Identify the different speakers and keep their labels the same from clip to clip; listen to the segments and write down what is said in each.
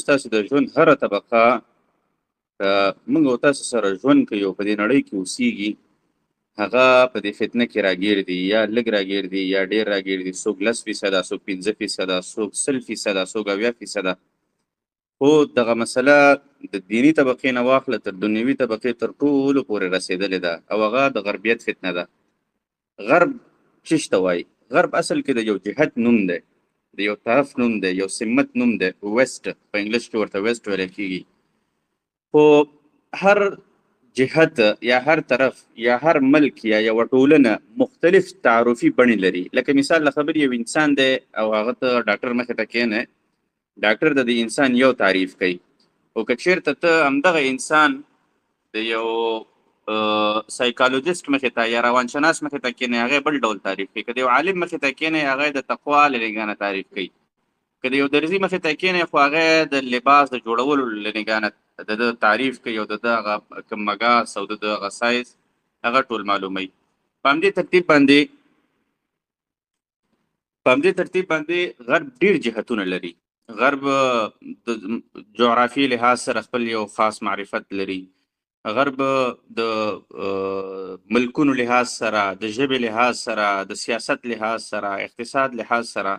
Speaker 1: ستاسو د ژوند هره طبقه موږ او تاسو سره ژوند کوي او په دې نړۍ کې اوسیږي، هغه په دې فتنه کې راګیر دي، یا لږ راګیر دي یا ډېر راګیر دي. څوک 10%، څوک 15%، څوک 100%، څوک 80%. خو دغه مسله د دیني طبقې نه واخله تر دنیوي طبقې تر ټولو پورې رسېدلې ده، او هغه د غربیت فتنه ده. غرب څه ته وایي؟ غرب اصل کې د یو جهت نوم دی، د یو طرف نوم دی، یو سمت نوم دی. ویسټ په انګلیش کې ورته ویسټ ویل کېږي. خو هر جهت یا هر طرف یا هر ملک یا یوه ټولنه مختلف تعارفي بڼې لري. لکه مثال له خبرې یو انسان دی او هغه ته ډاکټر مخې ته کښېنی، ډاکټر د دې انسان یو تعریف کوي. خو که چېرته ته همدغه انسان د یو سایکالوجیست مخې ته یا روانشناس مخې ته کښېنی، هغه بل ډول تعریف کوي. که د یو عالم مخې ته کښېنی، هغه د تقوا له نګاه نه تعریف کوي. که د یو درزي مخې ته کښېنی، خو هغه د لباس د جوړولو له نګاه نه د ده تعریف کوي، او د ده هغه کوم مګاس او د ده هغه سایز هغه ټول معلوموي. په همدې ترتیب باندې غرب ډېر جهتونه لري. غرب د جغرافي لحاظ سره خپل یو خاص معرفت لري. غرب د ملکونو لحاظ سره، د ژبې لحاظ سره، د سیاست لحاظ سره، اقتصاد لحاظ سره،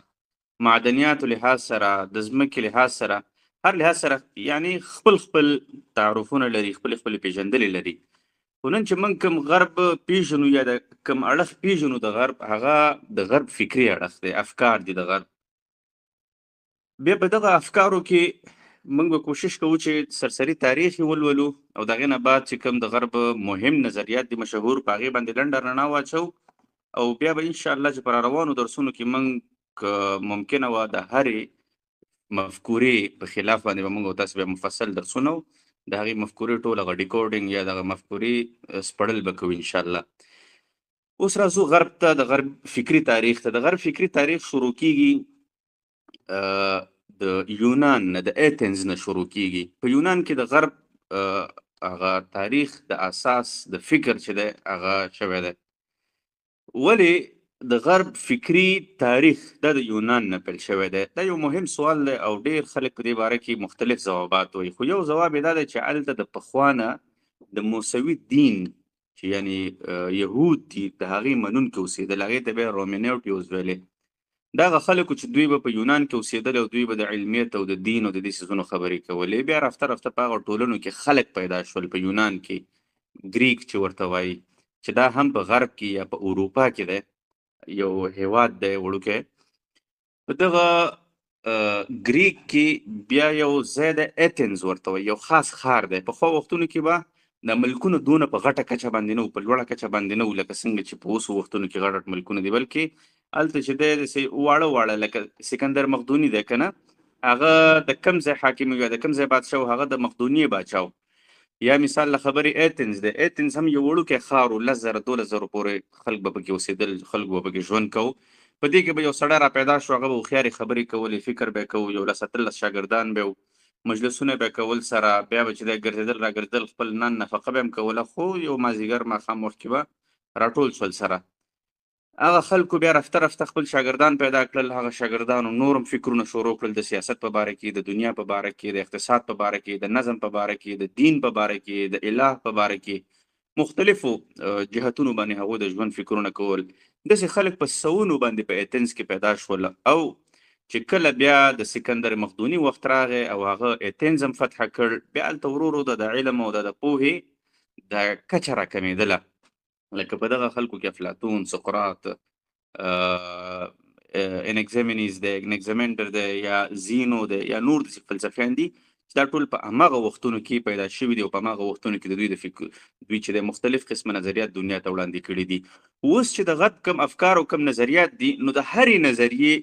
Speaker 1: معدنیاتو لحاظ سره، د ځمکې لحاظ سره، هر لحاظ سره یعنی خپل تعارفونه لري، خپل پیژندلې لري. خو نن چې موږ کوم غرب پیژنو یا د کوم اړخ پیژنو د غرب، هغه د غرب فکري اړخ دی، افکار دي د غرب. بیا په دغه افکارو کې موږ به کوشش کوو چې سرسري تاریخ یې ولولو، او د هغې نه بعد چې کوم د غرب مهم نظریات دي مشهور، په هغې باندې لنډه رڼا واچو. او بیا به انشاءالله چې پر روانو درسونو کې موږ ممکنه وه د هرې مفکورې په خلاف باندې به موږ او تاسو بیا مفصل درسونه و د هغې مفکورې ټول هغه ډیکوډینګ یا دغه مفکورې سپړل به کوو انشاءالله. اوس راځو غرب ته، د غرب فکري تاریخ ته. د غرب فکري تاریخ شروع کیږي د یونان نه، د ایتنز نه شروع کیږي. په یونان کې د غرب هغه تاریخ د اساس د فکر چې دی هغه شوی دی. ولې د غرب فکري تاریخ دا د یونان نه پیل شوی دی؟ دا یو مهم سوال دی او ډیر خلک په دې باره کې مختلف ځوابات وایي. خو یو ځواب یې دا دی چې هلته د پخوا نه د موسوي دین چې یعنی یهود دي، د هغې منونکي اوسېدل، هغې ته بیا رومینیوټیوز ویلې. دا هغه خلکو چې دوی به په یونان کې اوسېدل او دوی به د علمیت او د دین او د دې څیزونو خبرې کولې. بیا رفته رفته په هغه ټولنو کې خلک پیدا شول په یونان کې، ګریک چې ورته وایي، چې دا هم په غرب کې یا په اروپا کې دی، یو هیواد دی وړوکی. په دغه ګریک کې بیا یو ځای دی ایتنز ورته وایي، یو خاص ښار دی. پخوا وختونو کې به د ملکونو دونه په غټه کچه باندې نه وو، په لوړه کچه باندې نه وو لکه څنګه چې په اوسو وختونو کې غټ ملکونه دي، بلکې هلته چې دی داسې واړه لکه سکندر مقدوني دی که نه، هغه د کوم ځای حاکم یا د کوم ځای بادشاه و، هغه د مقدونیې باچا و. یا مثال له خبرې ایتنز دی. ایتنز هم یو وړوکی ښار و، 10,000 12,000 پورې خلک به پکې اوسېدل، خلک به پکې ژوند کوو. په دې کې به یو سړی را پیدا شو، هغه به هوښیارې خبرې کولې، فکر به یې کوو، 11 13 شاګردان به یو، مجلسونه به یې کول سره، بیا به چې دی ګرځېدل را ګرځېدل، خپل نن نفقه به یې هم کوله. خو یو مازدیګر ماښام وخت کې به راټول شول سره. هغه خلکو بیا رفته رفته خپل شاګردان پیدا کړل. هغه شاګردانو نورم فکرونه شروع کړل، د سیاست په باره کې، د دنیا په باره کې، د اقتصاد په باره کې، د نظم په باره کې، د دین په باره کې، د اله په باره کې، مختلفو جهتونو باندې هغوی د ژوند فکرونه کول. داسې خلک په سوونو باندې په ایتنز کې پیدا شول. او چې کله بیا د سکندر مقدوني وخت راغی او هغه ایتنز هم فتح کړ، بیا هلته ورو ورو د علم او د پوهې د کچه راکمېدله. لکه په دغه خلکو کې افلاطون، سقراط، انکزیمینیز دی، انکزیمنډر دی، یا زینو دی، یا نور داسې فلسفیان دي چې دا ټول په هماغه وختونو کې پیدا شوي دي، او په هماغه وختونو کې د دوی د فکر دوی چې د مختلف قسمه نظریات دنیا ته وړاندې کړي دي. اوس چې د غرب کم افکار او کم نظریات دي، نو د هرې نظریې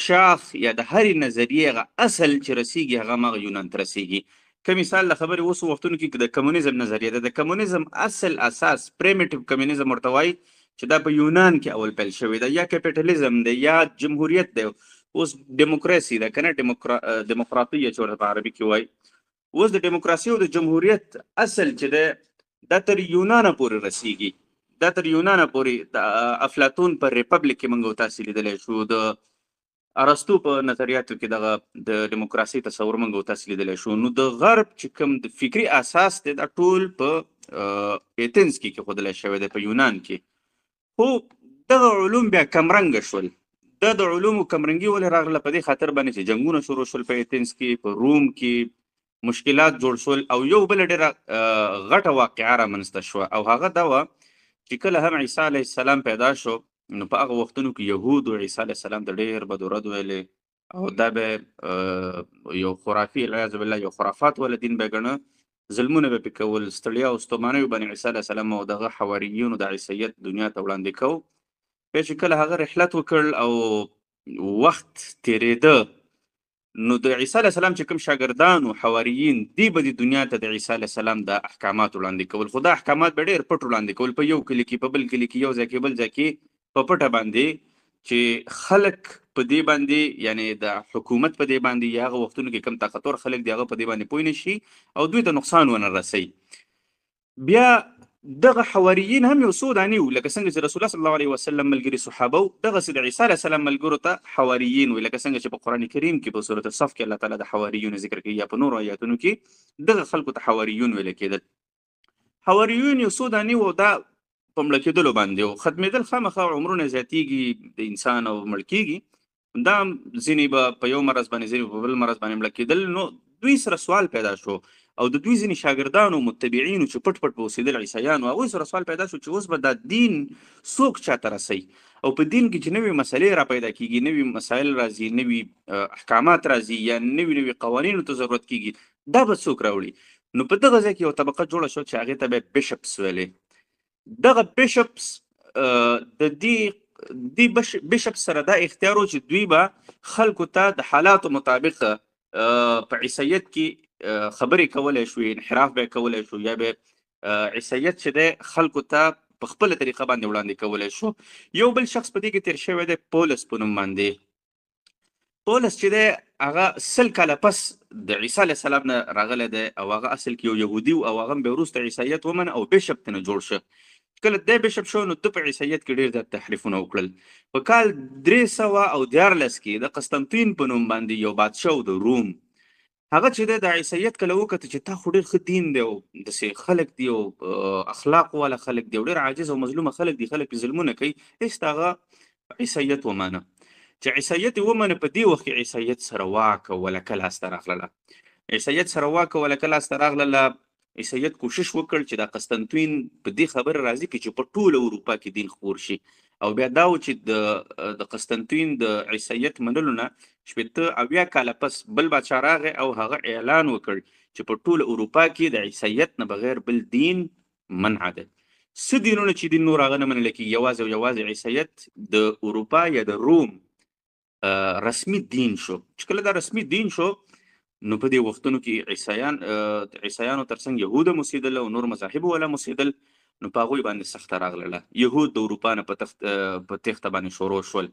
Speaker 1: شاخ یا د هرې نظریې هغه اصل چې رسیږي هغه هماغه یونان ته رسیږي. که مثال له خبرې اوسو وختونو کې د کمونیزم نظریه ده، د کمونیزم اصل اساس پریمیټیو کمونیزم ورته وایي، چې دا په یونان کې اول پیل شوی ده. یا کیپیټالیزم دی، یا جمهوریت دی، اوس ډیموکراسي ده که نه، ډیموکراتیه چې ورته په عربي کې وایي. اوس د ډیموکراسي او د جمهوریت اصل چې دی دا تر یونانه پورې رسیږي. دا تر یونانه پورې د افلاطون پر ریپبلیک کې موږ تاسې لیدلی شو، د ارسطو په نظریاتو کې دغه د دیموکراسي تصور موږ تاسو لیدلی شو. نو د غرب چې کوم د فکری اساس دی دا ټول په ایتنز کې کېښودلی شوی دی په یونان کې. خو دغه علوم بیا کمرنګه شول. د علومو کمرنګي ولې راغله؟ په دې خاطر باندې چې جنګونه شروع شول په ایتنز کې، په روم کې مشکلات جوړ شول او یو بل ډېره غټه واقعه رامنځته شوه او هغه دا وه چې کله هم عیسی علیه السلام پیدا شو نو په هغه وختونو کې یهودو عیسی علیه السلام ته ډېر بد و رد ویلې او دا به یو خرافي العیاذ بالله یو خرافات والا دین به ګڼه، ظلمونه به پې کول، ستړیا او ستومانیو باندې عیسی علیه السلام او دغه حواریینو د عیسیت دنیا ته وړاندې کو. بیا چې کله هغه رحلت وکړ او وخت تېرېده نو د عیسی علیه السلام چې کوم شاګردان او حواریین دی به د دنیا ته د عیسی علیه السلام د احکامات وړاندې کول، خو دا احکامات به ډېر پټ وړاندې کول، په یو کلي کې، په بل کلي کې، یو ځای کې، بل ځای کې په پټه باندې چې خلک په دې باندې یعنی د حکومت په دې باندې یا هغه وختونو کې کم طاقتور خلک دی هغه په دې باندې پوه نه شي او دوی ته نقصان ونه رسوي. بیا دغه حواریین هم یو څو دانې وو، لکه څنګه چې رسول الله صلی الله علیه وسلم ملګري صحابه وو، دغسې د عیسی علیه السلام ملګرو ته حواریین وي، لکه څنګه چې په قرآن کریم کې په سورة الصف کې الله تعالی د حواریون ذکر کوي یا په نورو آیاتونو کې دغه خلکو ته حواریون ویل کېدل. حواریون یو څو دانې وو، دا په مړه کېدلو باندې وو. ختمېدل خامخا عمرونه زیاتېږي د انسان او مړ کېږي، دا ځینې به په یو مرض باندې، ځینې په بل مرض باندې مړه کېدل. نو دوی سره سوال پیدا شو او د دوی ځینې شاګردانو متبعینو چې پټ پټ به اوسېدل عیسیانو، هغوی سره سوال پیدا شو چې اوس به دا دین څوک چاته رسوي او په دین کې چې نوې مسلې را پیدا کېږي، نوې مسایل راځي، نوې احکامات راځي یا نوې قوانینو ته ضرورت کېږي، دا به څوک راوړي؟ نو په دغه ځای کې یو طبقه جوړه شوه چې هغې ته به بیشپس ویلې. دغه بیشپس د دې بیشپس سره دا اختیار و چې دوی به خلکو ته د حالاتو مطابق په عیسیت کې خبرې کولی شو، انحراف به یې کولی شو یا به عیسیت چې دی خلکو ته په خپله طریقه باندې وړاندې کولی شو. یو بل شخص په دې کې تېر شوی دی پولس په نوم باندې. پولس چې دی هغه 100 کاله پس د عیسی علیه السلام نه راغلی دی او هغه اصل کې یو یهودي و او هغه هم بیا وروسته عیسیت ومنه او بیشپ ترنه جوړ شه. کله دی بیشپ شو نو ده په عیسیت کې ډېر زیات تحریفونه وکړل. په کال 314 کې د قسطنطین په نوم باندې یو بادشاه د روم، هغه چې دی د عیسیت کله وکته چې تا خو ډېر ښه دین دی او داسې خلک دي او اخلاق والا خلک دي او ډېر عاجز او مظلومه خلک دي، خلک پرې ظلمونه کوي، هېڅ د هغه عیسیت ومانه. چې عیسیت یې ومنه په دې وخت کې عیسیت سره واک او ولکه لاسته راغلله. عیسیت سره واک او ولکه لاسته راغلله. عیسیت کوشش وکړ چې د قسطنطین په دې خبره راضي کړي چې په ټوله اروپا کې دین خپور شي او بیا دا و چې د قسطنطین د عیسیت منلو نه 80 کاله پس بل باچا راغی او هغه اعلان وکړ چې په ټوله اروپا کې د عیسیت نه بغیر بل دین منع ده. څه دینونه چې دین نور هغه نه منل کېږي، یوازې او یوازې عیسیت د اروپا یا د روم رسمي دین شو. چې کله دا رسمي دین شو نو په دې وختونو کې عیسیانو ترڅنګ یهود هم اوسېدل او نور مذاهب والا هم اوسېدل، نو په هغوی باندې سخته راغلله. یهود د اروپا نه په تېښته باندې شروع شول،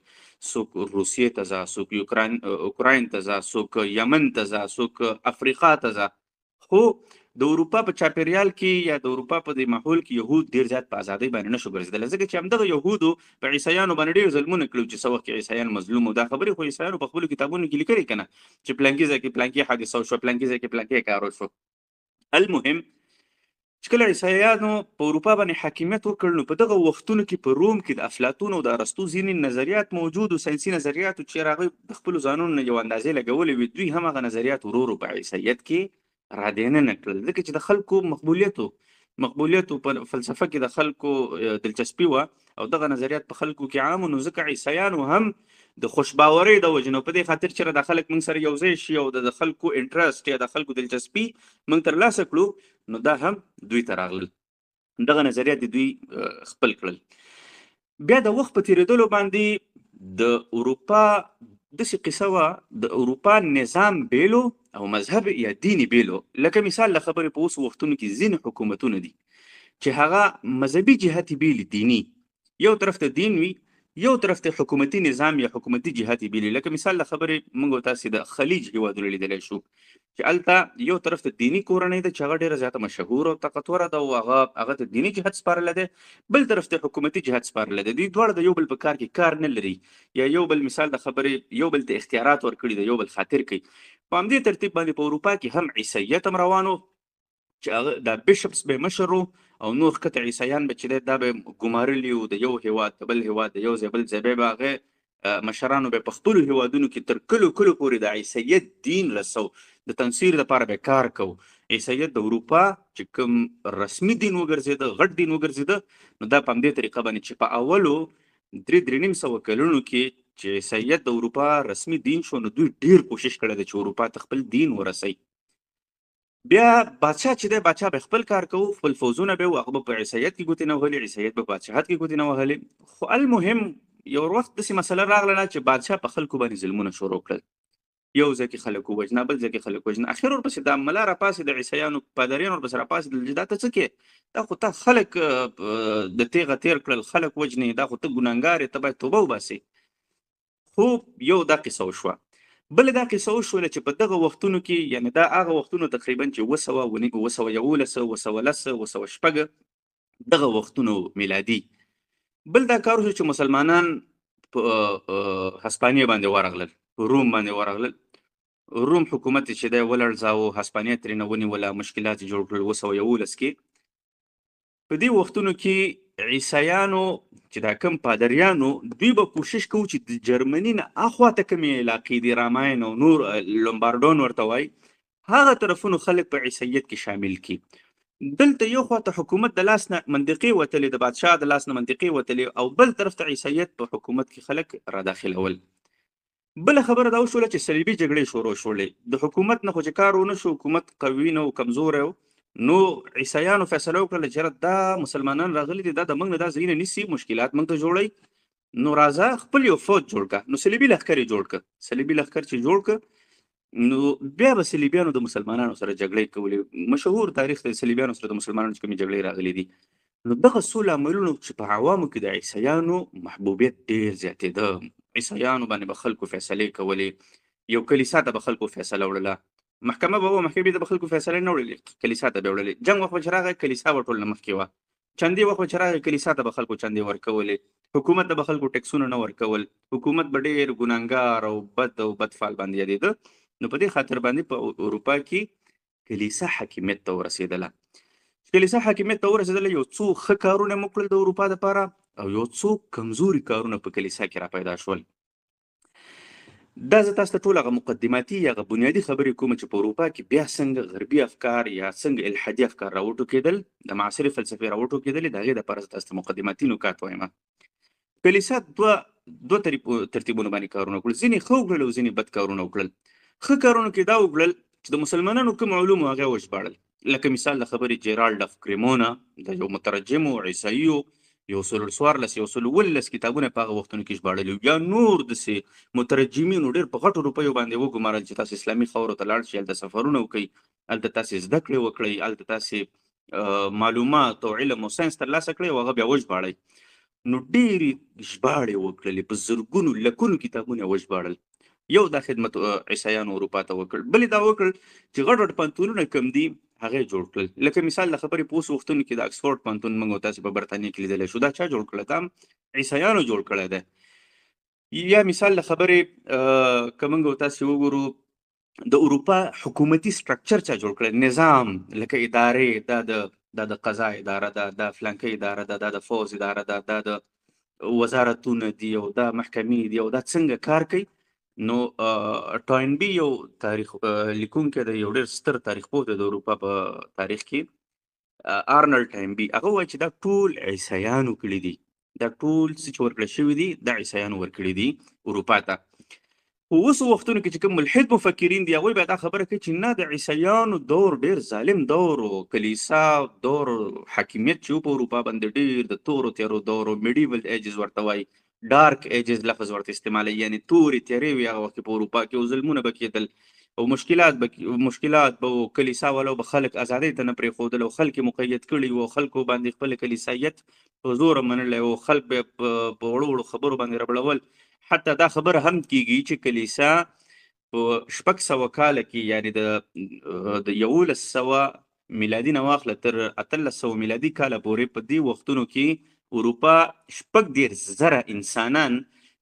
Speaker 1: څوک روسیې ته ځه، څوک اوکراین ته ځه، څوک یمن ته ځه، څوک افریقا ته ځه. خو د اروپا په چاپیریال کې یا د اروپا په دې ماحول کې یهود ډېر زیات په ازادۍ باندې نشو ګرځېدلی، ځکه چې همدغه یهودو په عیسیانو باندې ډېر ظلمونه کړي چې څه وخت کې عیسیان مظلوم وو. دا خبرې خو عیسیانو په خپلو کتابونو کې لیکلي که نه چې پلانکي ځای کې پلانکي حادثه وشوه، پلانکي ځای کې پلانکي کار وشو. المهم چې کله عیسیانو په اروپا باندې حاکمیت وکړ نو په دغه وختونو کې په روم کې د افلاطون او د ارسطو ځینې نظریات موجود و، ساینسي نظریاتو چې هغوی د خپلو ځانونو نه یو اندازې لګولې وي، دوی هم هغه نظریات ورو ورو په عیسیت کې رادننه کړل، ځکه چې د خلکو مقبولیت په فلسفه کې د خلکو دلچسپي وه او دغه نظریات په خلکو کې عام و. نو ځکه عیسیانو هم د خوشباورۍ د وجې نه په دې خاطر چې د خلک موږ سره یو ځای شي او د خلکو انټرسټ یا د خلکو دلچسپي موږ ترلاسه کړو، نو دا هم دوی ته راغلل، دغه نظریات دوی خپل کړل. بیا د وخت په تېرېدلو باندې د اروپا داسې قصه وه، د اروپا نظام بیلو او مذهب یا دیني بیلو. لکه مثال له خبرې په اوس وختونو کې ځینې حکومتونه دي چې هغه مذهبي جهت یې بیلي دیني، یو طرف ته دین وي، یو طرف ته حکومتي نظام یا حکومتي جهات یې بیلي، لکه مثال د خبرې موږ او تاسې د خلیج هیوادونه لیدلی شو چې هلته یو طرف ته دیني کورنۍ ده چې هغه ډېره زیاته مشهوره او طاقتوره ده او هغه ته دیني جهت سپارلی دی، بل طرف ته حکومتي جهت سپارلی دی. دوی دواړه د یو بل په کار کې کار نه لري یا یو بل مثال د خبرې یو بل ته اختیارات ورکړي دي، یو بل خاطر کوي. په همدې ترتیب باندې په اروپا کې هم عیسیت هم روان و چې هغه دا بیشپس به مشر وو او نور ښکته عیسیان به چې دی دا به ګمارلي وو د یو هیواد د بل هیواد د یو ځای بل ځای به هغه مشرانو به په خپلو هیوادونو کې تر کلو پورې د عیسیت دین رسو، د تنصیر دپاره به کار کو. عیسیت د اروپا چې کوم رسمي دین وګرځېده، غټ دین وګرځېده، نو دا په همدې طریقه باندې چې په اولو 3.5 کلونو کې چې عیسیت د اروپا رسمي دین شو، نو دوی ډیر کوشش کړی دی چې اروپا ته خپل دین ورسوي. بیا بادشاه چې دی بادشاه به خپل کار کوو، خپل فوزونه به وو، هغه به په عیسیت کې ګوتې نه وهلې، عیسیت به په بادشاهت کې ګوتې نه وهلې. خو المهم یو وخت داسې مسله راغله چې بادشاه په خلکو باندې ظلمونه شروع کړل، یو ځای کې خلک ووژنه، بل ځای کې خلک وژنه. اخر ورپسې دا ملا راپاسې د عیسیانو پادریان ورپسې راپاسېدل چې دا ته څه کې، دا خو تا خلک د تیغه تیر کړل، خلک وژنې، دا خو ته ګناهګار یې، ته باید توبه وباسې. خو یو دا قصه وشوه. بل دا قصه وشوله چې په دغه وختونو کې، یعنی دا هغه وختونو تقریبا چې 211 206 دغه وختونو میلادي. بل دا کار وشو چې مسلمانان په هسپانیه باندې ورغلل، په روم باندې ورغلل. روم حکومت چې دی ولړزاوه، هسپانیه ترېنه ونیوله، مشکلات یې جوړ کړل 211 کې. په دې وختونو کې عیسیانو چې دا کم پادریانو دوی به کوشش کوو چې د جرمني نه اخواته کومې علاقې دي، راماین او نور لومبارډون ورته وایي، هغه طرفونو خلک په عیسیت کې شامل کړي. دلته یو خواته حکومت د لاس نه منطقې وتلې، د بادشاه د لاس نه منطقې وتلې، او بل طرف ته عیسیت په حکومت کې خلک را داخلول. بل خبره دا وشوله چې صلیبي جګړې شروع شولې. د حکومت نه خو چې کار ونه شو، حکومت قوي نه و، کمزوری و، نو عیسیانو فیصله وکړله چې دا مسلمانان راغلي دي، دا د موږ نه دا ځایونه نیسي، مشکلات موږ ته جوړوي، نو راځه خپل یو فوج جوړ کړه. نو صلیبي لښکر یې جوړ کړه. صلیبي لښکر چې جوړ کړه، نو بیا به صلیبیانو د مسلمانانو سره جګړې کولې. مشهور تاریخ د صلیبیانو سره د مسلمانانو چې کومې جګړې راغلي دي، نو دغه څو لاملونو چې په عوامو کې د عیسیانو محبوبیت ډېر زیاتېده. عیسیانو باندې به خلکو فیصلې کولې، یو کلیسا ته به خلکو فیصله وړله، محکمه به وه، محکمې ته به خلکو فیصلې نه وړلې، کلیسا ته به وړلې. جنګ وخت به چې راغی کلیسا به ټول نه مخکې وه. چندې وخت به چې راغی کلیسا ته به خلکو چندې ورکولې، حکومت ته به خلکو ټکسونه نه ورکول، حکومت به ډېر ګناهګار او بد او بدفال باندې یادېده. نو په دې خاطر باندې په اروپا کې کلیسا حاکمیت ته ورسېدله. کلیسا حاکمیت ته ورسېدله، یو څو ښه کارونه مو کړل د اروپا دپاره، او یو څو کمزوري کارونه په کلیسا کې را پیدا شول. دا زه تاسو ته ټول هغه مقدماتي یا هغه بنیادي خبرې کوم چې په اروپا کې بیا څنګه غربي افکار یا څنګه الحادي افکار راوټوکېدل، د معاصرې فلسفې راوټوکېدلې، د هغې دپاره زه تاسو ته مقدماتي نکات وایم. کلیسا دوه ترتیبونو باندې کارونه وکړل، ځینې ښه وکړل او ځینې بد کارونه وکړل. ښه کارونو کې دا وکړل چې د مسلمانانو کوم علوم هغه یې وژباړل. لکه مثال د خبرې جیرالډ اف کریمونا، د یو مترجم و عیسایي و، 114 117 کتابونه په هغه وختونو کې ژباړلي، یا نور داسې مترجمینو ډېر په غټو روپیو باندې وګمارل چې تاسې اسلامي خاورو ته لاړ شئ، هلته سفرونه وکړئ، هلته تاسې زده کړې وکړئ، هلته تاسې معلومات او علم او ساینس ترلاسه کړئ او هغه بیا وژباړئ. نو ډېرې ژباړې وکړلې، په زرګونو لکونو کتابونه یې وژباړل. یو دا خدمت عیسایانو اروپا ته وکړ. بل دا وکړ چې غټ غټ پوهنتونونه کوم دي هغه جوړ کړل. لکه مثال د خبرې په اوس وختونو کې د اکسفورډ پوهنتون موږ او تاسې په برطانیه کې لیدلی شو، دا چا جوړ کړی؟ دا عیسایانو جوړ کړی دی. یا مثال د خبرې که موږ او تاسې وګورو د اروپا حکومتي سټرکچر چا جوړ کړی، نظام، لکه ادارې، دا د قضا اداره ده، دا فلانکه اداره ده، دا د فوز اداره ده، دا د وزارتونه دي او دا محکمې دي او دا څنګه کار کوي. نو ټاینبي یو تاریخ لیکونکی دی، یو ډېر ستر تاریخ پوه دی د اروپا په تاریخ کې، آرنلډ ټاینبي، هغه وایي چې دا ټول عیسایانو کړي دي، دا ټول څه چې ورکړل شوي دي دا عیسایانو ورکړي دي اروپا ته. خو اوس وختونو کې چې کوم ملحد مفکرین دي هغوی بیا دا خبره کوي چې نه، د عیسایانو دور ډېر ظالم دور و، کلیسا دور حاکمیت چې و په اروپا باندې ډېر د تورو تیارو دور و، میډیول ایجز ورته وایي، ډارک ایجز لفظ ورته استعمالوي، یعنې تورې تیارې وې هغه وخت کې په اروپا کې، او ظلمونه به کېدل. او مشکلات به کلیسا والو به خلک ازادۍ ته نه پرېښودل او خلک یې مقید کړي وو، خلکو باندې خپل کلیسایت په زوره منلی او خلک به په وړو وړو خبرو باندې ربړول. حتی دا خبره هم کیږي چې کلیسا په 600 کاله کې، یعنی د 1100 میلادي نه واخله تر 1800 میلادي کاله پورې په دې وختونو کې اروپا 14,000 انسانان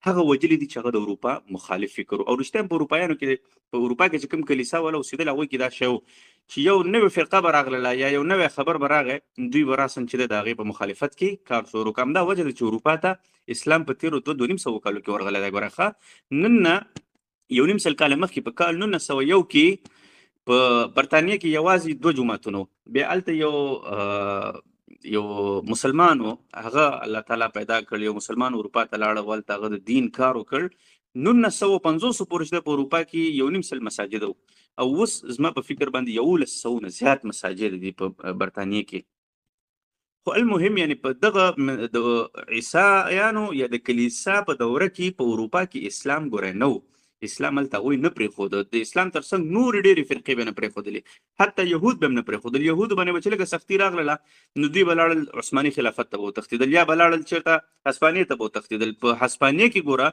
Speaker 1: هغه وجلي دي چې هغه د اروپا مخالف فکر او رښتیا په اروپایانو کې، په اروپا کې چې کوم کلیسا والا اوسېدل هغوی کې دا شی و چې یو نوې فرقه به راغله یا یو نوی خبر به راغی، دوی به راسن چې د هغې په مخالفت کې کار شروع کړه. همدا وجه ده چې اروپا ته اسلام په تېرو 200 کالو کې ورغلی دی. ګوره ښه، نن نه 1.5 کال مخکې په کال 1901 کې په برطانیه کې یوازې 2 جوماتونه وو. بیا هلته یو مسلمان و، هغه الله تعالی پیدا کړ، یو مسلمان اروپا ته لاړ، هلته هغه د دین کار وکړ. 1950 پورې چې په اروپا کې 1.5 مساجد وو، او اوس زما په فکر باندې 1100 نه زیات مساجد دي په برطانیه کې. خو المهم یعنی په دغه د عیسایانو یا د کلیسا په دوره کې په اروپا کې اسلام ګوره نه و. اسلام هلته هغوی نه پرېښوده. د اسلام تر څنګ نورې ډېرې فرقې به نه پرېښودلې، حتی یهود به هم نه پرېښودل. یهودو باندې به چې لږه سختي راغله نو دوی به لاړل عثماني خلافت ته به وتښتېدل، یا به لاړل چېرته هسپانیې ته به وتښتېدل. په هسپانیې کې ګوره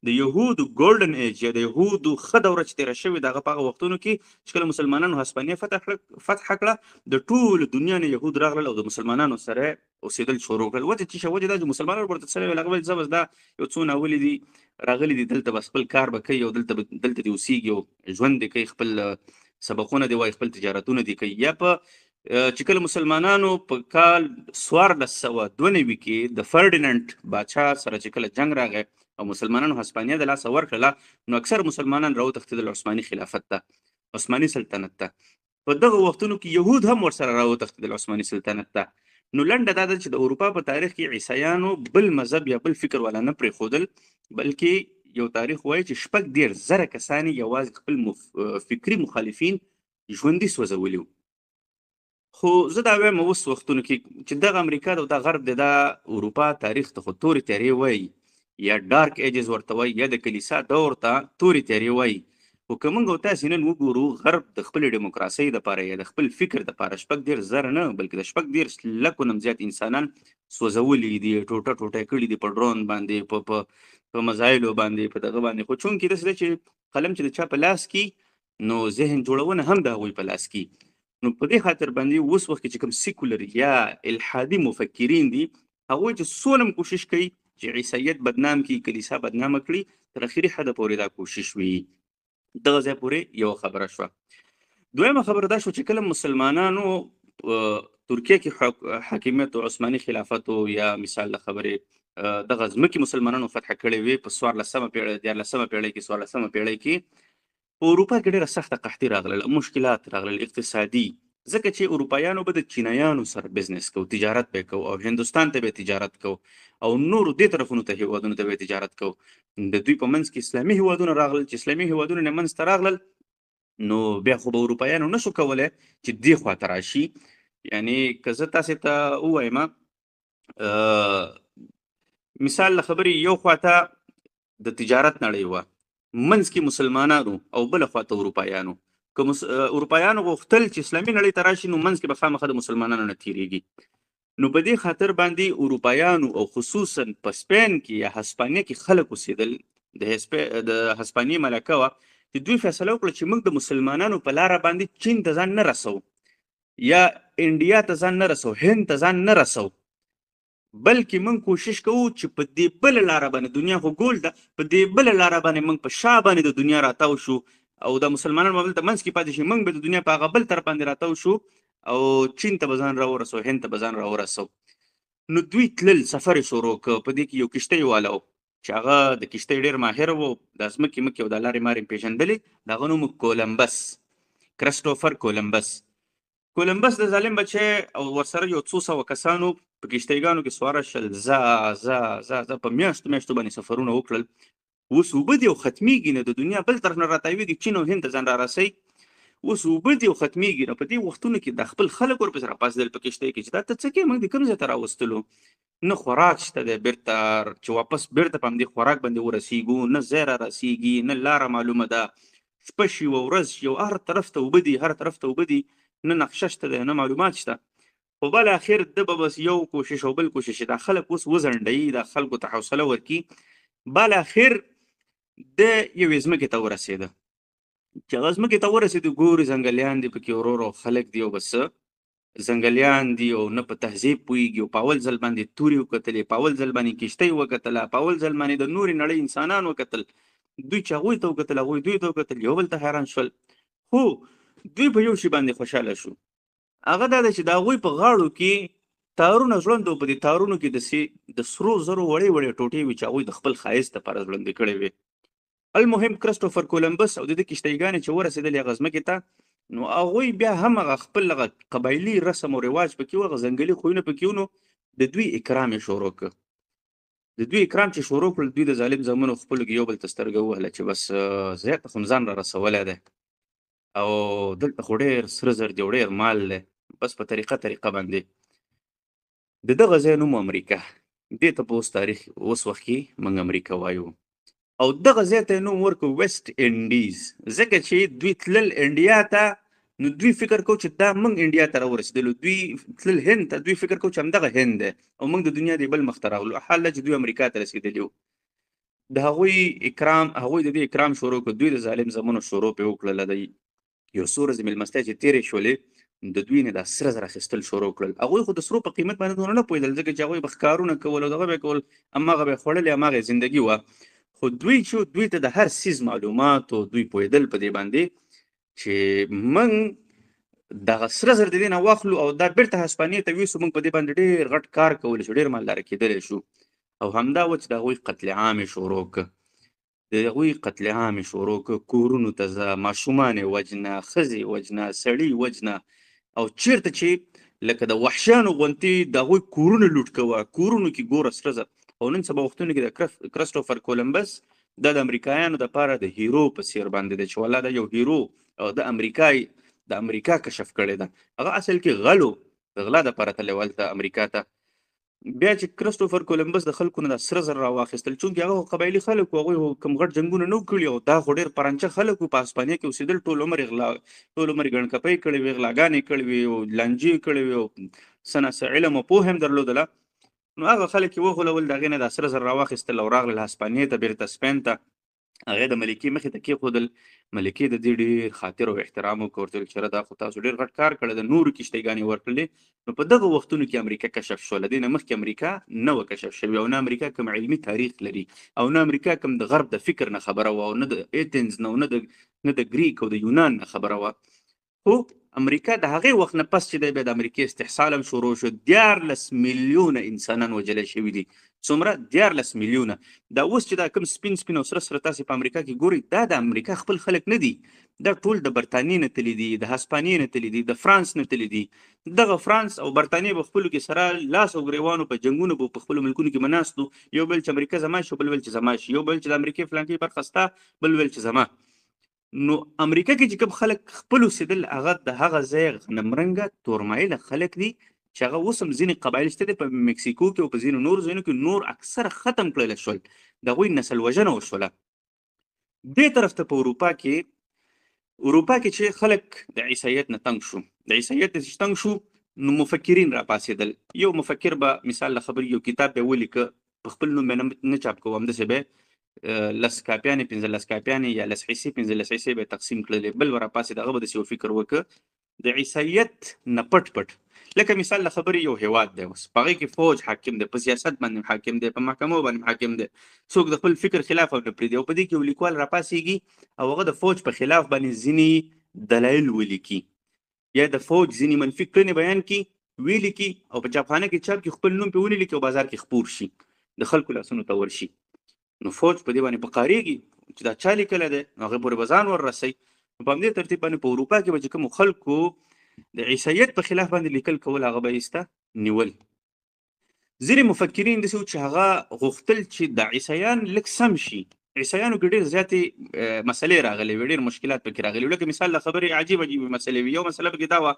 Speaker 1: د یهودو ګولډن ایج یا د یهودو ښه دوره چې تېره شوې ده هغه په هغه وختونو کې چې کله مسلمانانو هسپانیه فتح کړه، د ټولو دنیا نه یهود راغلل او د مسلمانانو سره اوسېدل شروع کړل. وجه څه وجه دا چې مسلمانانو ورته څه ویل، هغه ویل زه بس دا یو څو ناولې دي راغلي دي دلته بس خپل کار به کوي او دلته دې اوسېږي او ژوند دې کوي، خپل سبقونه دې وایي، خپل تجارتونه دې کوي. یا په چې کله مسلمانانو په کال 1492 کې د فرډیننډ باچا سره چې کله جنگ راغی او مسلمانانو هسپانیه د لاسه ورکړله، نو اکثر مسلمانان راوتښتېدل عثماني خلافت ته، عثماني سلطنت ته. په دغه وختونو کې یهود هم ورسره راوتښتېدل عثماني سلطنت ته. نو لنډه دا ده چې د اروپا په تاریخ کې عیسایانو بل مذهب یا بل فکر والا نه پرېښودل، بلکې یو تاریخ وایي چې 14,000 کسان یوازې خپل فکري مخالفین ژوندي سوځولي وو. خو زه دا وایم اوس وختونو کې چې دغه امریکا د غرب د اروپا تاریخ ته خو تورې تیارې وایي یا ډارک ایجز ورته وایي یا د کلیسا دور ته تورې تیارې وایي. خو که موږ او تاسې نن وګورو، غرب د خپلې ډیموکراسۍ دپاره یا د خپل فکر دپاره 14,000 نه بلکې د 14 لکو نه زیات انسانان سوځولي دي، ټوټه ټوټه کړي دي په ډرون باندې، په مزایلو باندې، په دغه باندې. خو چونکې داسې ده چې قلم چې د چا په لاس کې نو ذهن جوړونه هم د هغوی په لاس کې. نو په دې خاطر باندې اوس وخت کې چې کوم سیکولر یا الحادي مفکرین دي، هغوی چې څونه هم کوشش کوي چې عیسایت بدنام کړي، کلیسا بدنامه کړي، تر اخري حده پورې دا کوشش وي. دغه ځای پورې یو خبره شوه. دویمه خبره دا شو چې کله مسلمانانو ترکیه کې حاکمیت او عثماني خلافت یا مثال د خبرې دغه ځمکې مسلمانانو فتح کړې وې په 14مه پیړۍ 14مه پیړۍ کې 14مه پیړۍ کې په اروپا کې ډېره سخته قحطي راغلل، مشکلات راغلل اقتصادي، ځکه چې اروپایانو به د چینایانو سره بزنس کو، تجارت به کو، او هندوستان ته به تجارت کو او نورو دې طرفونو ته هیوادونو ته به تجارت کو. د دوی په منځ کې اسلامي هیوادونه راغلل، چې اسلامي هیوادونه نه منځ ته راغلل نو بیا خو به اروپایانو نشو کولی چې دې خواته راشي. یعنی که زه تاسې ته ووایم مثال له خبرې، یو خواته د تجارت نړۍ وه، منځ کې مسلمانانو او بله خواته اروپایانو. که اروپایانو غوښتل چې اسلامي نړۍ ته راشي نو منځ کې به خامخا د مسلمانانو نه تیریږي. نو په دې خاطر باندې اروپایانو او خصوصا په سپین کې یا هسپانیه کې خلک اوسېدل، د هسپانیې ملکه وه، چې دوی فیصله وکړه چې موږ د مسلمانانو په لاره باندې چین ته ځان نه رسو یا انډیا ته ځان نه رسو، هند ته ځان نه رسو، بلکې موږ کوشش کوو چې په دې بله لاره باندې، دنیا خو ګول ده، په دې بله لاره باندې موږ په شا باندې د دنیا راتاو شو او د مسلمانانو به دلته منځ کې پاتې شي، موږ به د دنیا په هغه بل طرف باندې راتاو شو او چین ته به ځان راورسو، هند ته به ځان راورسو. نو دوی تلل، سفر یې شروع کړ. په دې کې یو کښتۍ والا و چې هغه د کښتۍ ډېر ماهر و، د ځمکې مکې او د لارې مارې پېژندلې، د هغه نوم کولمبس، کرسټوفر کولمبس. کولمبس د ظالم بچی او ورسره یو څو سوه کسانو په کښتیګانو کې سواره شل، زه په میاشتو میاشتو باندې سفرونه وکړل. اوس اوبه دي او ختمیږي نه، د دنیا بل طرف نه راتاویږي، چین او هند ته ځان رارسوي. اوس اوبه دي او ختمیږي نه. په دې وختونو کې د خپل خلک ورپسې راپاڅېدل په کښتۍ کې چې دا ته څه کوې، موږ د کوم ځای ته راوستلو، نه خوراک شته دی بیرته چې واپس بیرته په همدې خوراک باندې ورسیږو، نه ځای را رسیږي، نه لاره معلومه ده. شپه شي یوه ورځ شي، هر طرف ته اوبه دي، هر طرف ته اوبه دي، نه نقشه شته دی نه معلومات شته. خو بالاخر ده به بس یو کوشش او بل کوشش دا خلک اوس وزنډوي، دا خلکو ته حوصله ورکي. بالاخر د یوې ځمکې ته ورسېده، چې هغه ځمکې ته ورسېدو ګوري ځنګلیان دي پکې ورو ورو خلک دي او بس ځنګلیان دي او نه په تهذیب پوهېږي او په اول ځل باندې تورې وکتلې، په اول ځل باندې کښتۍ وکتله، په اول ځل باندې د نورې نړۍ انسانان وکتل. دوی چې هغوی ته وکتل هغوی دوی ته وکتل، یو بل ته حیران شول. خو دوی په یو شي باندې خوشحاله شو، هغه دا ده چې د هغوی په غاړو کې تارونه ځوړند وو، په دې تارونو کې د سرو زرو وړې وړې ټوټې وې چې هغوی د خپل ښایست دپاره ځوړندې کړې وې. المهم کرستوفر کولمبس او د ده کښتیګانې چې ورسېدلې هغه ځمکې ته، نو هغوی بیا هم هغه خپل هغه قبایلي رسم او رواج پکې و، هغه ځنګلي خویونه پکې و، نو د دوی اکرام یې شروع کړ. د دوی اکرام چې شروع کړل، دوی د ظالم زامنو خپلو کې یو بل ته سترګه ووهله چې بس زیاته خو ځان را رسولی دی او دلته خو ډېر سره زر دي او ډېر مال دی، بس په طریقه باندې د دغه ځای نوم امریکا، دې ته په اوس وخت کې موږ امریکا وایو. او دغه ځای ته یې نوم ورکړو ویسټ انډیز، ځکه چې دوی تلل انډیا ته، نو دوی فکر کو چې دا موږ انډیا ته راورسېدلو، دوی تلل هند ته، دوی فکر کو چې همدغه هند دی او موږ د دنیا د بل مخ ته راغلو، حال دا چې دوی امریکا ته رسېدلي وو. د هغوی د دې اکرام شروع کړ، دوی د ظالم زامنو شروع پرې وکړله. د یو څو ورځې مېلمستیا چې تېرې شولې، د دوی نه دا سره زر اخیستل شروع کړل. هغوی خو د سرو په قیمت باندې دونه نه پوهېدل، ځکه چې هغوی به ښکارونه کول او دغه به یې کول، هماغه به یې خوړلې، هماغه یې زندګي وه. خو دوی ته د هر څیز معلومات او دوی پوهېدل په دې باندې چې موږ دغه سره زر د دې نه واخلو او دا بیرته هسپانیې ته ویسو، موږ په دې باندې ډېر غټ کار کولی شو، ډېر مالداره کېدلی شو. او همدا و چې د هغوی قتل عام یې شروع کړ، د هغوی قتل عام یې شروع کړ، کورونو ته ځه، ماشومان یې وجنه، ښځې وجنه، سړي وجنه، او چېرته چې لکه د وحشیانو غوندې د هغوی کورونه لوټ کوه، کورونو کې ګوره سره زر. او نن سبا وختونو کې د کرستوفر کولمبس دا د امریکایانو دپاره د هیرو په څیر باندې دی، چې والله دا یو هیرو او د امریکا کشف کړی ده. هغه اصل کې غلو د غلا دپاره تللی هلته امریکا ته. بیا چې کرستوفر کولمبس د خلکو نه دا سره زر راواخیستل، چونکې هغه قبایلي خلک وو، هغوی کوم غټ جنګونه نه وو کړي او دا خو ډېر پرانچه خلک وو، په هسپانیا کې اوسېدل، ټول عمر یې ګڼکپۍ کړې وې، غلاګانې کړې وې او لانجې کړې وې او څه نه څه علم او پوهه هم درلودله. نو هغه خلک یې وغولول، د هغې نه دا سره زر راواخیستل او راغلل هسپانیې ته، بیرته سپین ته. هغې د ملکې مخې ته کېښودل، ملکې د دې ډېر خاطر او احترام وکړ، ورته ویل چې یاره دا خو تاسو ډېر غټ کار کړی دی، نورو کښتیګانې ورکړلې. نو په دغه وختونو کې امریکا کشف شوه، له دې نه مخکې امریکا نه وه کشف شوې، او نه امریکا کوم علمي تاریخ لري، او نه امریکا کوم د غرب د فکر نه خبره وه، او نه د ایتنز نه، او نه د ګریک او د یونان نه خبره وه. خو امریکا د هغې وخت نه پس چې دی، بیا د امریکې استحصال هم شروع شو. 14 میلیونه انسانان وژلی شوي دي. څومره؟ 14 میلیونه. دا اوس چې دا کوم سپین او سره تاسې په امریکا کې ګورئ، دا د امریکا خپل خلک نه دي، دا ټول د برطانیې نه تللي دي، د هسپانیې نه تللي دي، د فرانس نه تللي دي. دغه فرانس او برطانیې به خپلو کې سره لاس او ګریوانو په جنګونو به په خپلو ملکونو کې به ناست وو، یو بل چې امریکا زما شي، بل ویل چې زما شي، یو بل چې د امریکې فلانکۍ برخه ستا، بل ویل چې زما. نو امریکا کې چې کوم خلک خپل اوسېدل، هغه د هغه ځای غنمرنګه تورمایله خلک دي، چې هغه اوس هم ځینې قبایل شته دي په مکسیکو کې او په ځینو نورو ځایونو کې، نور اکثره ختم کړلی شول، د هغوی نسل وژنه وشوله. دې طرف ته په اروپا کې چې خلک د عیسایت نه تنګ شو، د عیسایت نه چې تنګ شو، نو مفکرین راپاڅېدل. یو مفکر به مثال له خبرې یو کتاب به ولیکه، په خپل نوم به نه چاپ کوو، همداسې به 10 کاپیانې 15 کاپیانې یا 10 حصې 15 حصې به تقسیم کړلې، بل به راپاسېد، هغه به داسې یو فکر وکړه د عیسایت نه پټ. لکه مثال له خبرې یو هیواد دی، اوس په هغې کې فوج حاکم دی، په سیاست باندې حاکم دی، په محکمو باندې حاکم دی، څوک د خپل فکر خلاف هم نه پرېږدي، او په دې کې یو لیکوال راپاڅېږي او هغه د فوج په خلاف باندې ځینې دلایل ولیکي، یا د فوج ځینې منفي کړنې بیان کړي، ولیکي، او په چاپخانه کې چاپ کړي، خپل نوم پرې ونلیکي او بازار کې خپور شي، د خلکو لاسونو ته ورشي. نو فوج په دې باندې پکارېږي چې دا چا لیکلی دی، نو هغې پورې به ځان وررسوي. نو په همدې ترتیب باندې په اروپا کې به چې کومو خلکو د عیسایت په خلاف باندې لیکل کول، هغه به یې ایسته نیول. ځینې مفکرین داسې وو چې هغه غوښتل چې د عیسایان لږ سم شي. عیسایانو کې ډېر زیاتې مسلې راغلې وې، ډېر مشکلات پکې راغلي وو. لکه مثال له خبرې عجیب مسلې وې. یو مسله پکې دا وه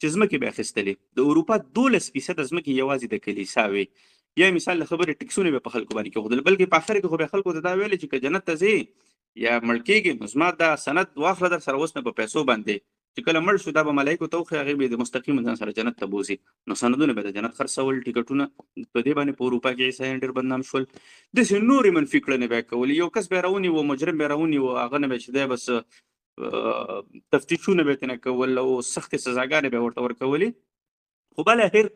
Speaker 1: چې ځمکې به اخیستلې، د اروپا 12% ځمکې یوازې د کلیسا وې. یا مثال له خبرې ټکسونه به په خلکو باندې کېښودل، بلکې په اخر کې خو به خلکو ته دا ویلې چې که جنت ته ځې یا مړ کېږي نو زما دا سند واخله در سره اوس مې په پیسو باندې چې کله مړ شو دا به ملایکو ته وښایي هغې به یې د مستقیم ځان سره جنت ته بوځي نو سندونه به د جنت خرڅول ټیکټونه په دې باندې په اروپا کې عیسایان ډېر بدنام شول داسې نورې منفي کړنې به یې کولې یو کس به یې راونیوه مجرم به یې راونیوه هغه نه به چې دی بس تفتیشونه به یې ترېنه کول او سختې سزاګانې به یې ورته ورکولې خو بالاخر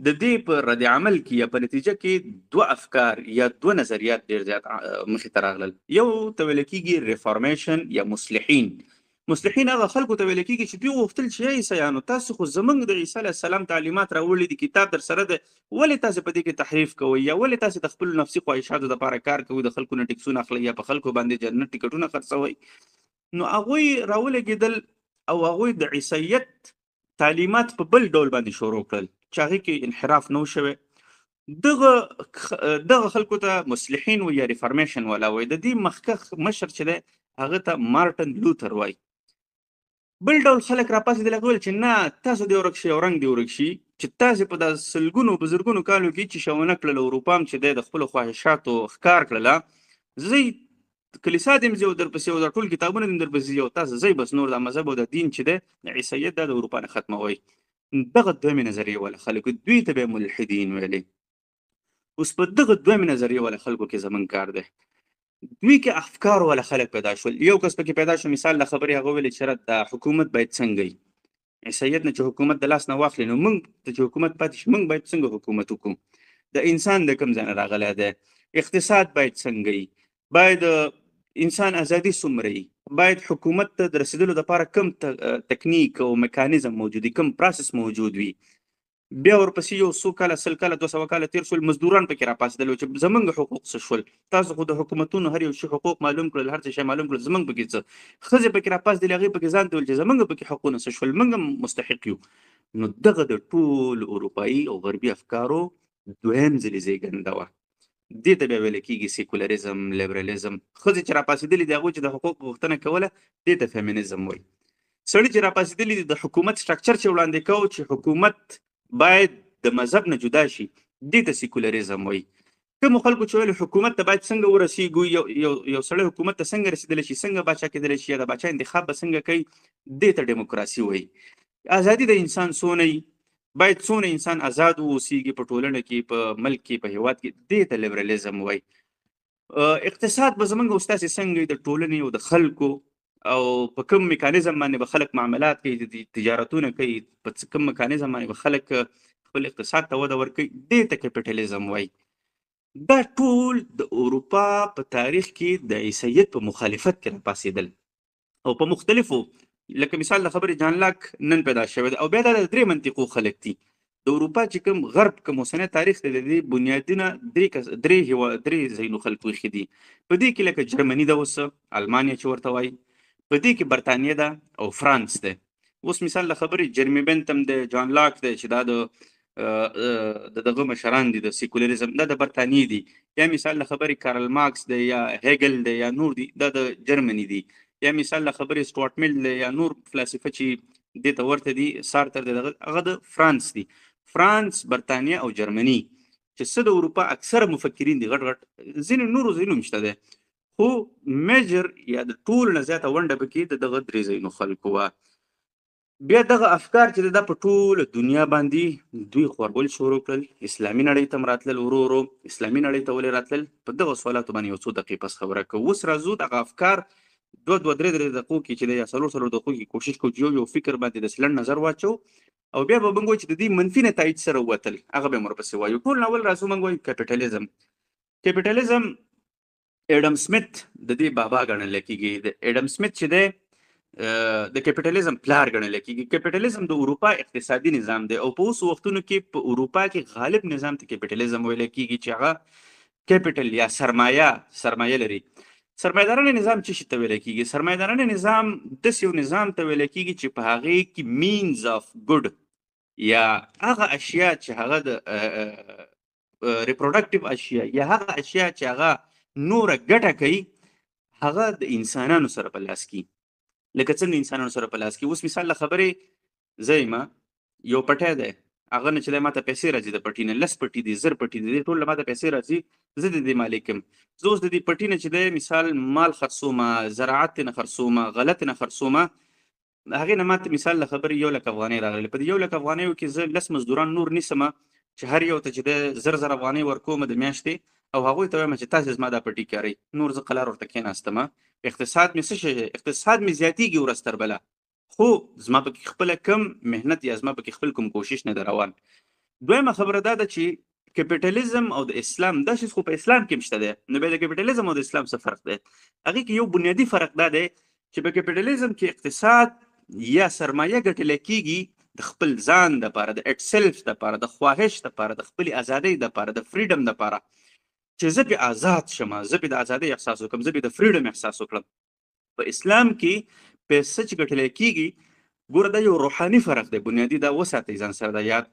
Speaker 1: د دې په رد عمل کې یا په نتیجه کې دوه افکار یا دوه نظریات ډېر زیات مخې ته راغلل یو ته ویل کېږي ریفارمیشن یا مصلحین هغه خلکو ته ویل کېږي چې دوی غوښتل چې ای عیسیانو تاسو خو زموږ د عیسی علیه السلام تعلیمات راوړي دي کتاب در سره ده ولې تاسو په دې کې تحریف کوئ یا ولې تاسو د خپل نفسي خواهشاتو دپاره کار کوئ د خلکو نه ټکسونه اخلئ یا په خلکو باندې جنت ټکټونه خرڅوئ نو هغوی راولګېدل او هغوی د عیسیت تعلیمات په بل ډول باندې شروع کړل چې هغې کې انحراف نه و شوی دغه خلکو ته مصلحین و یا ریفارمیشن والا وایي د دې مخکښ مشر چې دی هغه ته مارټن لوتر وایي بل ډول خلک راپاڅېدل هغه ویل چې نه تاسو دې ورک شي او رنګ دې ورک شي چې تاسې په دا سلګونو په زرګونو کالو کې چې شونه کړل اروپا هم چې دی د خپلو خواهشاتو ښکار کړله زه کلیسا دې م ځي او درپسې او دا ټول کتابونه دې م درپسې ځي او تاسو ځئ بس نور دا مذهب او دا دین چې دی د عیسیت دا د اروپا نه ختموئ دغه دویمې نظریې والا خلکو دوی ته به یې ملحدین ویلې اوس په دغه دویمې نظریې والا خلکو کې زموږ کار دی دوی کې افکار والا خلک پیدا شول یو کس پکې پیدا شو مثال د خبرې هغه ویلې چې د حکومت باید څنګه وي عیسیت نه چې حکومت د لاس نه واخلي نو موږ ته چې حکومت پاتې شي موږ باید څنګه حکومت وکړو د انسان د کوم ځای نه راغلی دی اقتصاد باید څنګه وي باید انسان ازادي څومره وي باید حکومت ته د رسېدلو دپاره کوم تکنیک او میکانیزم موجود وي کوم پروسس موجود وي بیا ورپسې یو څو کاله سل کاله 200 کاله تیر شول مزدوران پکې راپاڅېدل چې زموږ حقوق څه شول تاسو خو د حکومتونو هر یو شي حقوق معلوم کړل هر څه شی معلوم کړل زموږ پکې څه ښځې پکې راپاڅېدلې هغې پکې ځان ته ویل چې زموږ پکې حقونه څه شول موږ هم مستحق یو نو دغه د ټول اروپایي او غربي افکارو دویم ځلې زېږنده وه دې ته بیا ویل کېږي سیکولریزم لیبرالیزم ښځې چې راپاڅېدلې دي هغوی چې د حقوقو غوښتنه کوله دې ته فیمینیزم وایي سړي چې راپاڅېدلي دي د حکومت سټرکچر چې وړاندې کوو چې حکومت باید د مذهب نه جدا شي دې ته سیکولریزم وایي کومو خلکو چې ویل حکومت ته باید څنګه ورسېږو یو سړی حکومت ته څنګه رسېدلی شي څنګه باچا کېدلی شي یا د باچا انتخاب به څنګه کوي دې ته ډیموکراسي وایي ازادي د انسان څونه وي باید څونه انسان آزاد واوسېږي په ټولنه کې په ملک کې په هیواد کې دې ته لیبرالیزم وایي اقتصاد به زموږ او ستاسې څنګه د ټولنې او د خلکو او په کوم میکانیزم باندې به خلک معاملات کوي تجارتونه کوي په کوم میکانیزم باندې به خلک خپل اقتصاد ته وده ورکوي دې ته کیپیټالیزم وایي دا ټول د اروپا په تاریخ کې د عیسیت په مخالفت کې راپاڅېدل او په مختلفو لکه مثال د خبرې جان لاک نن پیدا شوی او بیا د درې منطقو خلک دي د اروپا چې کوم غرب کوم اوسنی تاریخ دی د دې بنیادونه درې ځایونو خلکو ایښي دي په دې کې لکه جرمني ده اوس المانیا چې ورته وایي په دې کې برطانیه ده او فرانس ده اوس مثال د خبرې جرمي بنتم د جان لاک دی چې دا د دغه مشران دي د سیکولریزم دا د برطانیې دي یا مثال د خبرې کارل مارکس دی یا هیګل دی یا نور دي دا د جرمني دي یا مثال د خبرې سټوارټ میل دی یا نور فلسفه چې دې ته ورته دي سارتر دی هغه د فرانس دي فرانس برطانیه او جرمني چې څه د اروپا اکثره مفکرین دي غټ غټ ځینې نورو ځایونو هم شته دی خو میجر یا د ټول نه زیاته ونډه پکې د دغه درې ځایونو خلکو وه بیا دغه افکار چې دا په ټوله دنیا باندې دوی خورول شروع کړل اسلامي نړۍ ته راتلل ورو ورو اسلامي نړۍ ته ولې راتلل په دغه سوالاتو باندې یو څو دقیقې پس خبره کوو اوس راځو دغه افکار دوه درې دقیقو کې چې دی یا څلور دقیقو کې کوشش کوو یو فکر باندې د لنډ نظر واچو او بیا به موږ وایو چې د دې منفي نتایج سره ووتل هغه به ورپسې وایو ټول اول راځو موږ وایو کیپیټالیزم ایډم سمیت د دې بابا ګڼل کېږي د ایډم سمیت چې دی د کیپیټالیزم پلار ګڼل کېږي کیپیټالیزم د اروپا اقتصادي نظام دی او په اوس وختونو کې په اروپا کې غالب نظام ته کیپیټالیزم ویل کېږي چې هغه کیپیټل یا سرمایه لري سرمایدارانه نظام څه شي ته ویل کېږي سرمایدارانه نظام داسې یو نظام ته ویل کېږي چې په هغې کې مینز اف ګډ یا هغه اشیا چې هغه د ریپروډکټیو اشیا یا هغه اشیا چې هغه نوره ګټه کوي هغه د انسانانو سره په لاس کې لکه څنګه انسانانو سره په لاس کې اوس مثال له خبرې زه یم یو پټی دی هغه نه چې دی ماته پیسې راځي د پټي نه 10 پټي دي 10 پټي دي ټول ماته پیسې راځي زه د دې مالک یم. زه اوس د دې پټي نه چې دی مثال مال خرڅومه زراعت نه خرڅومه غلط نه خرڅومه هغې نه ماته مثال له خبرې 1 لک افغانۍ راغلې په دې 1 لک افغانیو کې زه 10 مزدوران نور نیسمه چې هر یو ته چې دی 1000 افغانۍ ورکوم د میاشتې او هغوی ته وایم چې تاسې زما دا پټي کاروئ نور زه قلار ورته کېناستمه اقتصاد مې څه شی اقتصاد مې زیاتېږي ورځ تر بله خو زما پکې خپله کم محنت یا زما پکې خپل کوم کوشش نه ده روان. دویمه خبره دا ده چې کپیټالیزم او د اسلام دا شیز خو په اسلام کې هم شته دی نو بیا د کپیټالیزم او د اسلام څه فرق دی هغې کې یو بنیادي فرق دا دی چې په کپیټالیزم کې اقتصاد یا سرمایه ګټلی کېږي د خپل ځان دپاره د اټ سیلف دپاره د خواهش دپاره د خپلې ازادۍ دپاره د فریډم دپاره چې زه پې آزاد شم زه پې د ازادۍ احساس وکړم زه پې د فریډم احساس وکړم. په اسلام کې پیسې چې ګټلی کېږي ګوره دا یو روحاني فرق دی بنیادي دا وساتئ ځان سره دا یاد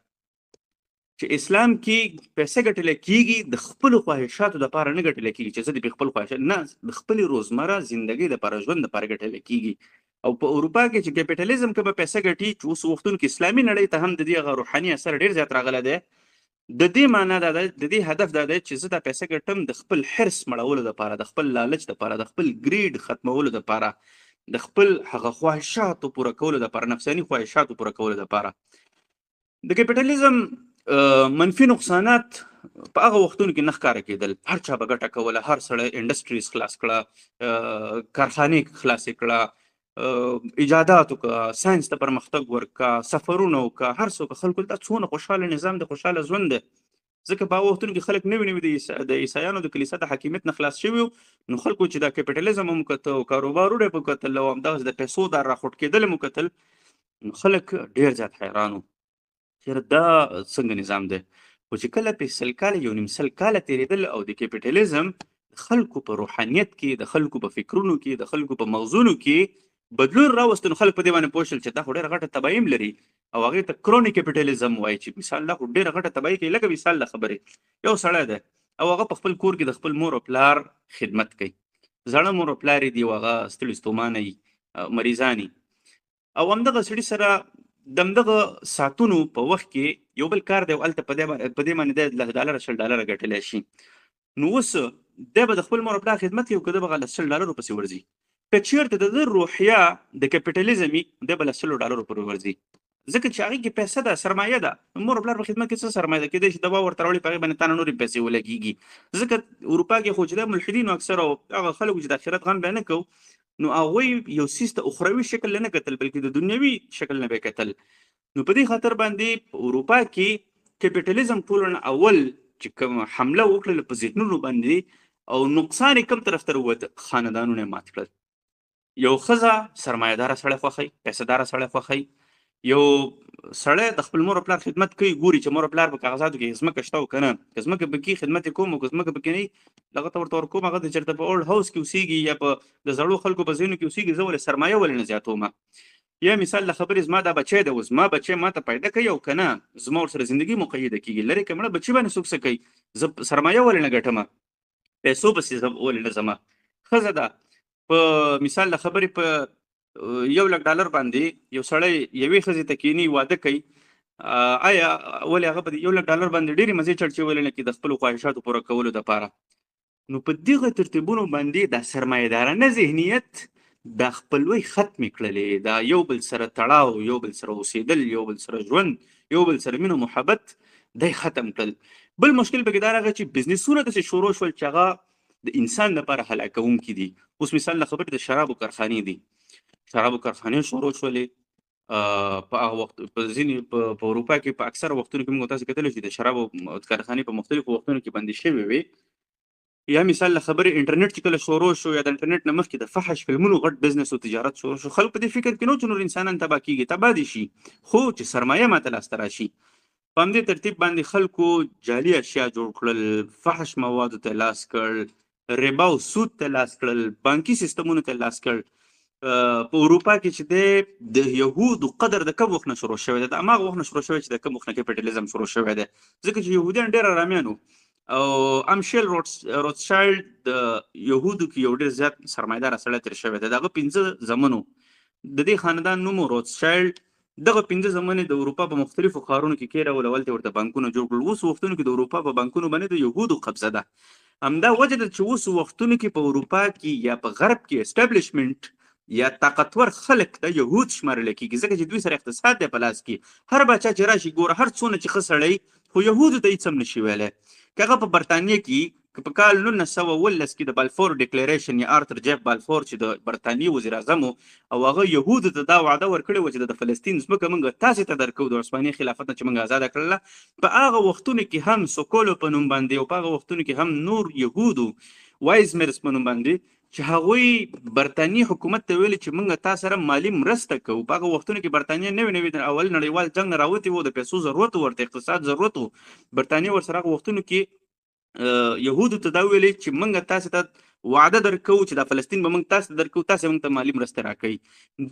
Speaker 1: چې اسلام کې پیسې ګټلی کېږي د خپلو خواهشاتو دپاره نه ګټلی کېږي چې زه د خپل خواهشات نه د خپلې روزمره زندګۍ دپاره ژوند دپاره ګټلی کېږي. او په اروپا کې چې کیپیټالیزم کې به پیسې ګټي چې اوس وختونو کې اسلامي نړۍ ته هم د دې هغه روحاني اثر ډېر زیات راغلی دی د دې معنا دا ده د دې هدف دا دی چې زه دا پیسې ګټم د خپل حرص مړولو دپاره د خپل لالچ دپاره د خپل ګریډ ختمولو دپاره د خپل هغه خواهشاتو پوره کولو دپاره نفساني خواهشاتو پوره کولو دپاره. د کیپیټالیزم منفي نقصانات په هغه وختونو کې نه ښکاره کېدل هر چا به ګټه کوله هر سړی انډسټریز خلاص کړه کارخانې خلاصې کړه ایجادات وکړه ساینس ته پرمختګ ورکړه سفرونه وکړه هر څوک خلکو ته څونه خوشحاله نظام دی خوشحاله ژوند دی ځکه په هغه وختونو کې خلک نوي نوي د عیسایانو د کلیسا د حاکمیت نه خلاص شوي نو خلکو چې دا کیپیټالیزم هم وکته او کاروبارونه یې وکتل او همدغسې د پیسو دا راخوټ کېدل هم وکتل نو خلک ډېر زیات حیران وو چې دا څنګه نظام دی خو چې کله پې 100 کاله یو نیم 100 کاله تېرېدل او د کیپیټالیزم د خلکو په روحانیت کې د خلکو په فکرونو کې د خلکو په مغزونو کې بدلون راوست نو خلک په دې باندې پوه شول چې دا خو ډېره غټه تباهي هم لري او هغې ته کرونیک کیپیټالیزم وایي چې مثال دا خو ډېره غټه تباهي کوي لکه مثال د خبرې یو سړی دی او هغه په خپل کور کې د خپل مور او پلار خدمت کوي زړه مور او پلار یې دي او هغه ستړي ستومانه وي مریضان او همدغه سړي سره د همدغه ساعتونو په وخت کې یو بل کار دی او هلته په دې باندې دی $10 $100 ګټلی شي نو اوس دی به د خپل مور او پلار خدمت کوي او که دی به هغه $100 پسې ورځي که چېرته د ده روحیه د کیپیټالیزم وي دی به $100 پورې ورځي ځکه چې هغې کې پیسه ده سرمایه ده مور او پلار په خدمت کې څه سرمایه ده کېدای شي دوا ورته راوړي په هغې باندې تا نه نورې پیسې ولګېږي ځکه اروپا کې خو چې د ملحدینو اکثره هغه خلکو چې د آخرت غم بیا نه کوو نو هغوی یو څیز ته اخروي شکل نه کتل بلکې د دنیوي شکل نه به کتل نو په دې خاطر باندې په اروپا کې کیپیټالیزم ټولو نه اول چې کوم حمله وکړله په ذهنونو باندې او نقصان یې کوم طرف ته ووت خاندانونه یې مات کړل یو ښځه سرمایه‌داره سړی خوښوي پیسهداره سړی خوښوي یو سړی د خپل مور او پلار خدمت کوي ګوري چې مور او پلار په کاغذاتو کې ځمکه شته او که نه که ځمکه پکې خدمت یې کوم او که ځمکه پکې نه وي هغه ته ورته ورکوم هغه د چېرته په اولډ هاوس کې اوسېږي یا په د زړو خلکو په ځایونو کې اوسېږي زه ولې سرمایه ولې نه زیاتومه یا مثال د خبرې زما دا بچی دی اوس زما بچی ما ته پیدا کوي او که نه زما ورسره زندګي مقیده کېږي لرې که مړه بچي باندې څوک څه کوي زه سرمایه ولې نه ګټمه پیسو پسې زه ولې نه ځمه ښځه ده په مثال د خبرې په $1 لک باندې یو سړی یوې ښځې ته کینی واده کوي آیا ولې هغه په $1 باندې ډېرې مزې چړچې نه کړي د خپلو خواهشاتو پوره کولو دپاره نو په دغه ترتیبونو باندې دا سرمایه‌دارانه ذهنیت دا خپلوۍ ختمې کړلې دا یو بل سره تړاو یو بل سره اوسېدل یو بل سره ژوند یو بل سره مینه محبت دی ختم کړل. بل مشکل پکې دا راغی چې بزنسونه داسې شروع شول چې هغه د انسان لپاره هلاکوونکي دي اوس مثال د خبرې د شرابو کارخانې دي شرابو کارخانې شروع شولې په هغه وخت په ځینې په اروپا کې په اکثره وختونو کې موږ تاسو کتلی شي د شرابو کارخانې په مختلفو وختونو کې بندې شوې وې یا مثال د خبرې انټرنیټ چې کله شروع شو یا د انټرنیټ نه مخکې د فحش فلمونو غټ بزنس او تجارت شروع شو خلک په دې فکر کې نو چې نور انسانان تباه کېږي تباه دي شي خو چې سرمایه ماته لاسته راشي په همدې ترتیب باندې خلکو جعلي اشیا جوړ کړل فحش موادو ته لاس کړل ربا او سود ته لاس کړل بانکي سیستمونو ته لاس کړل په اروپا کې چې دی د یهودو قدر د کوم وخت نه شروع شوی دی د هماغه وخت نه شروع شوی چې د کوم وخت نه کیپیټالیزم شروع شوی دی ځکه چې یهودیان ډېر ارامیان وو او امشیل روتشایلډ د یهودو کې یو ډېر زیات سرمایه‌داره سړی تېر شوی دی د هغه 15 زامن وو د دې خاندان نوم روتشایلډ دغه 15 زمانې د اروپا په مختلفو ښارونو کې کېرول، اول ته ورته بانکونه جوړ کړل. اوس وختونو کې د اروپا په بانکونو باندې د یهودو قبضه ده. همدا وجه ده چې اوس وختونو کې په اروپا کې یا په غرب کې اسټابلیشمنټ یا طاقتور خلک د یهود شمارل کېږي، ځکه چې دوی سره اقتصاد دی په لاس کې. هر بچا چې راشي ګوره، هر څونه چې ښه سړی خو یهودو ته هېڅ هم نشي ویلی. که هغه په برطانیه کې که په کال 1919 کې د بالفور ډیکلیریشن یا آرتر جیف بالفور چې د برطانیې وزیر اعظم او هغه یهودو ته دا وعده ورکړې وه چې د فلسطین ځمکه موږ تاسې ته درکوو د عثماني خلافت نه چې موږ ازاده کړله. په هغه وختونو کې هم سوکولو په نوم باندې او په هغه وختونو کې هم نور یهودو وایزمرز په نوم باندې چې هغوی برطانیې حکومت ته ویلي چې موږ تا سره مالي مرسته کوو. په هغه وختونو کې برطانیه نوې د اول نړیوال جنګ نه راوتې وه، د پیسو ضرورت ورته، اقتصاد ضرورت و. برطانیې ورسره هغه وختونو کې یهودو ته دا ویلي چې موږ تاسې ته وعده درکوو چې دا فلسطین به موږ تاسې ته درکوو، تاسې موږ ته مالي مرسته راکوئ.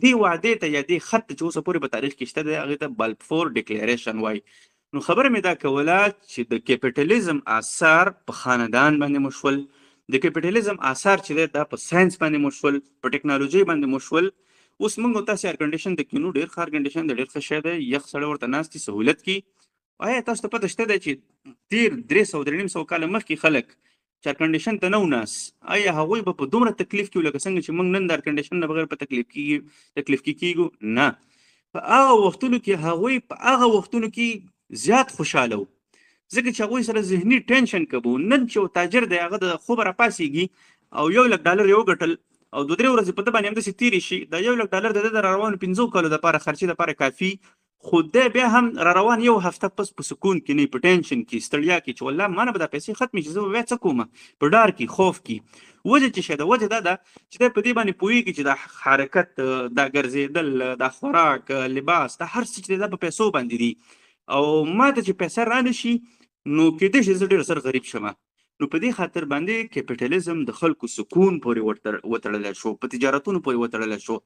Speaker 1: دې وعدې ته یا دې خط چې اوسه پورې په تاریخ کې شته دی، هغې ته بالفور ډیکلیریشن وایي. نو خبره مې دا کوله چې د کیپیټالیزم آثار په خاندان باندې مو شول، د کیپیټالیزم آثار چې دی دا په ساینس باندې مو شول، په ټیکنالوژي باندې مو شول. اوس موږ او تاسې ایر کنډیشن د کینو ډېر ښه ایر کنډیشن دی، ډېر ښه شی دی، یخ سړی ورته ناست دي، سهولت کې. آیا تاسو ته پته شته ده چې تیر 300 کاله مخکې خلک چې ایر کنډیشن ته نه و ناست، آیا هغوی به په دومره تکلیف کې لکه څنګه چې موږ نن د ایر کنډیشن نه بغیر په تکلیف کې کېږو؟ نه. په هغه وختونو کې هغوی په هغه وختونو کې زیات خوشحاله وو، ځکه چې هغوی سره ذهني ټینشن کبو. نن چې یو تاجر دی هغه د خوبه راپاڅېږي او $1,00,000 یې وګټل او 2-3 ورځې په ده باندې همداسې تېرې شي، دا $1,00,000 د ده د راروانو 5 کالو دپاره خرچې دپاره کافي. خو دی بیا هم را روان یو هفته پس په سکون کې نه، په ټینشن کې، ستړیا کې، چې والله ما نه به دا پیسې ختمې شي، زه به بیا څه کوم، په ډار کې، خوف کې. وجه چې شی ده، وجه دا ده چې دی په دې باندې پوهېږي چې دا حرکت، دا ګرځېدل، دا خوراک، لباس، دا هر څه چې دی دا په پیسو باندې دي. او ما ته چې پیسه را نه شي نو کېدای شي زه ډېر سر غریب شم. نو په دې خاطر باندې کیپیټالیزم د خلکو سکون پورې وتړلی شو، په تجارتونو پورې وتړلی شو،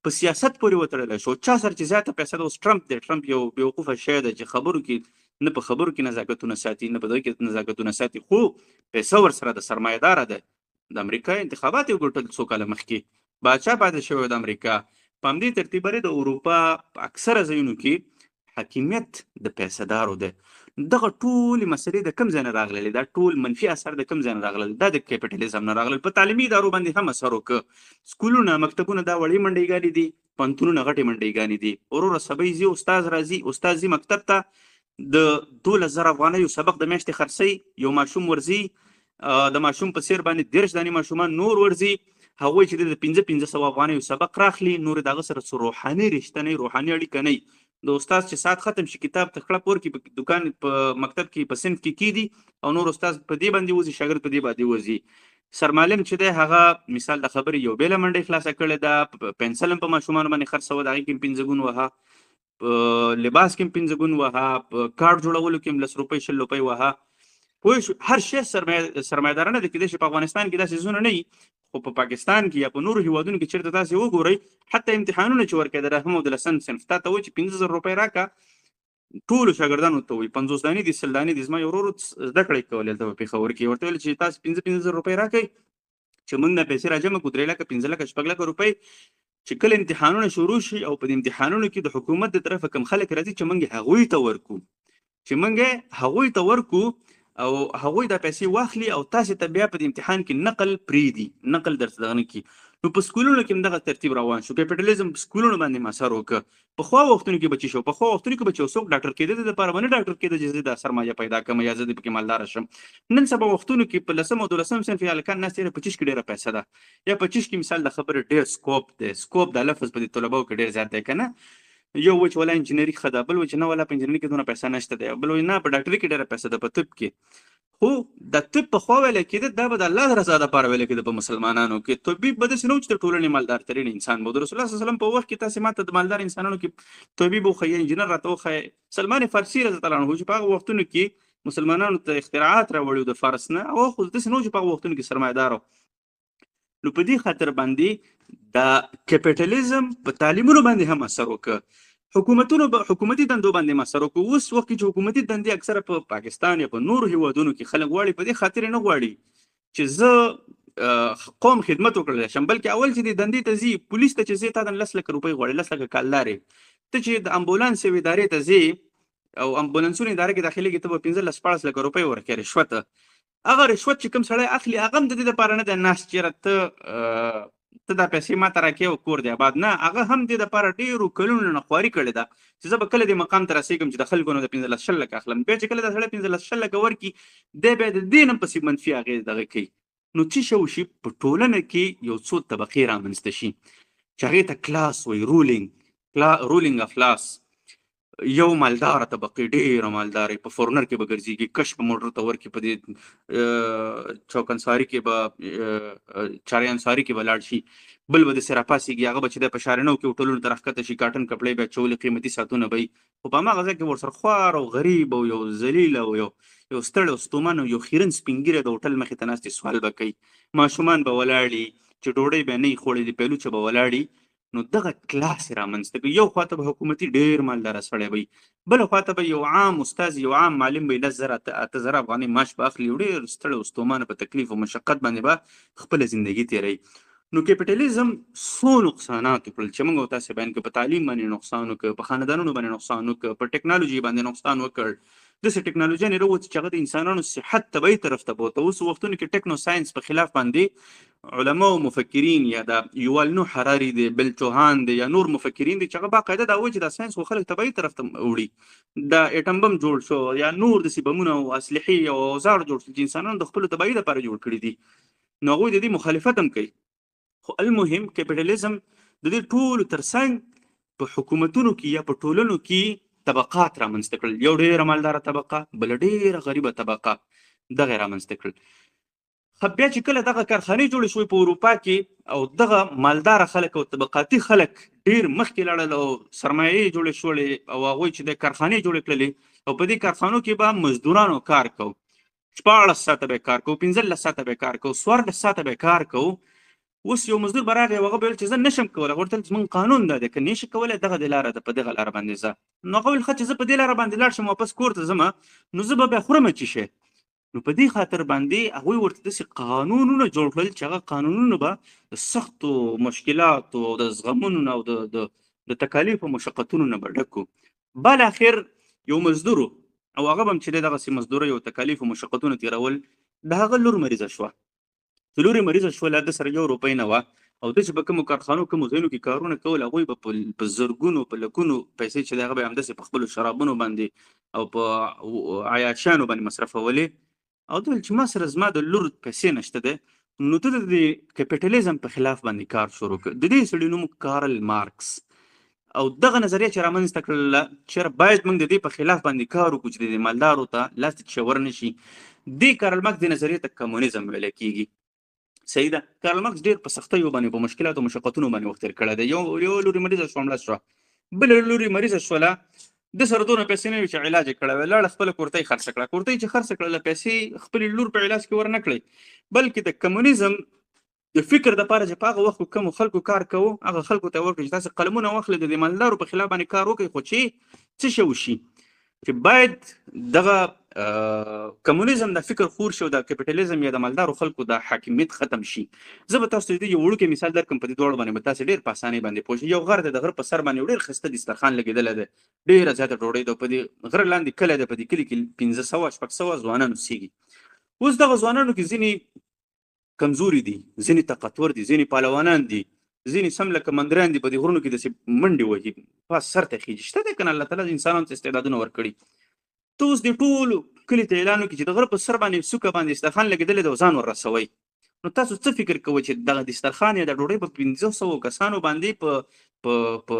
Speaker 1: په سیاست پورې وتړلی شو. چا سره چې زیاته پیسه ده، اوس ټرمپ دی. ټرمپ یو بیوقوفه شی ده چې خبرو کې نه په خبرو کې نزاکتونه ساتي، نه په دغه کې نزاکتونه ساتي، خو پیسه ورسره د سرمایه‌داره ده. د امریکا انتخابات یې وګټل څو کاله مخکې، باچا پاتې شوی د امریکا. په همدې ترتیب د اروپا په اکثره ځایونو کې حاکمیت د پیسه‌دارو دی. دغه ټولې مسلې د کوم ځای نه راغللې؟ دا ټول منفي اثر د کوم ځای نه راغلل؟ دا د کیپیټالیزم نه راغلل. په تعلیمي ادارو باندې هم اثر وکړه. سکولونه، مکتبونه دا وړې منډېګانې دي، پوهنتونونه غټې منډېګانې دي. وروره سبی ځي، استاد راځي، استاد ځي مکتب ته، د 12,000 افغانیو سبق د میاشتې خرڅوي، یو ماشوم ورځي، د ماشوم په څیر باندې 30 دانې ماشومان نور ورځي، هغوی چې د 500 افغانیو سبق راخلي، نور د هغه سره څه روحاني رشته نه، روحاني اړیکه نه. د استاد چې ساعت ختم شي، کتاب ته خړپ ورکړي، په دکان، په مکتب کې، په صنف کې کېږي، او نور استاد په دې باندې وځي، شاګرد په دې باندې وځي. سرمعلم چې دی هغه مثال د خبرې یو بیله منډۍ خلاصه کړې ده، پنسل هم په ماشومانو باندې خرڅوه، د هغې کې هم 5 ګون وهه، په لباس کې هم 5 ګون وهه، په کارډ جوړولو کې هم 10 روپۍ 20 روپۍ وهه. پوه شو؟ هر شی سرمایه‌دارانه ده. کېدای شي په افغانستان کې دا څیزونه نه وي، خو په پاکستان کې یا په نورو هیوادونو کې چېرته تاسې وګورئ، حتی امتحانونه چې ورکوي د رحم او د لسم صنف، تا ته وایي چې 15,000 روپۍ راکړه، ټولو شاګردانو ته وایي 50 دانې دي، 100 دانې دي. زما یو ورور زده کړې کولې هلته په پېښور کې، ورته ویل چې تاسې 15,000 روپۍ راکئ چې موږ دا پیسې راجمع کړو، 3 لکه 15 لکه 6 لکه روپۍ. چې کله امتحانونه شروع شي او په دې امتحانونو کې د حکومت د طرفه کوم خلک راځي چې موږ هغوی ته ورکو، چې موږ هغوی ته ورکو او هغوی دا پیسې واخلي او تاسې ته بیا په دې امتحان کې نقل پرېږدي، نقل درته دغه نه کړي. نو په سکولونو کې هم دغه ترتیب روان شو. کیپیټالیزم په سکولونو باندې هم اثر وکړه. پخوا وختونو کې به چې شو، پخوا وختونو کې به چې یو څوک ډاکټر کېده، د دپاره به نه ډاکټر کېده چې زه دا سرمایه پیدا کړم یا زه دې پکې مالداره شم. نن سبا وختونو کې په 10 او 12 صنف هلکان ناست دي، په چیش کې ډېره پیسه ده، یا په چیش کې مثال د خبرې ډېر سکوپ دی. سکوپ دا لفظ په دې طلباو کې ډېر زیات دی که نه؟ یو وایي چې ولا انجینري ښه ده، بل وایي چې نه ولا په انجینري کې دونه پیسه نشته دی، بل وایي نه په ډاکټري کې ډېره پیسه ده، په طب کې. خو د طب پخوا ویلی کېده دا به د الله رضا دپاره ویلی کېده په مسلمانانو کې. طبیب به داسې نه و چې د ټولنې مالدار ترین انسان به. د رسول الله صلی الله علیه وسلم په وخت کې تاسې ما ته د مالدار انسانانو کې طبیب وښیه، انجینر راته وښیه. سلمان فارسي رضی الله عنه چې په هغه وختونو کې مسلمانانو ته اختراعات راوړي د فارس نه، او خو داسې نه و چې په هغه وختونو کې سرمایه‌دار و. نو په دې خاطر باندې د کیپیټالیزم په تعلیمونو باندې هم اثر وکړه. حکومتي دندو باندې اثر وکړو. اوس وخت کې چې حکومتي دندې اکثره په پاکستان یا په نورو هیوادونو کې خلک غواړي، په دې خاطر نه غواړي چې زه قوم خدمت وکړلی شم، بلکې اول چې دې دندې ته ځي، پولیس ته چې ځې تا نه 10 لکه روپۍ غواړي، 10 لکه کالدارې. ته چې د امبولانس یوې ادارې ته ځې او امبولانسونو اداره کې داخلېږي ته به 15-14 لکه روپۍ ورکړې رشوت. هغه رشوت چې کوم سړی اخلي هغه هم د دې دپاره نه دی ناست چېرې ته دا پیسې ماته راکړې او کور دی آباد، نه، هغه هم دې دپاره ډېرو کلونو نه خواري کړې ده چې زه به کله دې مقام ته رسېږم چې د خلکو نه د 15-20 لکه اخلم. بیا چې کله دا سړی 15-20 لکه ورکړي دی بیا د دې نه پسې منفي اغېز دغه کوي. نو څه شی وشي په ټولنه کې یو څو طبقې رامنځته شي چې هغې ته کلاس وایي، رولینګ اف لاس. یو مالداره طبقې ډېره مالدارې په فورنر کې به ګرځېږي، کش په موټر ته ورکړي، په دې چوکنساري کې به چاریانساري کې به لاړ شي، بل به داسې راپاڅېږي هغه به چې دی په شارنو کې هوټلونو ته راښکته شي، کاټن کپړې به یې اچولي، قیمتي ساعتونه به وي، خو په هماغه ځای کې ورسره خوار او غریب او یو ذلیل او یو ستړی او ستومن او یو خیرن سپین ږیری د هوټل مخې ته ناستې سوال به کوي، ماشومان به ولاړي چې ډوډۍ به یې نه وي خوړلې، پیلوچه به ولاړي. نو دغه کلاس رامنځته کوي. یو خواته به حکومتي ډېر مالداره سړی وي، بله خواته به یو عام استاد یو عام معلم به 10,000 افغانۍ معاش به اخلي، ډېر ستړی او ستومانه په تکلیف او مشقت باندې به خپله زندګي تېروي. نو کیپیټالیزم څو نقصانات وکړل چې موږ او تاسې بیان کړو. په تعلیم باندې نقصان وکړ، په خاندانونو باندې نقصان وکړ، په ټکنالوژي باندې نقصان وکړ. داسې ټکنالوژیانې راووت چې هغه د انسانانو صحت طبیعي طرف ته بوته. اوس وختونو کې ټکنو ساینس په خلاف باندې علما او مفکرین یا د یوال نوح حراري دی، بل چوهان دی، یا نور مفکرین دي چې هغه باقاعده دا وایي چې دا ساینس خو خلک طبیعي طرف ته وړي. دا اټم بم جوړ شو یا نور داسې بمونه او اسلحې او اوزار جوړ شو چې انسانانو د خپلو طبیعي لپاره جوړ کړي دي. نو هغوی د دې مخالفت هم کوي. خو المهم کیپیټالیزم د دې ټولو ترڅنګ په حکومتونو کې یا په ټولنو کې طبقات رامنځته کړل. یو ډېره مالداره طبقه، بله ډېره غریبه طبقه، دغه رامنځته کړل. خو بیا چې کله دغه کارخانې جوړې شوې په اروپا کې او دغه مالداره خلک او طبقاتي خلک ډېر مخکې لاړل او سرمایې جوړې شولې او هغوی چې د کارخانې جوړې کړلې او په دې کارخانو کې به مزدورانو کار کو، 14 ساعته به کار کو، 15 ساعته به کار کو، 14 ساعته به کار کو. اوس یو مزدور به راغی هغه به ویل چې زه نشم کولی، هغه ورته ویل چې موږ قانون دا دی که نشي کولی دغه دې لاره ده، په دغه لاره باندې ځه. نو هغه ویل ښه چې زه په دې لاره باندې لاړ شم واپس کور ته ځم نو زه به بیا خورم څه شی. نو په دې خاطر باندې هغوی ورته داسې قانونونه جوړ کړل چې هغه قانونونه به د سختو مشکلاتو او د زغمونو نه او د تکالیفو او مشقتونو نه به ډک وو. بالاخر یو مزدور او هغه به هم چې دی دغسې مزدورۍ او تکالیف او مشقتونه تېرول، د هغه لور مریضه شوه. چې لور یې مریضه شوله ده سره 1 روپۍ نه وه او ده چې په کومو کارخانو کومو ځایونو کې کارونه کول هغوی به په زرګونو په لکونو پیسې چې دی هغه به یې همداسې په خپلو شرابونو باندې او په عیاشیانو باندې مصرفولې. او ده ویل چې ما سره زما د لور پیسې نشته دی. نو ده د کیپیټالیزم په خلاف باندې کار شروع کړ. د دې سړي نوم کارل مارکس او دغه نظریه چې رامنځته کړله چې باید موږ د دې په خلاف باندې کار وکړو چې د مالدارو ته لاس ته ورنه شي. دې کارل مارکس دې نظریې ته کمونیزم ویلی کېږي. صحیح ده. کارل مارکس ډېر په سختیو باندې په مشکلاتو او مشقتونو باندې وخت تېر کړی دی. یو لوري مریضه شوه مړه شوه، بله لوري مریضه شوله، ده سره دونه پیسې نه وي چې علاج یې کړی وی، لاړه خپله کورتۍ خرڅه کړه. کورتۍ چې خرڅه کړله پیسې خپلې لور په علاج کې ورنه کړئ، بلکې د کمونیزم د فکر دپاره چې په هغه وخت کومو خلکو کار کوو هغه خلکو ته ورکړي چې تاسې قلمونه واخلئ د دې مالدارو په خلاف باندې کار وکړئ. خو چې څه شی وشي چې باید دغه کمونیزم د فکر خور شي او د کیپیټالیزم یا د مالدارو خلکو د حاکمیت ختم شي. زه به تاسو ته یو وړوکی مثال درکړم، په دې دواړو باندې به تاسې ډېر په اسانۍ باندې پوه شئ. یو غر دی، د غره په سر باندې یو ډېر ښایسته دسترخوان لګېدلی دی، ډېره زیاته ډوډۍ ده. په دې غره لاندې کلی دی، په دې کلي کې 500-600 ځوانان اوسېږي. اوس دغه ځوانانو کې ځینې کمزوري دي، ځینې طاقتور دي، ځینې پهلوانان دي، ځینې سم لکه مندران دي، په دې غرونو کې داسې منډې وهي، پاس سر ته خېږي. شته دی که نه الله تعالی انسانانو ته استعدادونه ورکړي. ته اوس دې ټولو کلي ته اعلان وکړي چې د غره په سر باندې څوکه باندې دسترخوان لګېدلی دی او ځان ور رسوئ. نو تاسو څه فکر کوئ چې دغه دسترخوان یا د ډوډۍ په 500 کسانو باندې په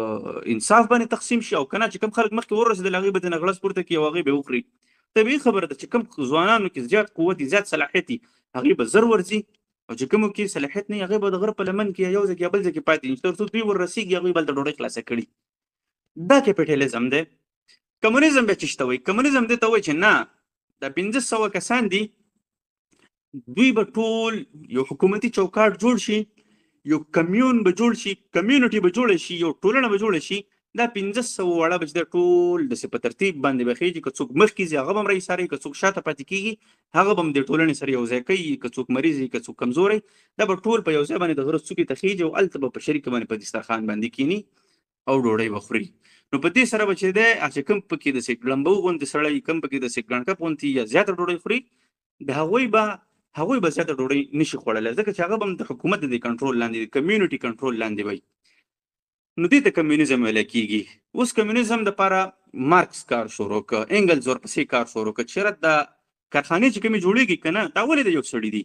Speaker 1: انصاف باندې تقسیم شي او که نه چې کوم خلک مخکې ورسېدل هغوی به ترېنه غړس پورته کړي او هغوی به یې وخوري؟ طبیعي خبره ده چې کوم ځوانانو کې زیات قوت وي، زیات صلاحیت وي، هغوی به زر ورځي او چې کومو کې صلاحیت نه وي هغوی به د غره په لمن کې یا یو ځای کې یا بل ځای کې پاتې وي، تر څو دوی ور رسېږي هغوی به هلته ډوډۍ خلاصه کړي. دا کیپیټالیزم دی. کمونیزم بیا څه شته وایي؟ کمونیزم دې ته وایي چې نه، دا 500 کسان دي، دوی به ټول یو حکومتي چوکاټ جوړ شي، یو کمیون به جوړ شي، کمیونټي به جوړه شي، یو ټولنه به جوړه شي. دا 500 واړه به چې دی ټول داسې په ترتیب باندې به خېږي، که څوک مخکې ځي هغه به هم رئیساروي، که څوک شاته پاتې کېږي هغه به هم د ټولنې سره یو ځای کوي، که څوک مریض وي که څوک کمزوری، دا به ټول په یو ځای باندې د غره څوکې ته خېږي او هلته به په شریکه باندې په دسترخوان باندې کښېني او ډوډۍ به خوري. نو په دې سره به چې دی چې کوم پکې د لمبو غوندې سړی کوم پکې د ګڼکپ غوندې یا زیاته ډوډۍ خوري د هغوی به زیاته ډوډۍ نشي خوړلی ځکه چې هغه به هم د حکومت د کنټرول لاندې د کمیونټي کنټرول لاندې وي. نو دې ته کمیونیزم ویل کېږي. اوس کمیونیزم دپاره مارکس کار شروع کړ، انګلز ورپسې کار شروع کړ چې یاره د کارخانې چې کومې جوړېږي که نه دا ولې د یو سړي دي،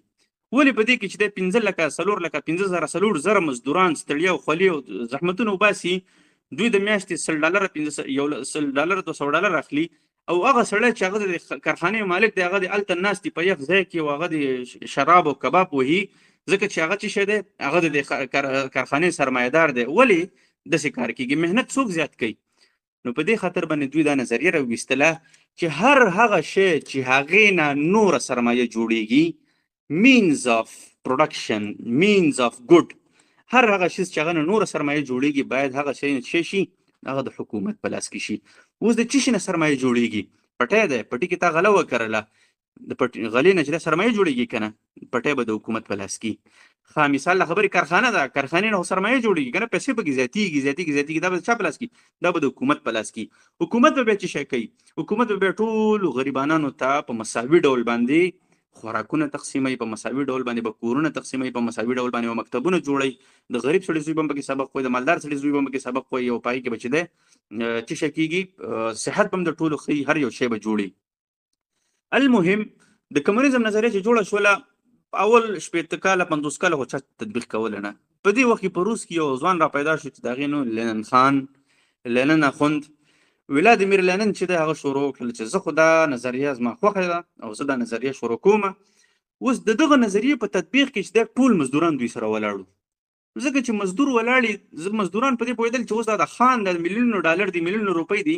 Speaker 1: ولې په دې کې چې دی 15 لکه 4 لکه 15,000 مزدوران ستړیا او خولي او زحمتونه وباسي، دوی د میاشتې $100 $200 اخلي او هغه سړی چې هغه د کارخانې مالک دی هغه د هلته ناست دی په یخ ځای کې او هغه د شراب او کباب وهي ځکه چې هغه څه شی دی هغه د کارخانې سرمایه‌دار دی. ولې داسې کار کېږي؟ محنت څوک زیات کوي؟ نو په دې خاطر باندې دوی دا نظریه راویستله چې هر هغه شی چې هغې نه نوره سرمایه جوړېږي means of production means of good، هر هغه شی چې هغه نه نوره سرمایه جوړېږي باید هغه شی څه شي؟ هغه د حکومت په لاس کې شي. اوس د څه شي نه سرمایه جوړېږي؟ پټی دی، پټي کې تا غله وکرله، د غلې نه چې دا سرمایه جوړېږي که نه پټی به د حکومت په لاس کې. ښه مثال له خبرې کارخانه ده، کارخانې نه خو سرمایه جوړېږي که نه، پیسې پکې زیاتېږي دا به د چا په لاس کې؟ دا به د حکومت په لاس کې. حکومت به بیا څه شی کوي؟ حکومت به بیا ټولو غریبانانو ته په مساوي ډول باندې خوراکونه تقسیموي، په مساوي ډول باندې به کورونه تقسیموي، په مساوي ډول باندې به مکتبونه جوړوي، د غریب سړي زوی به هم پکې سبق وایي، د مالدار سړي زوی به هم پکې سبق وایي او په هغې کې به چې دی څه شی کېږي؟ صحت به هم د ټولو ښه، هر یو شی به جوړي. المهم د کمونیزم نظریه چې جوړه شوله اول 15 کاله 50 کاله خو چا تطبیق کوله نه. په دې وخت کې په روس کې یو ځوان را پیدا شو چې د هغې نوم لینن خان، لینن اخوند، ولادیمیر لینن چې دی هغه شروع کړل چې زه خو دا نظریه زما خوښه ده او زه دا نظریه شروع کومه. اوس د دغه نظریې په تطبیق کې چې دی ټول مزدوران دوی سره ولاړو، ځکه چې مزدور ولاړې مزدوران په دې پوهېدل چې اوس دا د خان د میلیونو ډالر دی، میلیونو روپۍ دي،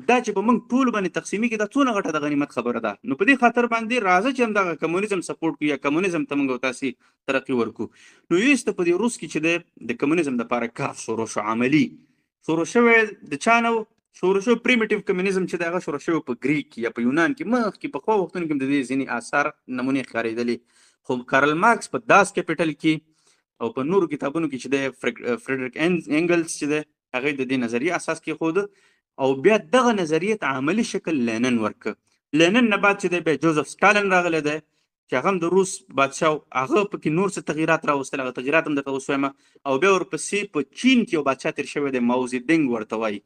Speaker 1: دا چې په موږ ټول باندې تقسیمېږي دا څونه غټه د غنیمت خبره ده. نو په دې خاطر باندې راځه چې همدغه کمونیزم سپورټ کړو یا کمونیزم ته موږ او تاسې ترقي ورکړو. نو ایسته په دې روس کې چې دی د کمونیزم دپاره کار شروع شو، عملي شروع شوی د چا نه و؟ شروع شوی پریمیټیو کمونیزم چې دی هغه شروع شوی په ګریک یا په یونان کې. مخکې پخوا وختونو کې هم د دې ځینې آثار نمونې ښکارېدلې، خو کارل مارکس په داس کیپیټل کې او په نورو کتابونو کې چې دی فریډریک انګلز چې دی هغې د دې نظریې اساس کېښود او بیا دغه نظریې ته عملي شکل لینن ورکړ. لینن نه بعد چې دی بیا جوزف سټالن راغلی دی چې هغه هم د روس بادشاه، هغه پکې نور څه تغیرات راوستل، هغه تغیرات هم درته اوس وایم. او بیا ورپسې په چین کې یو بادشاه تېر شوی دی ماوزیدنګ ورته وایي،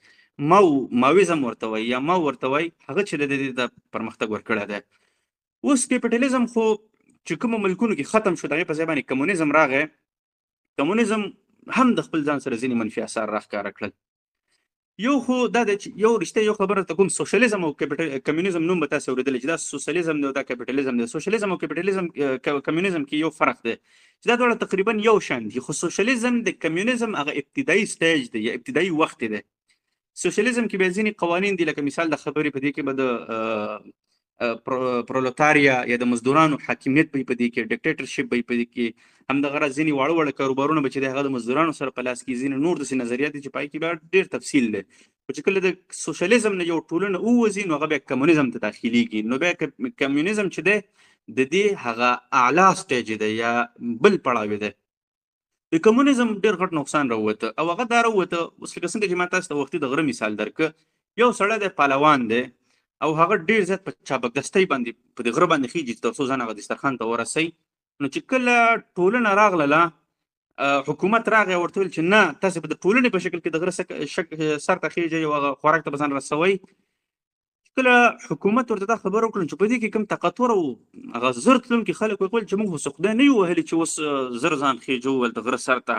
Speaker 1: ماویزم ورته وایي یا ماو ورته وایي، هغه چې د دې د پرمختګ ورکړی دی. اوس کیپیټالیزم خو چې کومو ملکونو کې ختم شو د هغې په ځای باندې کمونیزم راغی. کمونیزم هم د خپل ځان سره ځینې منفي اثار راښکاره کړل. یو خو دا دی چې یو رښتیا یو خبره ته کوم سوشلیزم او کمیونیزم نوم به تاسې اورېدلی چې دا سوسیالیزم دی او دا کیپیټالیزم دی. سوشلیزم او کیپیټالیزم کمیونیزم کې یو فرق دی چې دا دواړه تقریبا یو شان دي، خو سوشلیزم د کمیونیزم هغه ابتدایي سټیج دی یا ابتدایي وخت دی. سوشلیزم کې بیا ځینې قوانین دي، لکه مثال د خبرې په دې کې به د پرولتاریا یا د مزدورانو حاکمیت به په دې کې، ډیکټیټرشپ به په دې کې، همدغه راز ځینې واړه واړه کاروبارونه به چې دی هغه د مزدورانو سره په لاس کې، ځینې نور داسې نظریات دي چې په هغې کې بیا ډېر تفصیل دی. خو چې کله د سوشلیزم نه یو ټولنه ووځي نو هغه بیا کمونیزم ته داخلېږي. نو بیا کمونیزم چې دی د دې هغه اعلی سټیج دی یا بل پړاو دی. د کمونیزم ډېر غټ نقصان راووته او هغه دا راووته، اوس لکه څنګه چې ما تاسو ته وختي د غره مثال درکړه، یو سړی دی پهلوان دی او هغه ډېر زیات په چابکدستۍ باندې په دې غره باندې خېږي چې تر څو ځان هغه دسترخوان ته ورسوي. نو چې کله ټولنه راغله، حکومت راغی ورته ویل چې نه تاسې په د ټولنې په شکل کې د غره سر ته خېږئ او هغه خوراک ته به ځان رسوئ. کله حکومت ورته دا خبره وکړل چې په دې کې کوم طاقتور او هغه زر تلونکي خلک ویل چې موږ خو خدای نه یو وهلي چې اوس زر ځان خېږو ول د غره سر ته،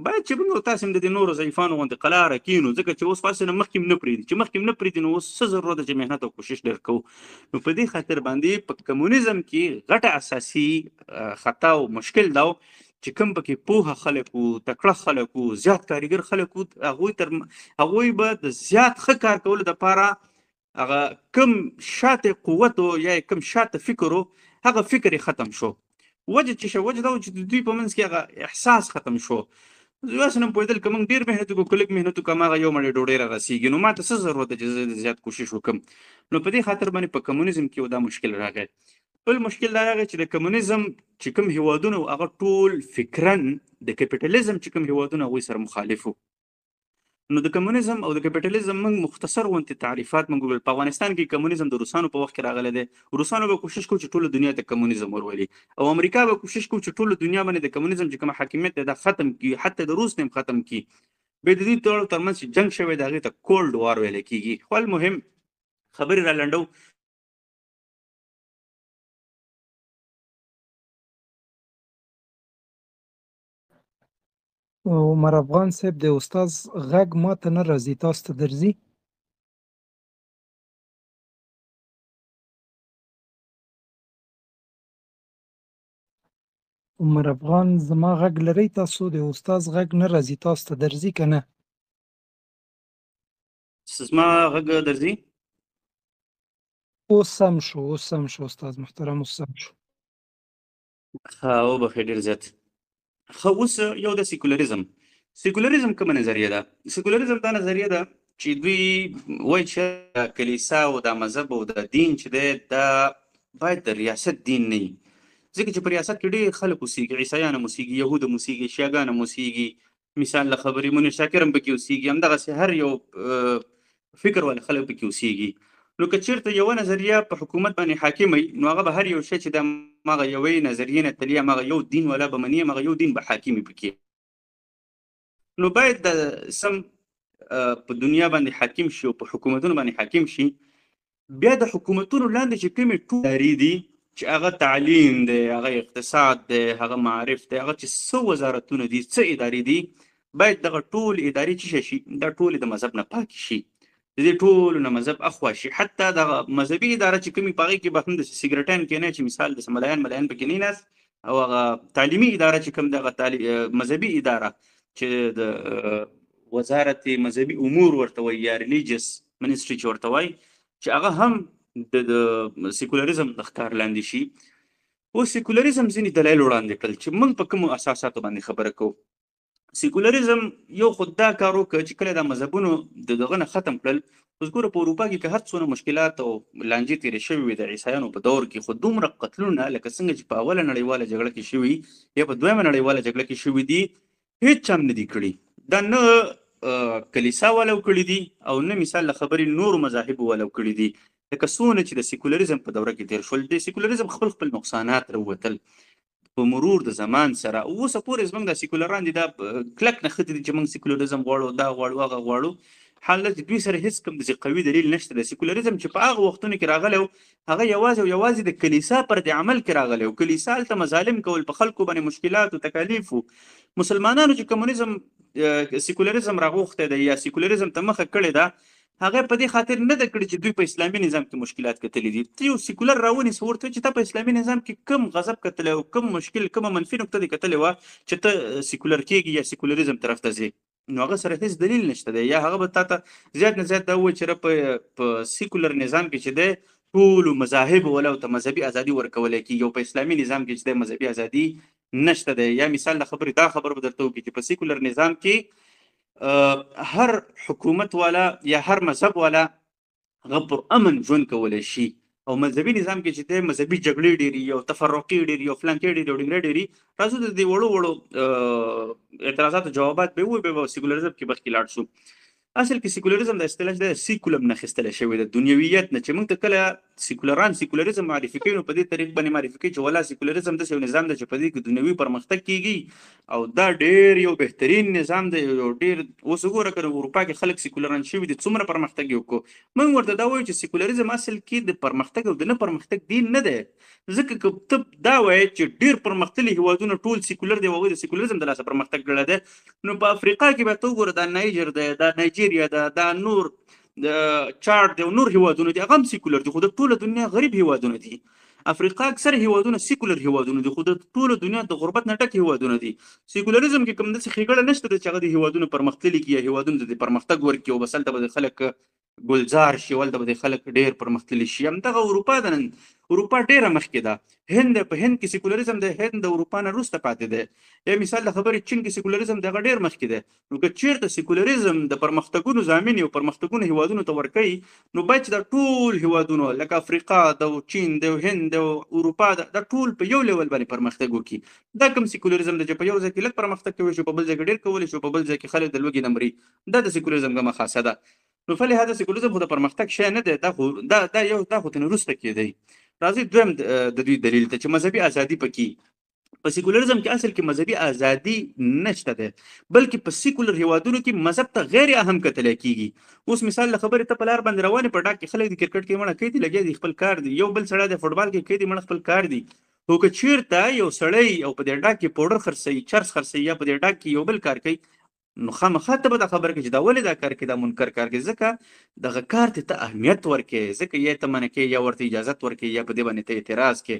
Speaker 1: باید چې موږ تاسې هم د دې نورو ضعیفانو غوندې قلاره کینو، ځکه چې اوس خاص نه مخکې هم نه پرېږدي، چې مخکې هم نه پرېږدي نو اوس څه ضرورت ده چې محنت او کوشش ډېر کوو. نو په دې خاطر باندې په کمونیزم کې غټه اساسي خطا او مشکل دا چې کوم پکې پوهه خلک وو، تکړه خلک وو، زیات کارګر خلک وو، هغوی به د زیات ښه کار کولو دپاره هغه کوم شاته قوت یا کوم شاته فکر هغه فکر یې ختم شو. وجه چې شو وجه دا و چې د دوی په منځ کې هغه احساس ختم شو. زه اوس نه پوهېدل که موږ ډېر محنت وکړو که لږ محنت وکړو هماغه یو مړۍ ډوډۍ رارسېږي، نو ما ته څه ضرورت ده چې زه زیات کوشش وکړم. نو په دې خاطر باندې په کمونیزم کې یو دا مشکل راغی. بل مشکل دا راغی چې د کمونیزم چې کوم هېوادونه هغه ټول فکراً د کیپیټالیزم چې کوم هېوادونه هغوی سره مخالف وو. نو د کمونیزم او د کپیټالیزم موږ مختصر غونډې تعریفات موږ ویل. په افغانستان کې کمونیزم د روسانو په وخت کې راغلی دی. روسانو به کوشش کوي چې ټوله دنیا ته کمونیزم ورولي، او امریکا به کوشش کوي چې ټوله دنیا باندې د کمونیزم چې کوم حاکمیت دی دا ختم کړي، حتی د روس نه هم ختم کړي. به د دې ټولو ترمنځ چې جنګ شوی دی هغې ته کولډ وار ویل کېږي. خو المهم خبرې را لنډو.
Speaker 2: عمر افغان صاحب د استاد غږ ماته نه راځي، تاسو ته درځي؟ عمر افغان زما غږ لرئ؟ تاسو د استاد غږ نه راځي، تاسو ته درځي که نه؟
Speaker 1: زما غږ درځي؟
Speaker 2: اوس سم شو، اوس سم شو استاد محترم، اوس سم شو.
Speaker 1: ښه وبخښئ ډېر زیات. ښه اوس یو د سیکولریزم کومه نظریه ده؟ سیکولریزم دا نظریه ده چې دوی وایي چې کلیسا او دا مذهب او دا دین چې دی دا باید د ریاست دین نه وي، ځکه چې په ریاست کې ډېر خلک اوسېږي، عیسایان هم اوسېږي، یهود هم اوسېږي، شیعګان هم اوسېږي، مثال له خبرې منیر شاکر هم پکې اوسېږي، همدغسې هر یو فکر والا خلک پکې اوسېږي. نو که چېرته یوه نظریه په حکومت باندې حاکمه وي، نو هغه به هر یو شی چې د هماغه یوې نظریې نه تلي، هماغه یو دین والا به مني، هماغه یو دین به حاکم وي پکې. نو باید د سم په دنیا باندې حاکم شي او په حکومتونو باندې حاکم شي. بیا د حکومتونو لاندې چې کومې ټول ادارې دي چې هغه تعلیم دی، هغه اقتصاد دی، هغه معارف دی، هغه چې څه وزارتونه دي، څه ادارې دي، باید دغه ټول ادارې چې شي دا ټولې د مذهب نه پاکې شي، د دې ټولو نه مذهب اخوا شي. حتی دغه مذهبي اداره چې کومې په هغې کې به هم د سګرټیان کېنی چې مثال د ملایان پکې نه ناست، او هغه تعلیمي اداره چې کوم دغه مذهبي اداره چې د وزارت مذهبي امور ورته وایي یا ریلیجیس منسټري چې ورته وایي، چې هغه هم د سیکولریزم د ښکار لاندې شي. اوس سیکولریزم ځینې دلایل وړاندې کړل چې موږ په کومو اساساتو باندې خبره کوو. سیکولریزم یو خود دا کار وکړ چې کله دا مذهبونو د دغه نه ختم کړل. اوس ګوره په اروپا کې که هر څونه مشکلات او لانجې تېرې شوې وي د عیسایانو په دور کې، خو دومره قتلونه لکه څنګه چې په اوله نړیواله جګړه کې شوي یا په دویمه نړیواله جګړه کې شوي دي، هېڅ چا هم نه دي کړي. دا نه کلیسا والو کړي دي او نه مثال له خبرې نورو مذاهبو والو کړي دي. لکه څونه چې د سیکولریزم په دوره کې تېر شول، د سیکولریزم خپل نقصانات راووتل په مرور د زمان سره. اوسه پورې زموږ د سیکولران دي دا کلک نښتې دي چې موږ سیکولریزم غواړو، دا غواړو، هغه غواړو. حال دا چې دوی سره هېڅ کوم داسې قوي دلیل نشته. د سیکولریزم چې په هغه وختونو کې راغلی و هغه یوازې او یوازې د کلیسا پر د عمل کې راغلی و. کلیسا هلته مظالم کول، په خلکو باندې مشکلات او تکالیف و. مسلمانانو چې کمونیزم سیکولریزم راغوښتی دی یا سیکولریزم ته مخه کړې ده، هغه په دې خاطر نه ده کړې چې دوی په اسلامي نظام کې مشکلات کتلي دي. ته یو سیکولر راونیسه ورته چې ته په اسلامي نظام کې کوم غضب کتلی او کوم مشکل، کومه منفي نقطه دې کتلې وه چې ته سیکولر کېږي یا سیکولریزم طرف ته ځې، نو هغه سره هېڅ دلیل نشته دی. یا هغه به تا ته زیات نه زیات دا ووایي چې په سیکولر نظام کې چې دی ټولو مذاهبو ولو ته مذهبي ازادي ورکولی کېږي، او په اسلامي نظام کې چې دی مذهبي ازادي نشته دی. یا مثال د خبرې دا خبر به درته وکړي چې په سیکولر نظام کې هر حکومت والا یا هر مذهب والا هغه پر امن ژوند کولی شي، او مذهبي نظام کې چې دی مذهبي جګړې ډېرې او تفرقې ډېرې او فلانکې ډېرې او ډنګرې ډېرې. راځو د دې وړو اعتراضاتو جوابات به ووایو، بیا به سیکولریزم کې مخکې لاړ شو. اصل کې سیکولریزم د اصطلاح د سیکولم نه اخیستلی شوی د دنیویت نه، چې موږ ته کله سیکولران سیکولریزم معرفي کوي نو په دې طریق باندې معرفي کوي چې ولا سیکولریزم داسې یو نظام دی چې په دې کې دنیوي پرمختګ کېږي او دا ډېر یو بهترین نظام دی. یو ډېر اوس وګوره که اروپا کې خلک سیکولران شوي دي څومره پرمختګ یې وکړو. موږ ورته دا وایو چې سیکولریزم اصل کې د پرمختګ او د نه پرمختګ دین نه دی. ځکه که ته دا وایې چې ډېر پرمختللي هېوادونه ټول سیکولر دی او هغوی د سیکولریزم د لاسه پرمختګ کړی دی، نو په افریقا کې به ته وګوره دا نایجر دی، دا نایجیریا ده، دا نور چاډ دی او نور هېوادونه دي، هغه هم سیکولر دي، خو د ټوله دنیا غریب هېوادونه دي. افریقا اکثر هېوادونه سیکولر هېوادونه دي، خو د ټوله دنیا د غربت نه ډک هېوادونه دي. سیکولریزم کې کوم داسې ښېګړه نشته چې هغه د هېوادونو پرمختللي کړي یا هېوادونو ته د پرمختګ ورکړي او بس هلته به د خلک ګلزار شي، ولته به د خلک ډېر پرمختللي شي. همدغه اروپا ده نن. اروپا ډېره مخکې ده. هند په هند کې سیکولریزم د هند د اروپا نه وروسته پاتې دی. یا مثال د خبرې چین کې سیکولریزم دغه ډېر مخکې دی. نو که چېرته سیکولریزم د پرمختګونو ضامن او پرمختګونو هیوادونو ته ورکوي، نو باید چې دا ټول هیوادونو لکه افریقا د چین د هند او اروپا دا ټول په یو لیول باندې پرمختګ وکړي. دا کوم سیکولریزم دی چې په یو ځای کې لږ پرمختګ کوي شو، په بل ځای کې ډېر کولی شو، په بل ځای کې خلک د لوږې نه مري، دا د سیکولریزم کومه خاصه ده. نو فلهذا سیکولریزم خو د پرمختګ شی نه دی، دا خو دا خو ترې وروسته کېدی. راځئ دویم د دوی دلیل ته چې مذهبي ازادي پکې په سیکولریزم کې اصل کې مذهبي ازادي نشته ده، بلکې په سیکولر هیوادونو کې مذهب ته غیر اهم کتل کیږي. اوس مثال له خبرې ته په لار باندې روانې په ډاک کې خلک د کرکټ کې مړه کوي دي، لګیا دي خپل کار دی، یو بل سړی د فوټبال کې کوي دي مړه خپل کار دی. خو که چیرته یو سړی او په دې ډاک کې پوډر خرڅوي، چرس خرڅوي، یا په دې ډاک کې یو بل کار کوي، نو خامخا ته به دا خبره کوي چې دا ولې دا کار کوي، دا منکر کار کوي، ځکه دغه کار ته اهمیت ورکړي، ځکه یا ته منع کوي یا ورته اجازت ورکړي یا په دې باندې ته اعتراض کوي.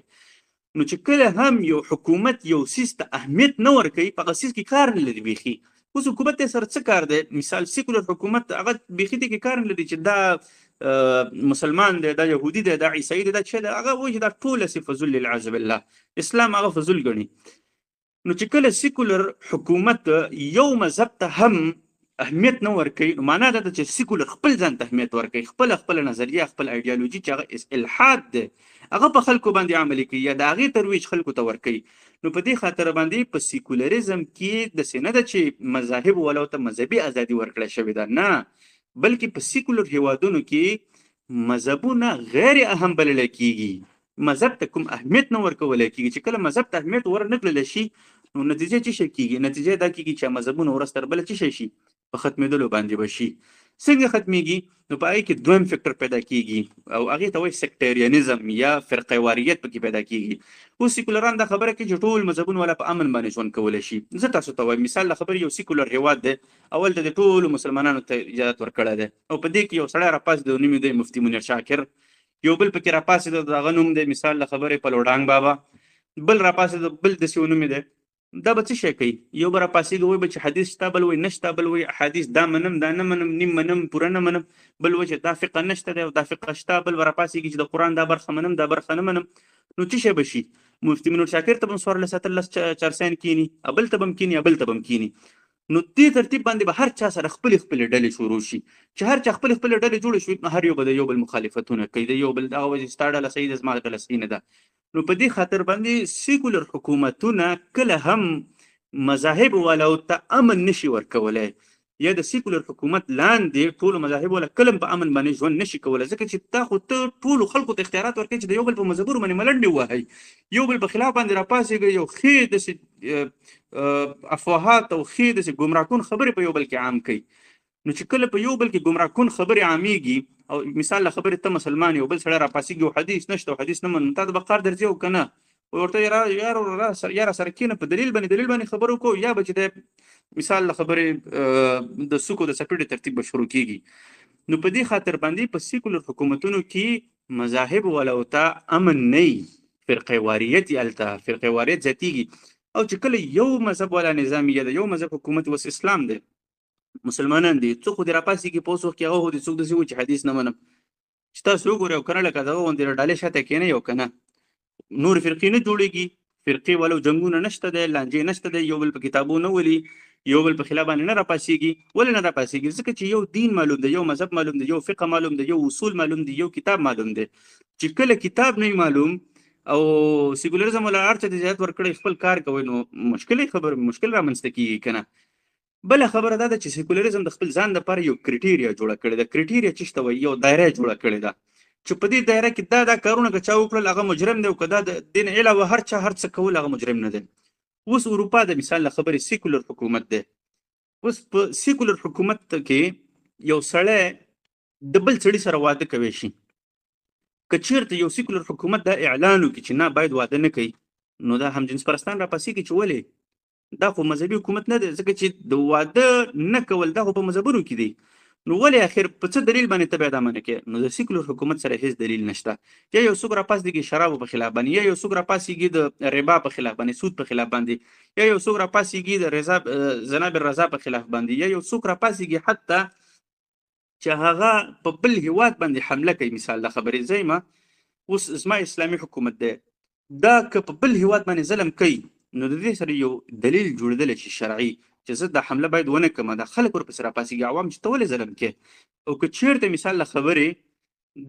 Speaker 1: نو چې کله هم یو حکومت یو سیس ته اهمیت نه ورکوي، په هغه سیس کې کار نه لري بیخي. اوس حکومت یې سره څه کار دی؟ مثال سیکولر حکومت هغه بیخي دې کې کار نه لري چې دا مسلمان دی، دا یهودي دی، دا عیسائی دی، دا څه دی، هغه وایي چې دا ټوله سي فضول للعیاذ بالله، اسلام هغه فضول ګڼي. نو چې کله سیکولر حکومت یو مذهب ته هم اهمیت نه ورکوي، نو معنا دا ده چې سیکولر خپل ځان ته اهمیت ورکوي، خپل نظریه، خپل ایډیالوژي چې هغه الحاد دی، هغه په خلکو باندې عملي کوي یا د هغې ترویج خلکو ته ورکوي. نو په دې خاطر باندې په سیکولریزم کې داسې نه ده چې مذاهب والو ته مذهبي ازادي ورکړل شوې ده، نه، بلکې په سیکولر هیوادونو کې مذهبونه غیر اهم بلل کیږي، مذهب ته کوم اهمیت نه ورکول کیږي. چې کله مذهب ته اهمیت ورنکړل شي، نو نتیجه څه شي کیږي؟ نتیجه دا کیږي چې مذهبونه ورځ تر بله څه شي په ختمېدلو باندې بشي. څنګه ختمیږي؟ نو په هغې کې دویم فکر پیدا کیږي او هغې ته وایي سیکټریانیزم یا فرقه واریت پکې پیدا کیږي. اوس سیکولران دا خبره کوي چې ټول مذهبونه والا په امن باندې ژوند کولی شي. زه تاسو ته وایم مثال له خبرې، یو سیکولر هیواد دی، اول ته د ټولو مسلمانانو ته اجازت ورکړی دی، او په دې کې یو سړی راپاس دی، نوم یې دی مفتي منیر شاکر، یو بل پکې راپاسېده د هغه نوم دی مثال له خبرې پلوډانګ بابا، بل راپاسېده بل داسې یو نوم یې دی. دا به څه شی کوي؟ یو به راپاسېږي وایي به چې حدیث شته، بل وایي نشته، بل وایي احادیث دا منم دا نه منم، نیم منم پوره نه منم، بل وایي چې دا فقه نشته دی او دا فقه شته، بل به راپاسېږي چې د قرآن دا برخه منم دا برخه نه منم. نو څه شی به شي؟ مفتي منیر شاکر ته به هم څوارلس اتلس چارسیان کینی، بل ته به هم کینی، بل ته به هم کینی. نو دې ترتیب باندې به هر چا سره خپلې خپلې ډلې شروع شي، چې هر چا خپلې خپلې ډلې جوړې شوي، نو هر یو به د یو بل مخالفتونه کوي، د یو بل دغه وایي ستا ډله صحیح ده، زما ډله صحیح نه ده. نو په دې خاطر باندې سیکولر حکومتونه کله هم مذاهب والاو ته امن نشي ورکولی، یا د سیکولر حکومت لاندې ټولو مذاهب والا کله په امن باندې ژوند نشي کولی، ځکه چې تا خو ته ټولو خلکو ته اختیارات ورکوي چې د یو بل په مذهبونو باندې ملنډې ووهئ، یو بل په خلاف باندې راپاڅېږئ، یو ښې داسې افواهات او ښې داسې ګمراهکون خبرې په یو بل کې عام کوي. نو چې کله په یو بل کې ګمراهکون خبرې عامېږي، او مثال له خبرې ته مسلمان یو بل سړی راپاڅېږي او حدیث نشته او حدیث نه منم، تا ته به قار درځي او که نه، ورته یاره سره کېنه په دلیل باندې خبرې وکړو، یا به چې د مثال له خبرې د سوکو د څپېړې ترتیب به شروع کېږي. نو په دې خاطر باندې په سیکولر حکومتونو کې مذاهب والاو ته امن نه وي، فرقه واریت یې هلته فرقه واریت زیاتېږي. او چې کله یو مذهب والا نظام یا د یو مذهب حکومت اوس اسلام دی، مسلمانان دي، څوک خو دې راپاڅېږي په اوس وخت کې هغه خو دې څوک داسې وایي چې حدیث نه منم، چې تاسو وګورئ او که نه لکه دغه غوندې ډالۍ شاته کښېنئ او که نه، نور فرقې نه جوړېږي، فرقې والو جنګونه نشته دی، لانجې نشته دی، یو بل په کتابو نه ولي، یو بل په خلاف باندې نه راپاڅېږي. ولې نه راپاڅېږي؟ ځکه چې یو دین معلوم دی، یو مذهب معلوم دی، یو فقه معلوم دی، یو اصول معلوم دی، یو کتاب معلوم دی. چې کله کتاب نه معلوم او سیکولریزم ولا هر څه ته اجازت ورکړی خپل کار کوي، نو مشکل رامنځته کېږي که نه. بله خبره دا ده چې سیکولریزم د خپل ځان لپاره یو کرټیریا جوړه کړې ده. کرټیریا څه ته وایي؟ یو دایره یې جوړه کړې ده چې په دې دایره کې دا کارونه که چا وکړل هغه مجرم دی، او که دا د دې نه علاوه هر چا هر څه کول هغه مجرم نه دی. اوس اروپا د مثال له خبرې سیکولر حکومت دی. اوس په سیکولر حکومت کې یو سړی د بل سړي سره واده کوي شي، که چېرته یو سیکولر حکومت دا اعلان وکړي چې نه باید واده نه کوي، نو دا همجنس پرستان راپاسېږي چې ولې دا خو مذهبي حکومت نه دی، ځکه چې د واده نه کول دا خو په مذهبونو کې دی، نو ولې اخر په څه دلیل باندې ته بیا دا منع کوې؟ نو د سیکولر حکومت سره هېڅ دلیل نشته. یا یو څوک راپاڅېږي شرابو په خلاف باندې، یا یو څوک راپاڅېږي د ربا په خلاف باندې، سود په خلاف باندې، یا یو څوک راپاڅېږي د زنا بالرضا په خلاف باندې، یا یو څوک راپاڅېږي حتی چې هغه په بل هیواد باندې حمله کوي. مثال د خبرې زیمه اوس زما اسلامي حکومت دی، دا که په بل هیواد باندې ظلم کوي نو د دې سره یو دلیل جوړېدلی شي شرعي چې زه دا حمله باید ونه کړم. دا خلک ورپسې راپاڅېږي عوام چې ته ولې ظلم کوې. او که چېرته مثال له خبرې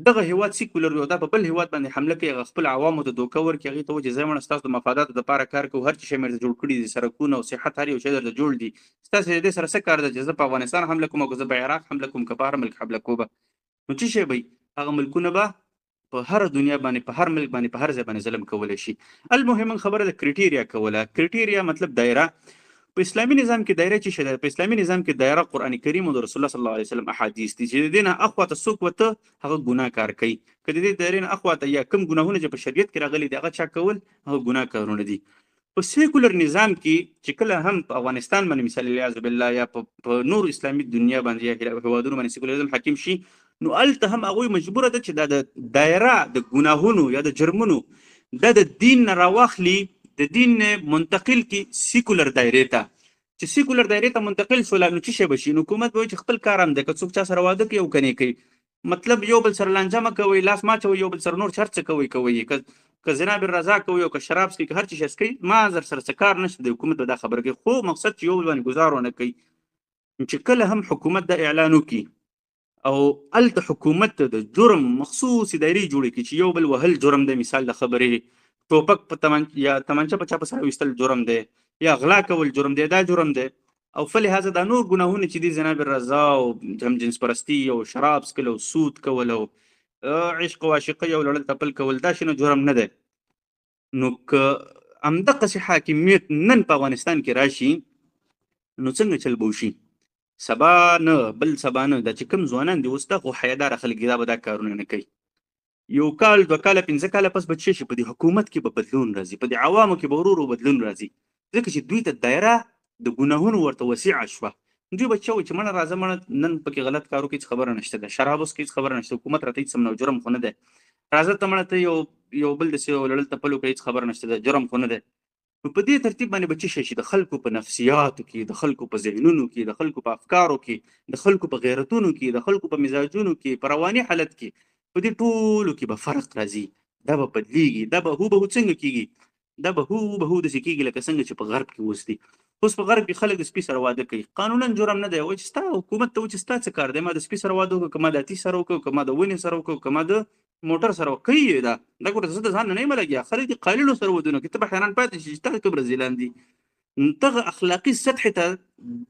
Speaker 1: دغه هیواد سیکولر وي او دا په بل هیواد باندې حمله کوي، هغه خپل عوامو ته دوکه ورکړي، هغې ته وایي چې زه مړه ستاسو د مفاداتو دپاره کار کوو، هر څه شی مې درته جوړ کړي دي، سړکونه او صحت هر یو شی درته جوړ دي، ستاسې د دې سره څه کار ده چې زه په افغانستان حمله کوم او که زه په عراق حمله کوم که په هر ملک حمله کوم. نو څه شی به هغه ملکونه به په هر دنیا باندې په هر ملک باندې په هر ځای باندې ظلم کولی شي. المهم خبره د کرټیریا کوله. کرټیریا مطلب دایره. په اسلامي نظام کې دایره څه شی ده؟ په اسلامي نظام کې دایره قرآن کریم او د رسول الله صلی الله علیه وسلم احادیث دي چې د دې نه اخواته څوک ورته هغه ګناه کار کوي. که د دې دایرې نه اخواته یا کوم ګناهونه چې په شریعت کې راغلي دي هغه چا کول هغه ګناه کارونه دي. په سیکولر نظام کې چې کله هم په افغانستان باندې مثال الیاذ بالله یا په نور اسلامي دنیا باندې یا هیوادونو باندې سیکولریزم حاکم شي، نو هلته هم هغوی مجبوره ده چې دا د دایره د ګناهونو یا د جرمونو دا د دین نه راواخلي، د دین منتقل کی سیکولر دایرې ته. چې سیکولر دایرې ته منتقل شول نو څه شی بشي؟ نو حکومت به وایي چې خپل کار هم دی، که څوک چا سره واده کوي او که نه کوي، مطلب یو بل سره لانجه مه کوئ، لاس ما اچوئ، یو بل سره نور هر څه کوئ که زنا بالرضا کوئ او که شراب څکئ که هر څه شی څکئ، ما در سره څه کار نشته، د حکومت به دا خبره کوي، خو مقصد چې یو بل باندې ګزار ونه کوي. چې کله هم حکومت دا اعلان وکړي او هلته حکومت ته د جرم مخصوصې دایرې جوړې کړي چې یو بل وهل جرم دی، مثال د خبرې ټوپک په یا تمانچه په چا په سر ویستل جرم دی، یا غلا کول جرم دی، دا جرم دی. او فلهذا دا نور ګناهونه چې دي زنا بالرضا او هم جنس پرستی او شراب څکل او سود کول او عشق او عاشقۍ او لړل تپل کول دا شنه جرم نه دی. نو که همدقسې حاکمیت نن په افغانستان کې راشي نو څنګه چل به وشي؟ سبا نه بل سبا نه دا چې کوم ځوانان دي اوس دا خو حیاداره خلک دي، دا به دا کارونه نه کوي. یو کال دوه کاله پنځه کاله پس به څه شي؟ په دې حکومت کې به بدلون راځي، په دې عوامو کې به ورو ورو بدلون راځي، ځکه چې دوی ته دایره د ګناهونو ورته وسیعه شوه. دوی به څه وایي چې مړه راځه مړه نن پکې غلط کار وکړي هېڅ خبره نشته ده، شراب اوس کې هېڅ خبره نشته، حکومت راته هېڅ هم نه جرم خو نه دی، راځه ته مړه ته یو بل داسې لړل تپل وکړه هېڅ خبره نشته ده، جرم خو نه دی. نو په دې ترتیب باندې به څه شی شي؟ د خلکو په نفسیاتو کې، د خلکو په ذهنونو کې، د خلکو په افکارو کې، د خلکو په غیرتونو کې، د خلکو په مزاجونو کې، په رواني حالت کې، په دې ټولو کې به فرق راځي، دا به بدلیږي، دا به هو څنګه کیږي؟ دا به هو داسې کیږي لکه څنګه چې په غرب کې اوس دي. اوس په غرب کې خلک د سپي سره واده کوي، قانونا جرم نه دی، وایي چې ستا حکومت ته وایي چې ستا څه کار دی؟ ما د سپي سره واده وکړو که ما د اتي سره وکړو که ما د ونې سره وکړو که ما د موټر سره کوي دا ګوره زه د ځان نه نه یم لګیا، خلک د قالینو سره ودونه کوي، ته به حیران پاتې شي چې تا کوم رذیلان دي. دغه اخلاقي سطحې ته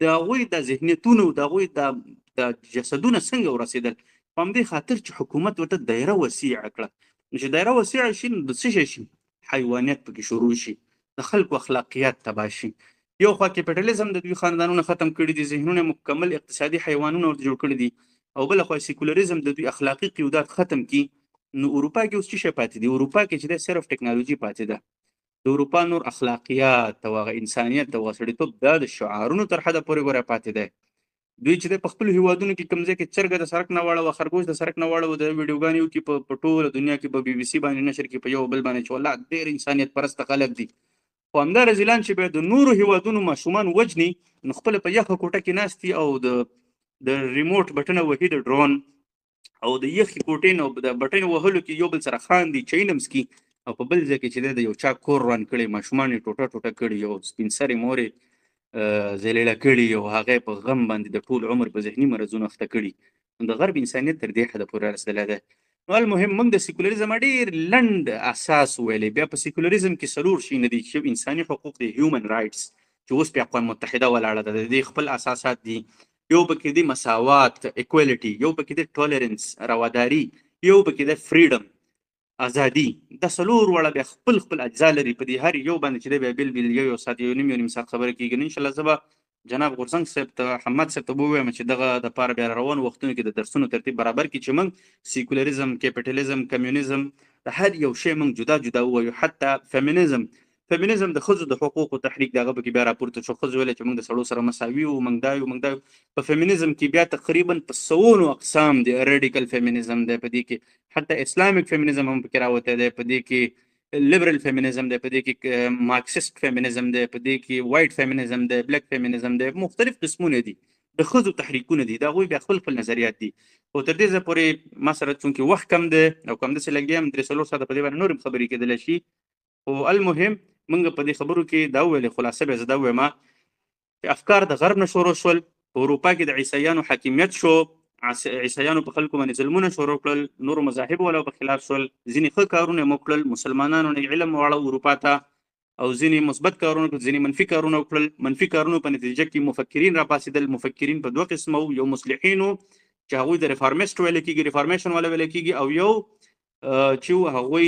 Speaker 1: د هغوی د ذهنیتونو د هغوی د جسدونه څنګه ورسېدل؟ په همدې خاطر چې حکومت ورته دایره وسیعه کړه. نو چې دایره وسیعه شي نو د څه شی شي؟ حیوانیت پکې شروع شي، د خلکو اخلاقیات تباه شي. یو خوا کیپیټالیزم د دوی خاندانونه ختم کړي دي، ذهنونه مکمل اقتصادي حیوانونه ورته جوړ کړي دي، او بله خوا سیکولریزم د دوی اخلاقي قیودات ختم کړي. نو اروپا کې اوس څه شی پاتې دي؟ اروپا کې چې دی صرف ټکنالوژي پاتې ده، د اروپا نور اخلاقیات او هغه انسانیت او سړیتوب دا د شعارونو تر حده پورې ګوره پاتې دی. دوی چې دی په خپلو هیوادونو کې کوم ځای کې چرګه د سړک نه واړوه، خرګوش د سړک نه واړوه، د ویډیوګانې وکړي په ټوله دنیا کې په بي بي سي باندې نشر کړي په یو بل باندې چې والله ډېر انسانیت پرسته خلک دي. خو همدا رذیلان چې بیا د نورو هیوادونو ماشومان وجني نو خپله په یخه کوټه کې ناست دي او د ریموټ بټنه وهي د ډرون او د یخې کوټې نه د بټنې وهلو کې یو بل سره خاندي، چینم څکي، او په بل ځای کې چې دی د یو چا کور روان کړی، ماشومان یې ټوټه ټوټه کړي، یو سپین سرې مور یې ذلیله کړي او هغه یې په غم باندې د ټول عمر په ذهني مرضونو اخته کړي. نو د غرب انسانیت تر دې حده پورې رسېدلی دی. نو المهم موږ د سیکولریزم ډېر لنډ اساس ویلی، بیا په سیکولریزم کې څلور شیونه دي چې انساني حقوق دي، هیومن رایټس چې اوس په اقوام متحده ولاړه ده، د دې خپل اساسات دي. یو پکې دی مساوات اکوالټي، یو پکې دی ټولرنس رواداري، یو پکې دی فریډم ازادي. دا څلور واړه بیا خپل خپل اجزا لري، په دې هر یو باندې چې دی بیا بیل بیل یو ساعت یو نیم ساعت خبره کېږي. نو انشاءالله زه به جناب غورځنګ صاحب ته حماد صاحب ته به ووایم چې دغه دپاره بیا روانو وختونو کې د درسونو ترتیب برابر کړي چې موږ سیکولریزم، کیپیټالیزم، کمیونیزم د هر یو شی موږ جدا جدا ووایو. حتی فیمینیزم د ښځو د حقوقو تحریک دغه پکې بیا راپورته شو، ښځو ویله چې موږ د سړو سره مساوي یو، موږ دا یو موږ دا یو. په فیمینیزم کې بیا تقریبا په سوونو اقسام دی، ریډیکل فیمینیزم دی، په دې کې حتی اسلامیک فیمینیزم هم پکې راوتی دی، په دې کې لیبرل فیمینیزم دی، په دې کې مارکسیسټ فیمینیزم دی، په دې کې وایټ فیمینیزم دی، بلیک فیمینیزم دی، مختلف قسمونه دي. د ښځو تحریکونه دي، د هغوی بیا خپل نظریات دي. خو تر دې ځایه پورې ما سره چونکې وخت کم دی او که همداسې لګیا یم 3-4 ساعته په دې باندې نور هم خبرې کېدلی شي. خو المهم موږ په دې خبرو کې دا وویلې، خلاصه بیا زه دا ووایم چې افکار د غرب نه شروع شول. په اروپا کې د عیسایانو حاکمیت شو، عیسایانو په خلکو باندې ظلمونه شروع کړل، نورو مذاهب والا په خلاف شول، ځینې ښه کارونه یې وکړل، مسلمانانو نه علم واړه اروپا ته، او ځینې مثبت کارونه کړل، ځینې منفي کارونه وکړل. منفي کارونو په نتیجه کې مفکرین راپاڅېدل. مفکرین په 2 قسمه وو، یو مصلحین وو چې هغوی د ریفارمیسټ ویل کېږي، ریفارمیشن والا ویل کېږي، او یو چې هغوی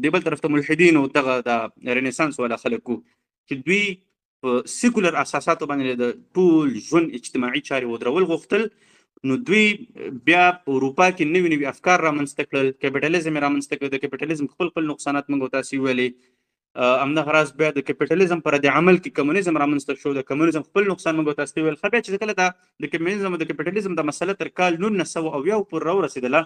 Speaker 1: د بل طرف ته ملحدین او دغه د رنسانس والا خلک وو چې دوی په سیکولر اساساتو باندې د ټول ژوند اجتماعي چارې ودرول غوښتل. نو دوی بیا په اروپا کې نوي نوي افکار رامنځته کړل، کیپیټالیزم یې رامنځته کړ. د کیپیټالیزم خپل نقصانات موږ تاسې ویلې. همدغه راز بیا د کیپیټالیزم پر رد عمل کې کمونیزم رامنځته شو. د کمونیزم خپل نقصان موږ تاسې ویل. خو بیا چې کله د کمونیزم او د کیپیټالیزم د مسله تر کال 1900 پورې راورسېدله،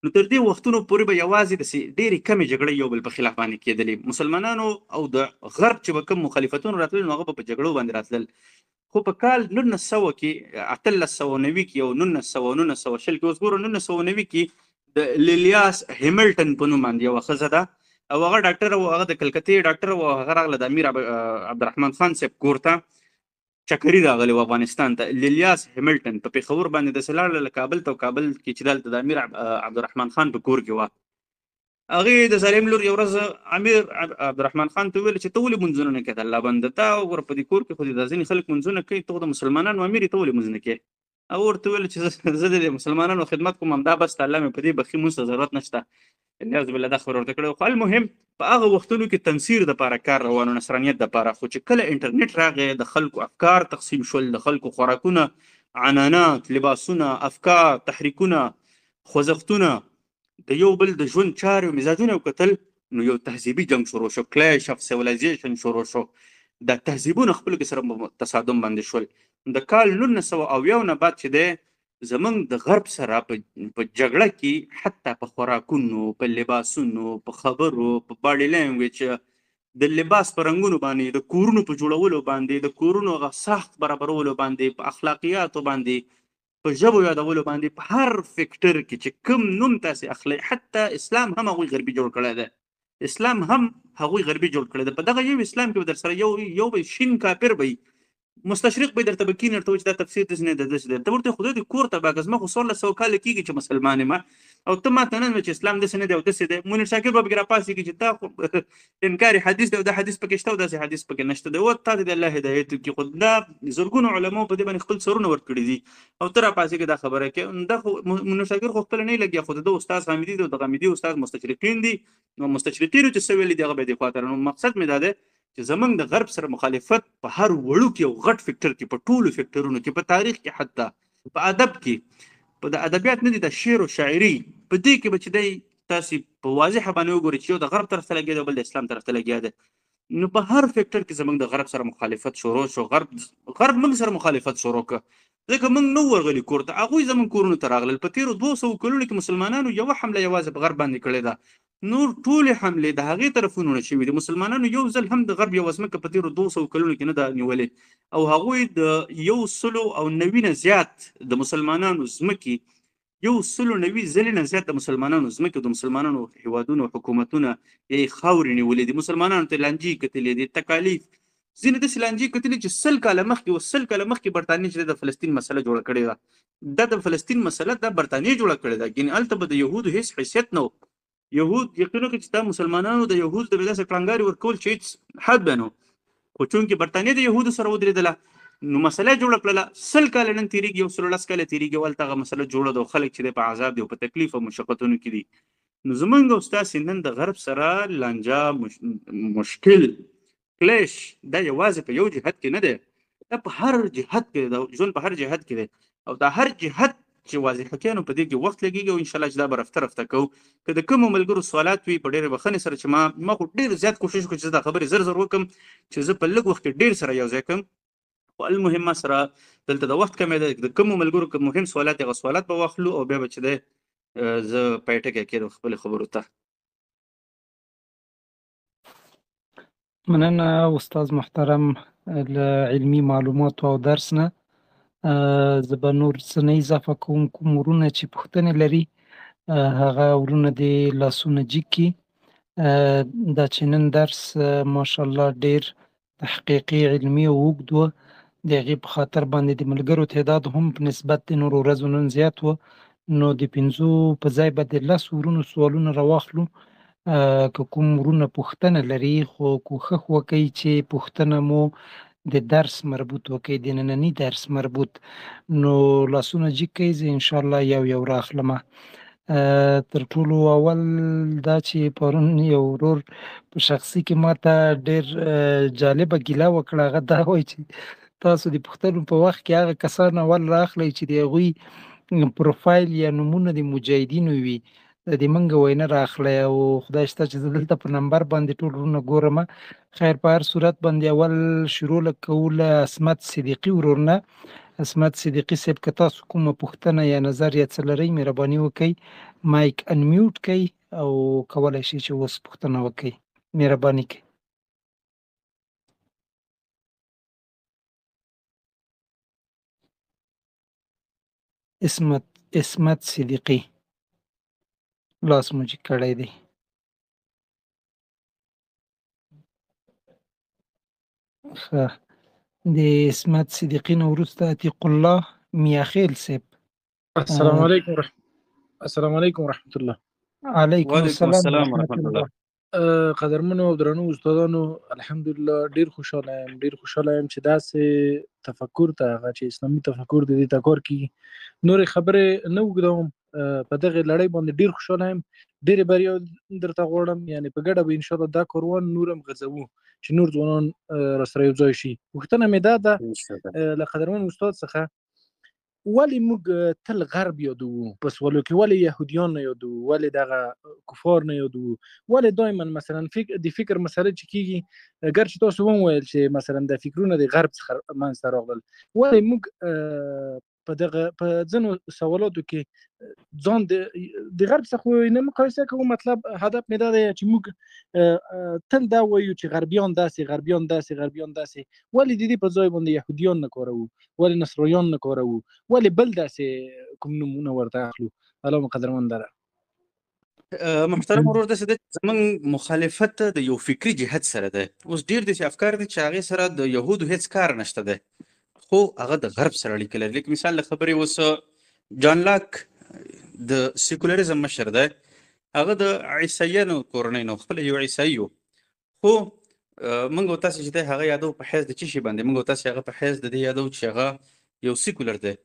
Speaker 1: نو تر دې وختونو پورې به یوازې د ډېرې کمې جګړې یو بل په خلاف باندې کېدلې. مسلمانانو او د غرب چې به کوم مخالفتونه راتلل نو هغه به په جګړو باندې راتلل. خو په کال 1900 کې 1890 کې او 1920 کې، اوس ګورو 1990 کې د لیلیاس هیملټن په نوم باندې یوه ښځه ده، او هغه ډاکټر و، هغه د کلکتې ډاکټر و، هغه راغله د امیر عبدالرحمن خان صاحب کور ته، چکري راغلی و افغانستان ته. لیلیاس هیملټن په پېښور باندې داسې لاړله له کابل ته، او کابل کې چې دلته د امیر عبدالرحمن خان په کور کې وه. هغې د ظالم لور یو ورځ امیر عبدالرحمن خان ته وویل چې ته ولې لمونځونه نه کوې؟ د الله بنده، تا وګوره په دې کور کې خو دا ځینې خلک لمونځونه کوي، ته خو د مسلمانانو امیر یې، ته ولې لمونځ نه کوې؟ هغه ورته وویل چې زه د مسلمانانو خدمت کوم، همدا بس، الله مې په دې بخي، مونځ ته ضرورت نشته. نعوذ بالله دا خبره ورته کړې. خو المهم په هغه وختونو کې تنصیر دپاره کار روان و، نصرانیت دپاره. خو چې کله انټرنیټ راغی، د خلکو افکار تقسیم شول، د خلکو خوراکونه، عنانات، لباسونه، افکار، تحریکونه، خوځښتونه، د یو بل د ژوند چارې او مزاجونه وکتل، نو یو تهذیبي جنګ شروع شو، کلیش اف سیویلایزیشن شروع شو. د تهذیبونو خپلو کې سره تصادم باندې شول. د کال 1900 نه بعد چې دی زمونږ د غرب سره په جګړه کې، حتی په خوراکونو، په لباسونو، په خبرو، په باډي لینګویج، د لباس په رنګونو باندې، د کورونو په جوړولو باندې، د کورونو هغه ساخت برابرولو باندې، په اخلاقیاتو باندې، په ژبو یادولو باندې، په هر فکټر کې چې کوم نوم تاسې اخلئ، حتی اسلام هم هغوی غربي جوړ کړی دی. اسلام هم هغوی غربي جوړ کړی دی. په دغه یو اسلام کې به در سره یو به شین کافر به مستشرق به درته به کینې ورته وایي چې دا تفسیر داسې نه دی، داسې دی. ته ورته خدای دې کور ته باکه، زما خو 1600 کاله کېږي چې مسلمان یم، او ته ما ته نن وایې چې اسلام داسې نه دی او داسې دی. منیر شاکر به پکې راپاڅېږي چې دا خو انکار حدیث دی، او دا حدیث پکې شته او داسې حدیث پکې نشته دی، او تا ته د الله هدایت وکړي. خو دا زرګونو علماو په دې باندې خپل سرونه ورکړي دي، او ته راپاڅېږې دا خبره کوې. دا خو منیر شاکر خو خپله نه لګیا، خو د ده استاد حمیدي دی، او د حمیدي استاد مستشرقین دي، نو مستشرقینو چې څه ویلي دي هغه به یې دې خواته. نو مقصد مې دا دی چې زمونږ د غرب سره مخالفت په هر وړوکي او غټ فکټر کې، په ټولو فکټرونو کې، په تاریخ کې، حتی په ادب کې، په د ادبیات نه دي، د شعر او شاعري په دې کې به چې دی تاسې په واضحه باندې وګورئ چې یو د غرب طرف ته لګیا دی او بل د اسلام طرف ته لګیا دی. نو په هر فکټر کې زمونږ د غرب سره مخالفت شروع شو. غرب موږ سره مخالفت شروع کړ، ځکه موږ نو ورغلي کور ته، هغوی زمونږ کورونو ته راغلل. په تېرو 200 کلونو کې مسلمانانو یوه حمله یوازې په غرب باندې کړې ده، نور ټولې حملې د هغې طرفونو نه شوي دي. مسلمانانو یو ځل هم د غرب یوه ځمکه په تېرو 200 کلونو کې نه ده نیولې، او هغوی د 190 نه زیات د مسلمانانو ځمکې، 190 ځلې نه زیات د مسلمانانو ځمکې، د مسلمانانو هېوادونو حکومتونه یې خاورې نیولې دي. مسلمانانو ته لانجې کتلې دي، تکالیف، ځینې داسې لانجې کتلې چې 100 کاله مخکې برطانیې چې د فلسطین مسله جوړه کړې ده، دا د فلسطین مسله د برطانیې جوړه کړې ده. ګینې هلته به د یهودو هېڅ حیثیت نه و. یهود یقین وکړي چې دا مسلمانانو د یهودو د داسې کړنګارې ورکول چې هېڅ حد به نه و. خو چونکې برطانیې د یهودو سره ودرېدله، نو مسله جوړه کړله. 100 کاله نن تېرېږي، 110 کاله تېرېږي، او هلته هغه مسله جوړه ده، او خلک چې دی په عذاب دي او په تکلیف او مشقتونو کې دي. نو زمونږ او ستاسې نن د غرب سره لانجه، مشکل، کلیش، دا یوازې په یو جهت کې نه دی، دا په هر جهت کې دی، د ژوند په هر جهت کې دی. او دا هر جهت چې واضح کړو نو په دې کې وخت لګېږي، او انشاءالله چې دا به رفته کوو. که د کومو ملګرو سوالات وي په ډېرې بښنې سره، چې ما خو ډېر زیات کوشش وکړ چې زه دا خبرې زر وکړم، چې زه په لږ وخت کې ډېر سره یو ځای کړم. خو المهم ما سره دلته د وخت کمی دی. د کومو ملګرو که مهم سوالات هغه سوالات به واخلو، او بیا به چې دی زه پای ټکی کېدم خپلې خبرو ته.
Speaker 2: مننه استاد محترم له علمي معلوماتو او درس نه. زه به نور څه نه اضافه کوم. کوم ورونه چې پوښتنې لري هغه ورونه دې لاسونه جګ کړي. دا چې نن درس ماشاءالله ډېر تحقیقي، علمي او اوږد و. د هغې په خاطر باندې د ملګرو تعداد هم په نسبت د نورو ورځو نن زیات و، نو د 5 په ځای به د 10 ورونو سوالونه راواخلو. که کوم ورونه پوښتنه لري خو کوښښ وکړئ چې پوښتنه مو د درس مربوط وکړئ، د ننني درس مربوط. نو لاسونه جګ کړئ، زه انشاءالله یو یو راخلمه. تر ټولو اول دا چې پرون یو ورور په شخصي کې ماته ډېر جالبه ګیله وکړه. هغه دا وایي چې تاسو د پوښتنو په وخت کې هغه کسان اول راخلئ چې د هغوی پروفایل یا نومونه د مجاهدینو وي، د موږ وینا راخلئ. او خدای شته چې زه دلته په نمبر باندې ټول ورونه ګورمه. خیر په هر صورت باندې اول شروع کوو له عصمت صدیقي ورور نه. عصمت صدیقي صاحب که تاسو کومه پوښتنه یا نظر یا څه لرئ مهرباني وکړئ مایک انمیوټ کړئ او کولی شئ چې اوس پوښتنه وکړئ. مهرباني کوئ. عصمت صدیقي لاس مو جګ کړی دی. ښه، د عصمت صدیقي نه وروسته عتیق الله میاخیل صاحب.
Speaker 3: السلام علیکم ورحمت الله.
Speaker 2: علیکم
Speaker 1: وعلیکم
Speaker 2: السلام
Speaker 1: السلام
Speaker 2: ورحمت
Speaker 1: ورحمت
Speaker 2: الله.
Speaker 1: الله.
Speaker 3: قدرمنو او درنو استادانو، الحمدلله ډیر خوشاله یم چې داسې تفکر ته هغه چې اسلامي تفکر د دې تکور کی نور خبره نه وګدوم. په دغه لړۍ باندې ډیر خوشاله یم، ډیر بریا درته غواړم. یعنی په ګډه به ان شاء الله دا کاروان نورم غزوو چې نور ځوانان را سره یو ځای شي. وختنه مې دا له قدرمن استاد څخه ولی موږ تل غرب یادو په سوالو کې، ولی يهوديان نه یادو، ولی دغه کفار نه یادو، ولی دایما مثلا د فکر مسله چې کیږي اگر چې تاسو وویل چې مثلا د فکرونه د غرب څخه منځته راغلل، ولی موږ په ځینو سوالاتو کې ځان د غرب څخه نه مقایسه کوو. مطلب هدف مې دا دی چې موږ تل دا وایو چې غربیان داسې ولی د دې په ځای باندې يهوديان نه کاروو، ولی نصرانیان نه کاروو، ولی بل داسې کوم نومونه ورته اخلو. الله مقدرمن دره
Speaker 1: محترم ورور داسې ده چې زموږ مخالفت د یو فکري جهت سره ده. اوس ډېر داسې افکار دي چې هغې سره د یهودو هېڅ کار نشته ده، خو هغه د غرب سره اړیکه لري. لکه مثال د خبرې اوس جان لاک د سیکولریزم مشر ده، هغه د عیسایانو کورنۍ نه، خپله یو عیسایي و، خو موږ او تاسې چې دی هغه یادو په حیث د څه شي باندې، موږ او تاسې هغه په حیث د دې یادو چې هغه یو سیکولر دی.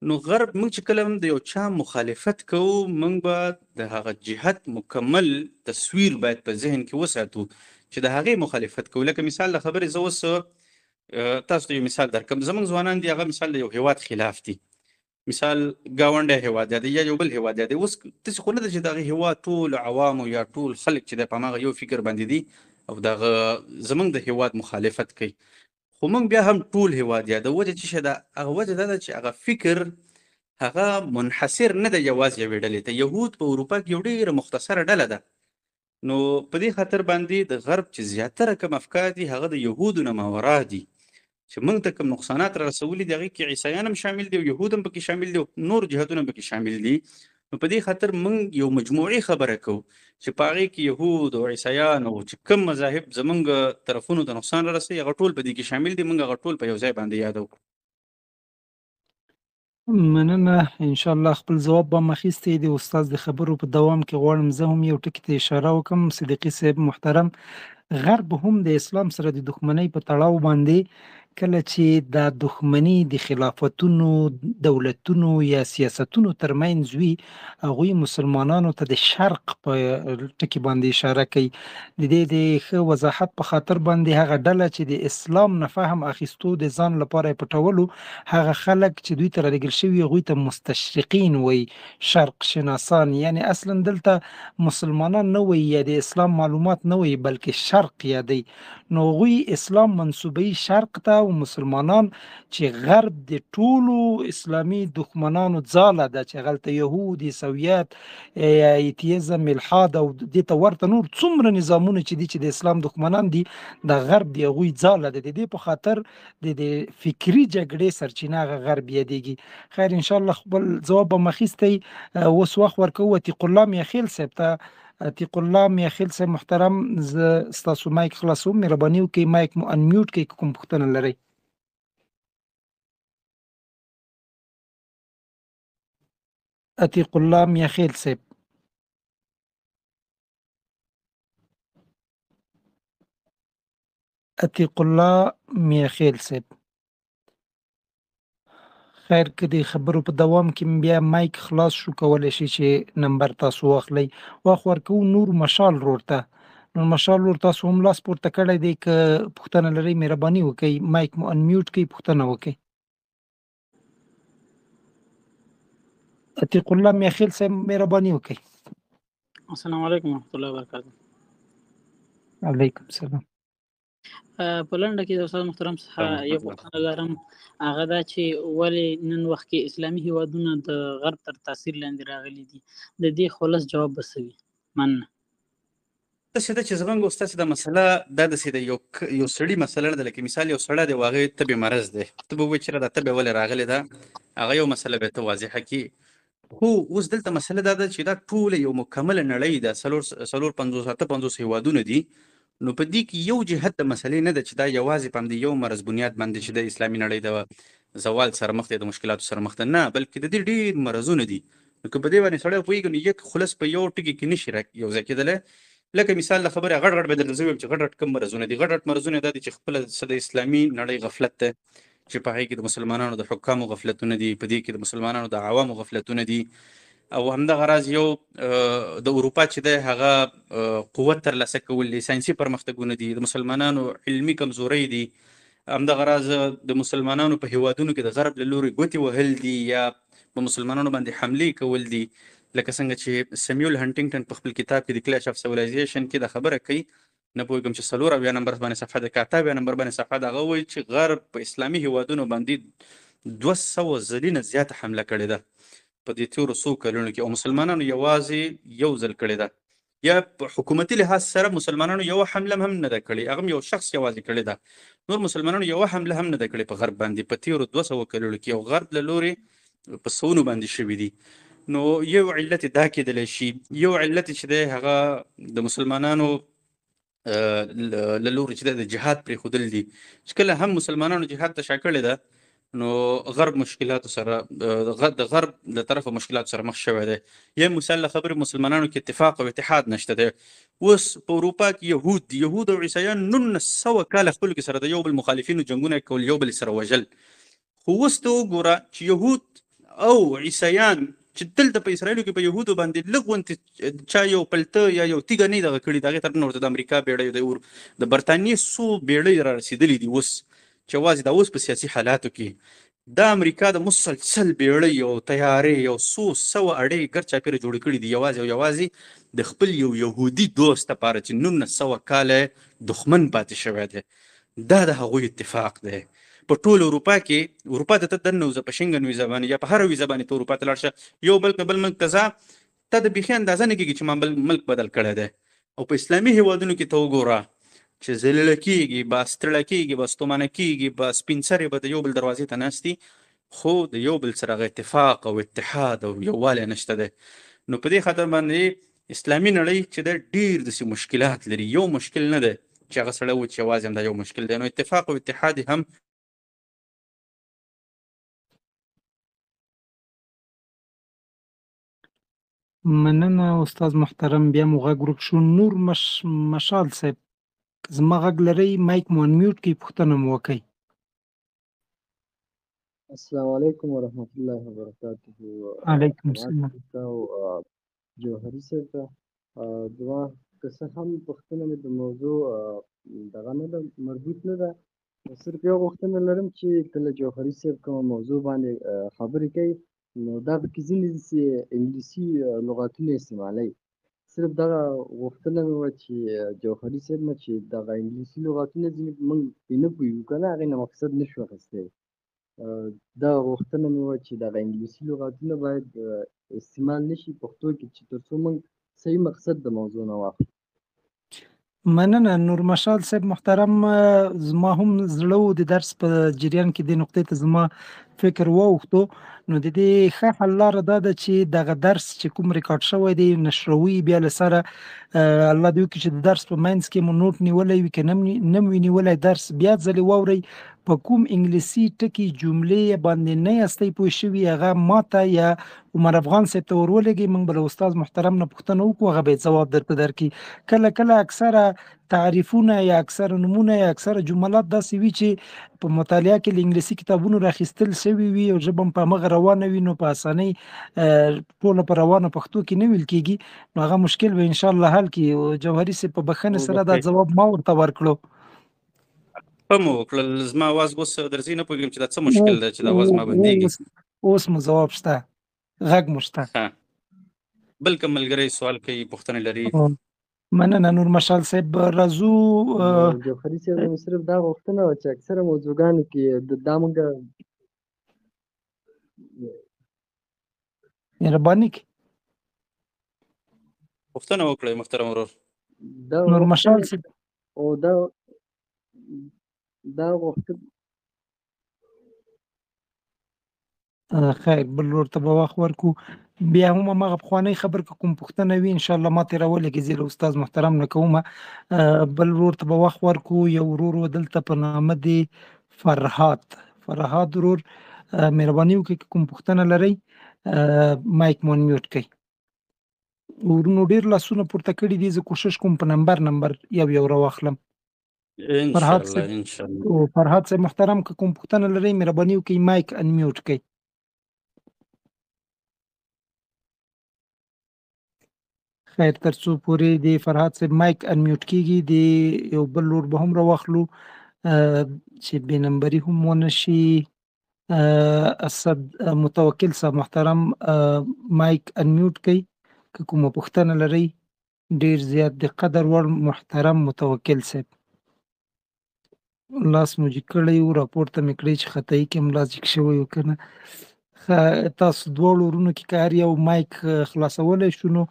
Speaker 1: نو غرب موږ چې کله هم د یو چا مخالفت کوو، موږ به د هغه جهت مکمل تصویر باید په ذهن کې وساتو چې د هغې مخالفت کوو. لکه مثال د خبرې زه اوس تاسو ته یو مثال درکړم. زموږ ځوانان دي هغه مثال د یو هیواد خلاف دي، مثال ګاونډی هیواد دی یا یو بل هیواد دی. اوس داسې خو نه ده چې دغه هیواد ټول عوامو یا ټول خلک چې دی په هماغه یو فکر باندې دي او دغه زموږ د هیواد مخالفت کوي، خو موږ بیا هم ټول هیواد یادو. وجه څه شی ده؟ هغه وجه دا ده چې هغه فکر هغه منحصر نه ده یوازې یوې ډلې ته. یهود په اروپا کې یو ډېره مختصره ډله ده، نو په دې خاطر باندې د غرب چې زیاتره کوم افکار دي هغه د یهودو نه ماورا دي، چې موږ ته کوم نقصانات را رسولي دي هغې کې عیسایان هم شامل دي او یهود هم پکې شامل دي او نور جهتونه هم پکې شامل دي. نو په دې خاطر موږ یو مجموعي خبره کوو چې په هغې کې یهود او عیسایان او چې کوم مذاهب زموږ طرفونو ته نقصان را رسوي هغه ټول په دې کې شامل دي، موږ هغه ټول په یو ځای باندې یادو.
Speaker 2: مننه. انشاءالله خپل ځواب به اخیستی. د استاد د خبرو په دوام کې غواړم زه هم یو ټکي ته اشاره وکړم. صدیقي صاحب محترم، غرب هم د اسلام سره د دښمنۍ په تړاو باندې کله چې دا دښمني د خلافتونو، دولتونو یا سیاستونو ترمنځ وي، هغوی مسلمانانو ته د شرق په ټکي باندې اشاره کوي. د دې د ښه وضاحت په خاطر باندې هغه ډله چې د اسلام نه فهم اخیستو د ځان لپاره یې پټولو، هغه خلک چې دوی ته رالیږل شوي هغوی ته مستشرقین وایي، شرق شناسان. یعنی اصلا دلته مسلمانان نه وایي یا د اسلام معلومات نه وایي بلکې شرق یادوي. نو هغوی اسلام منسوبوي شرق ته، او مسلمانان چې غرب د ټولو اسلامي دښمنانو ځاله ده، چې هلته یهود، عیسویت، ایتیزم، الحاد او دې ته ورته نور څومره نظامونه چې دي چې د اسلام دښمنان دي، د غرب د هغوی ځاله ده. د دې په خاطر د فکري جګړې سرچینه هغه غرب یادېږي. خیر ان شاء الله خپل ځواب به مخیستی. اوس وخت ورکوو عتیق الله میاخیل صاحب ته. عتیق الله میاخیل صاحب محترم، زه ستاسو مایک خلاصوم، مهرباني وکړئ مایک مو انمیوټ کړئ که کوم پوښتنه لرئ. عتیق الله میاخیل صاحب. عتیق الله میاخیل صاحب. خیر که د خبرو په دوام کې بیا مایک خلاص شو، کولی شي چې نمبر تاسو واخلئ. وخت ورکوو نور مشال رور ته. نور مشال رور تاسو هم لاس پورته کړی دی، که پوښتنه لرئ مهرباني وکړئ مایک مو انمیوټ کړئ، پوښتنه وکړئ. عتیق الله میاخیل صاحب مهرباني وکړئ.
Speaker 4: السلام علیکم ورحمۃ اللہ وبرکاتہ.
Speaker 2: علیکم السلام.
Speaker 4: په لنډه کې د استاد محترم څخه یو پوښتنه لرم، هغه دا چې ولې نن وخت کې اسلامي هیوادونه د غرب تر تاثیر لاندې راغلي دي؟ د دې خلاص جواب به څه وي؟ مننه.
Speaker 1: داسې ده چې زمونږ ستاسې د مسله دا داسې د یو سړي مسله نه ده. لکه مثال یو سړی دی، هغې تبې مرض دی، ته به ووایې چېرې دا تبې ولې راغلې ده، هغه یو مسله به ته واضحه کړي. خو اوس دلته مسله دا ده چې دا ټوله یو مکمله نړۍ ده، څلور 50 هیوادونه دي. نو په دې کې یو جهت د مسلې نه ده چې دا یوازې په همدې یو مرض بنیاد باندې چې د اسلامي نړۍ د زوال سره مخ دی، د مشکلاتو سره مخ ده، نه، بلکې د دې ډېر مرضونه دي. نو که په دې باندې سړی پوهېږي نو یک خلص په یو ټکي کې نشي یو ځای کېدلی. لکه مثال د خبرې غټ به درته زه ویم چې غټ کم مرضونه دي. غټ مرضونه دا دي چې خپله څه د اسلامي نړۍ غفلت ده، چې په هغې کې د مسلمانانو د حکامو غفلتونه دي، په دې کې د مسلمانانو د عوامو غفلتونه دي، او همدغه راز یو د اروپا چې دی هغه قوت ترلاسه کول دي، ساینسي پرمختګونه دي، د مسلمانانو علمي کمزورۍ دي، همدغه راز د مسلمانانو په هیوادونو کې د غرب له لوري ګوتې وهل دي یا په مسلمانانو باندې حملې کول دي. لکه څنګه چې سیمیول هنټینګټن په خپل کتاب کې د کلیش اف سیویلایزیشن کې دا خبره کوي، نه پوهېږم چې 4 نمبر باندې صفحه ده که 8 نمبر باندې صفحه ده، هغه وایي چې غرب په اسلامي هیوادونو باندې 200 ځلینه زیاته حمله کړې ده په دې تېرو څو کلونو کې، او مسلمانانو یوازې یو ځل کړې ده. یا په حکومتي لحاظ سره مسلمانانو یوه حمله هم نه ده کړې، هغه هم یو شخص یوازې کړې ده. نور مسلمانانو یوه حمله هم نه ده کړې په غرب باندې په تېرو 200 کلونو کې، او غرب له لورې په سوونو باندې شوي دي. نو یو علت دا کېدلی شي، یو علت چې دی هغه د مسلمانانو له لوري چې د جهاد پرېښودل دي، چې کله هم مسلمانانو جهاد ته شا کړې ده نو غرب مشکلاتو سره د غرب له طرفه مشکلاتو سره مخ شوی دی. یا مثال له خبرې مسلمانانو کې اتفاق او اتحاد نشته دی. اوس په اروپا کې یهود او عیسایان 1900 کاله خپلو کې سره د یو بل مخالفینو جنګونه کول، یو بل سره وژل. خو اوس ته وګوره چې یهود او عیسایان چې دلته په اسرائیلو کې په یهودو باندې لږ غونتې چا یو پلته یا یو تیږه نه دغه کړي، د هغې طرف نه ورته د امریکا بیړۍ د برطانیې څو بیړۍ را رسېدلي دي اوس، چې یوازې دا اوس په سیاسي حالاتو کې د امریکا د مسلسل بیړۍ او طیارې یو څو سوه اډې ګرد چاپېره جوړې کړي دي یوازې او یوازې د خپل یو یهودي دوست لپاره چې 1900 کاله دښمن پاتې شوی دی. دا د هغوی اتفاق دی. په ټول اروپا کې، اروپا ته ته دننه وځه په شنګن ویزه باندې یا په هره ویزه باندې ته اروپا ته لاړ شه، یو بل بل ملک ته ځه، ته د بیخي اندازه نه کېږي چې ما بل ملک بدل کړی دی. او په اسلامي هیوادونو کې ته وګوره چې ذلیله کېږي، به ستړی کېږي، به ستومانه کېږي، به سپین سرې به د یو بل دروازې ته ناست دي، خو د یو بل سره هغه اتفاق او اتحاد او یووالی نشته دی. نو په دې خاطر باندې اسلامي نړۍ چې ده ډېر داسې مشکلات لري. یو مشکل نه دی چې هغه سړی و چې یوازې همدا یو مشکل دی. نو اتفاق او اتحاد هم
Speaker 2: مننه استاد محترم، بیا مو غږ ورک شو. نور مشال صاحب زما غږ لرئ، مایک مو انمیوټ کړئ، پوښتنه مو وکړئ.
Speaker 5: السلام علیکم ورحمت الله وبرکاته.
Speaker 2: علیکم السلام.
Speaker 5: او جوهري صاحب ته دوه که څه هم پوښتنه مې د موضوع دغه نه ده، مربوط نه ده، صرف یو غوښتنه لرم چې کله جوهري صاحب کومه موضوع باندې خبرې کوي نو دا پکې ځینې انګلیسي لغاتونه استعمالوي. صرف دغه غوښتنه مې وه چې جوهري صاحب نه چې دغه انګلیسي لغاتونه ځینې موږ پرې نه پوهېږو که نه هغې نه مقصد نه شو اخیستی. دغه غوښتنه مې وه چې دغه انګلیسي لغاتونه باید استعمال نه شي پښتو کې چې تر څو موږ صحیح مقصد د موضوع نه واخلو.
Speaker 2: مننه نور مشال صاحب محترم، زما هم زړه و د درس په جریان کې دې نقطې ته زما فکر واوښتو، نو د دې ښه حل لاره دا ده چې دغه درس چې کوم ریکارډ شوی دی نشروي بیا له سره الله دې وکړي چې د درس په منځ کې مو نوټ نیولی وي که نه مو وي نیولی درس بیا ځلې واورئ په کوم انګلیسي ټکي جملې باندې نه یاستئ پوه شوي هغه ماته یا عمر افغان صاحب ته ورولېږئ، موږ به له استاد محترم نه پوښتنه وکړو هغه به یې ځواب درته درکړي. کله کله اکثره تعریفونه یا اکثره نومونه یا اکثره جملات داسې وي چې په مطالعه کې له انګلیسي کتابونو راخیستل شوي وي او ژبه هم په همغه روانه وي، نو په اسانۍ ټوله په روانه پښتو کې نه ویل کېږي، نو هغه مشکل به انشاءالله حل کړي. جوهري صاحب په بښنې سره دا ځواب ما ورته ورکړو.
Speaker 1: ښه مو وکړل. زما اواز اوس درځي؟ نه پوهېږم چې دا څه مشکل ده چې دا اواز ما بندېږي.
Speaker 2: اوس مو ځواب شته، غږ مو شته.
Speaker 1: ښه، بل کوم ملګری سوال کوي، پوښتنې لري؟
Speaker 2: مننه نور مشال صاحب. راځو
Speaker 5: جوهري صاحب نه مې صرف دا غوښتنه وه چې اکثره موضوعګانو کې دا موږ
Speaker 2: مهرباني کې
Speaker 1: پوښتنه وکړئ محترم ورور.
Speaker 2: نور مشال صاحب.
Speaker 5: او دا غوښتنه
Speaker 2: خیر بل ورور ته به وخت ورکو، بیا هم همغه پخوانی خبر که کوم پوښتنه وي انشاءالله ما ترې راولېږئ، زه له استاد محترم نه کومه. بل ورور ته به وخت ورکو. یو ورور و دلته په نامه دی فرهاد ورور، مهرباني وکړئ که کوم پوښتنه لرئ مایک مو انمیوټ کړئ. ورونو ډېر لاسونه پورته کړي دي، زه کوشش کوم په نمبر یو راواخلم. فرهاد صاحب محترم که کوم پوښتنه لرئ مهرباني وکړئ مایک انمیوټ کړئ. خیر تر څو پورې د فرهاد صاحب مایک انمیوټ کیږي د یو بل لور به هم راواخلو چې بې نمبري هم ونه شي. اسد متوکل صاحب محترم مایک انمیوټ کړئ که کومه پوښتنه لرئ. ډیر زیات د قدر وړ محترم متوکل صاحب لاس مو جګ کړی و، راپورته مې کړی چې خطایي کې هم لاس جګ شوی و که نه. تاسو دواړو ورونو کې که هر یو مایک خلاصولی شو نو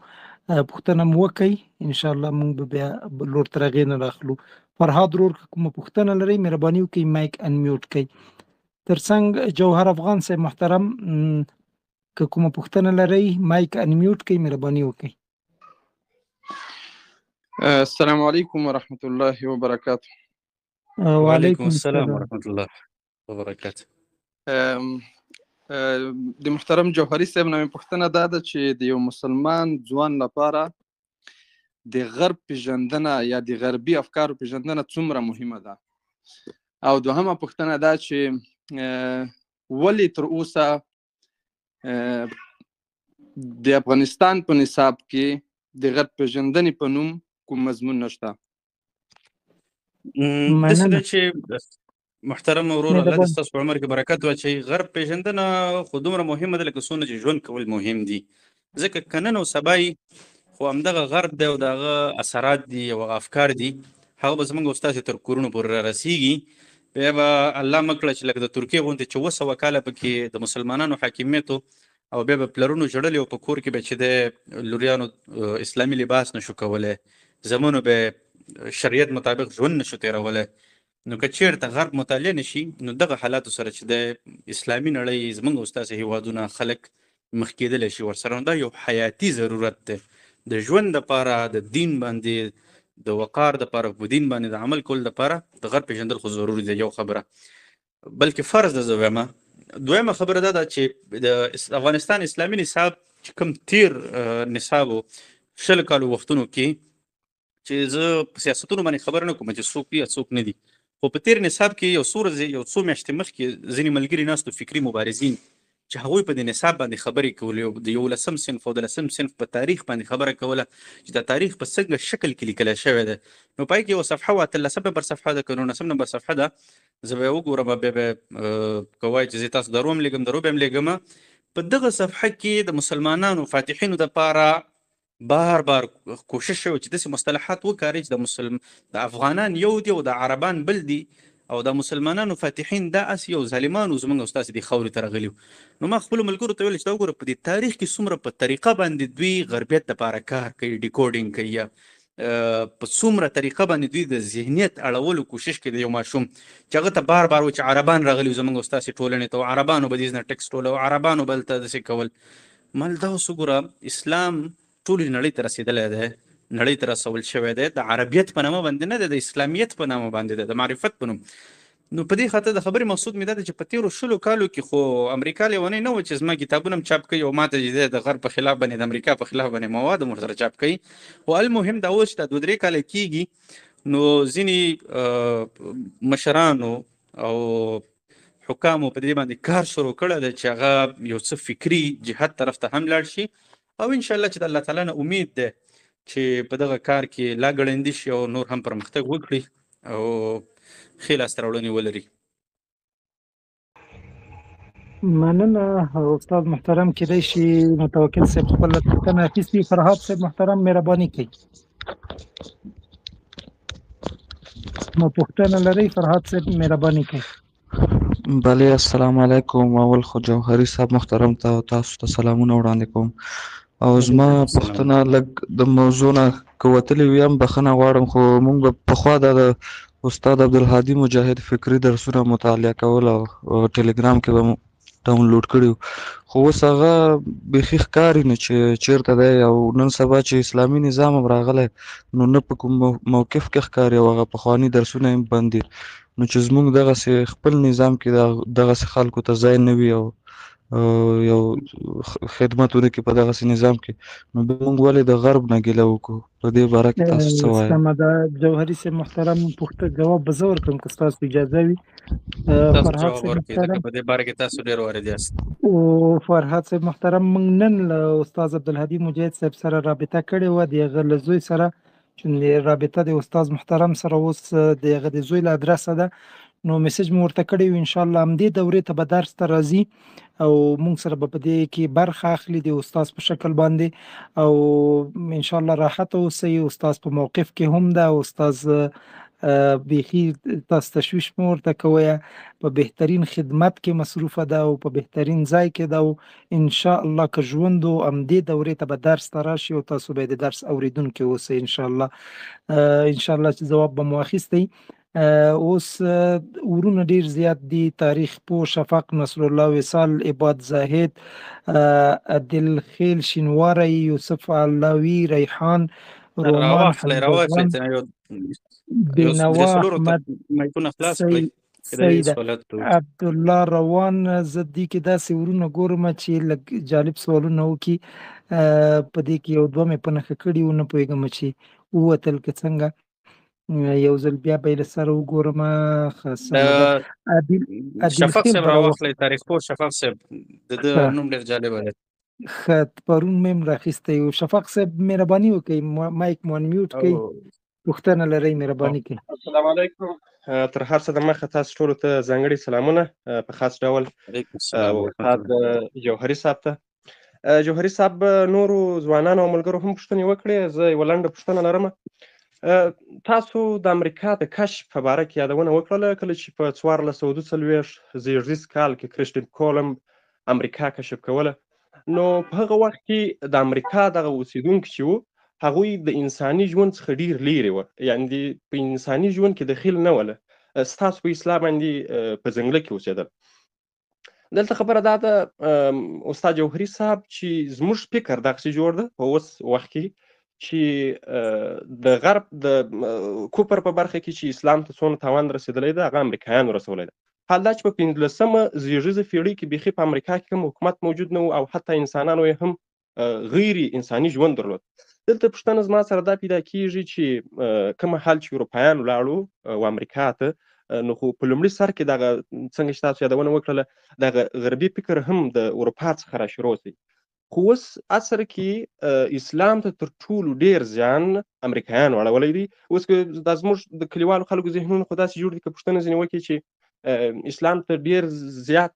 Speaker 2: پوښتنه مو وکړئ، انشاءالله موږ به بیا بل ورور تر هغې نه راخلو. فرهاد ورور که کومه پوښتنه لرئ مهرباني وکړئ مایک انمیوټ کړئ. ترڅنګ جوهر افغان صاحب محترم که کومه پوښتنه لرئ مایک انمیوټ کړئ مهرباني وکړئ.
Speaker 6: السلام علیکم ورحمة الله وبرکاته.
Speaker 1: وعلیکم السلام ورحمة الله وبرکاته.
Speaker 6: د محترم جوهري صاحب نه مې پوښتنه دا ده چې د یو مسلمان ځوان لپاره د غرب پیژندنه یا د غربي افکارو پیژندنه څومره مهمه ده؟ او دوهمه پوښتنه دا چې ولې تر اوسه د افغانستان په نصاب کې د غرب پیژندنې په نوم کوم مضمون نشته؟
Speaker 1: داسې ده چې محترم ورور الله دې ستاسو په عمر کې برکت واچوي. غرب پیژندنه خو دومره مهمه ده لکه څومره چې ژوند کول مهم دي، ځکه که نن او سبا خو همدغه غرب دی او دغه اثرات دي او افکار دي هغه به زموږ او ستاسې تر کورونو پورې رارسیږي. بیا به الله مه کړه چې لکه د ترکیې غوندې چې 200 کاله پکې د مسلمانانو حاکمیت او بیا به پلرونو ژړلي او په کور کې به چې د لوریانو اسلامي لباس نشو کولی، زمونو به شریعت مطابق ژوند نشو تیرولی. نو که چېرته غرب مطالعه نشي نو دغه حالاتو سره چې د اسلامي نړۍ زموږ او ستاسې هیوادونه خلک مخ کېدلی شي ورسره. نو دا یو حیاتي ضرورت دی د ژوند دپاره، د دین باندې د وقار دپاره، په دین باندې د عمل کول دپاره د غرب پیژندل خو ضروري دی، یو خبره. بلکې فرض ده زه وایم. دویمه خبره دا ده چې د افغانستان اسلامي نصاب چې کوم تیر نصاب و 20 کالو وختونو کې چې زه په سیاستونو باندې خبر نه کوم چې څوک دي یا څوک نه دي، خو په تیر نصاب کې یو څو میاشتې مخکې ځینې ملګري ناستو فکري مبارزین چې هغوی په دې نصاب باندې خبرې کولې، د 11 صنف او د 10 صنف په تاریخ باندې خبره کوله چې دا تاریخ په څنګه شکل کې لیکلی شوی دی. نو پای کې یو صفحه وه 13 نمبر صفحه ده که 19 نمبر صفحه ده، زه به یې وګورم بیا به که وایي چې زه تاسو درو هم لیږم درو به هم لیږم. په دغه صفحه کې د مسلمانانو فاتحینو دپاره بار بار کوشش شوی چې داسې مصطلحات وکاري چې د افغانان یو دي او د عربان بل دي او د مسلمانانو فاتحین دا اس یو ظالمانو زمونږ استاد دي خوري ته راغلي. نو ما خپل ملګرو ته ویل چې دا وګوره په دې تاریخ کې څومره په طریقه باندې دوی غربیت لپاره کار کوي، ډیکوډینګ کوي، یا په څومره طریقه باندې دوی د ذهنیت اړولو کوشش کوي د یو ماشوم چې هغه ته بار بار و چې عربان راغلي زمونږ استاد ټولنې ته، عربانو به دې نه ټکس ټوله او عربانو بل ته داسې کول. مال دا اوس وګوره اسلام ټولې نړۍ ته رسېدلی دی، نړۍ ته رسول شوی دی، د عربیت په نامه باندې نه دی، د اسلامیت په نامه باندې دی، د معرفت په نوم. نو په دې خاطر د خبرې مقصود مې دا دی چې په تېرو 20 کالو کې خو امریکا لیونی نه و چې زما کتابونه هم چاپ کوي او ما ته چې د غرب په خلاف باندې د امریکا په خلاف باندې مواد هم ورسره چاپ کوي. خو المهم دا اوس چې دا 2-3 کاله کېږي نو ځینې مشرانو او حکامو په دې باندې کار شروع کړی دی چې هغه یو څه فکري جهت طرف ته هم لاړ شي او انشاءالله چې د الله تعالی نه امید ده چې په دغه کار کې لا ګړندي شي او نور هم پرمختګ وکړي او ښې لاسته راوړنې ولري.
Speaker 2: مننه استاد محترم. کېدای شي متوکل صاحب خپله پوښتنه اخیستې. فرهاد صاحب محترم مهرباني کوي، مو پوښتنه لرئ؟ فرهاد صاحب مهرباني کوي.
Speaker 7: بله السلام علیکم. اول خو جوهري صاحب محترم ته او تاسو ته سلامونه وړاندې کوم او زما پوښتنه لږ د موضوع نه که وتلی وي هم بخښنه غواړم، خو موږ به پخوا د استاد عبدالهادي مجاهد فکري درسونه مطالعه کول او ټلګرام کې به ډاونلوډ کړي، خو اوس هغه بیخي ښکاري نه چې چیرته دی او نن سبا چې اسلامي نظام هم راغلی نو نه په کوم موقف کې ښکاري او هغه پخواني درسونه هم بند دي. نو چې زموږ دغسې خپل نظام کې دغسې خلکو ته ځای نه وي او یو خدمت ونه کړي په دغسې نظام کې، نو بیا موږ ولې د غرب نه ګیله وکړو؟ په دې باره کې تاسو څه وایئ؟
Speaker 2: سمه ده جوهري صاحب محترم، جواب به زه ورکړم که ستاسو اجازه وي. فرهاد صاحب محترم
Speaker 1: په دې باره کې تاسو ډېر وارد یاست.
Speaker 2: او فرهاد صاحب محترم، موږ نن له استاد عبدالهادي مجاهد صاحب سره رابطه کړې وه، د هغه له زوی سره، چې رابطه د استاد محترم سره اوس د هغه د زوی له ادرسه ده، نو میسج مو ورته کړی و. انشاءالله همدې دورې ته به درس ته راځي او موږ سره به په دې کې برخه اخلي د استاد په شکل باندې، او انشاءالله راحت اوسئ. استاد په موقف کې هم ده، استاد بیخي تاسو تشویش مو ورته کوئ، په بهترین خدمت کې مصروفه ده او په بهترین ځای کې ده، او انشاءالله که ژوند و همدې دورې ته به درس ته راشي او تاسو به د درس اوریدونکي اوسئ انشاءالله. انشاءالله چې جواب به مو اخیستی. اوس ورونه ډیر زیات دي، تاریخ پوه شفق، نصر الله وصال، عباد زاهد، عدل خیل شینواری، یوسف علاوی، ریحان، رومان حمدوان، بینوا احمد، سید عبدالله روان. زه دې کې داسې ورونه ګورم چې لږ جالب سوالونه وکړي، په دې کې یو دوه مې په نښه کړي و، نه پوهېږم چې ووتل که څنګه. یو ځل بیا به یې له سره وګورم.
Speaker 1: شفق صاحب راواخلئ، تاریخ پوه شفق صاحب، د ده نوم ډېر جالبه دی.
Speaker 2: ښه، پرون مې هم راخیستی و. شفق صاحب مهرباني وکړئ، مایک مو انمیوټ کړئ، پوښتنه لرئ مهرباني کړئ.
Speaker 8: السلام علیکم. تر هر څه دمخه تاسو ټولو ته ځانګړي سلامونه په خاص ډول استاد جوهري صاحب ته. جوهري صاحب نورو ځوانانو او ملګرو هم پوښتنې وکړې، زه یوه لنډه پوښتنه لرم. تاسو د امریکا د کشف په باره کې یادونه وکړله، کله چې په 1442 زیږدیز کال کې کرسټین کولمب امریکا کشف کوله، نو په هغه وخت کې د امریکا دغه اوسیدونکي چې وو هغوی د انساني ژوند څخه ډیر لیرې وه، یعنې په انساني ژوند کې دخیل نه وله. ستاسو په اصطلاح باندې په ځنګله کې اوسېدل. دلته خبره دا ده استاد جوهري صاحب چې زموږ فکر دغسې جوړ ده په اوس وخت کې چې د غرب د کوپر په برخه کې چې اسلام ته څونه تاوان رسېدلی ده هغه امریکایانو رسولی ده. حال دا چې په 15مه زیږدیزه پیړۍ کې بیخي په امریکا کې کوم حکومت موجود نه و او حتی انسانانو یې هم غیر انساني ژوند درلود. دلته پوښتنه زما سره دا پیدا کېږي چې کوم حال چې اروپایان ولاړو و امریکا ته، نو خو په لومړي سر کې دغه څنګه چې تاسو یادونه وکړله دغه غربي فکر هم د اروپا څخه راشروع دی، خو اوس عصر کې اسلام ته تر ټولو ډیر زیان امریکایانو اړولی دی. اوس که دا زموږ د کلیوالو خلکو ذهنونه خو داسې جوړ دي که پوښتنه ځینې وکړي چې اسلام ته ډیر زیات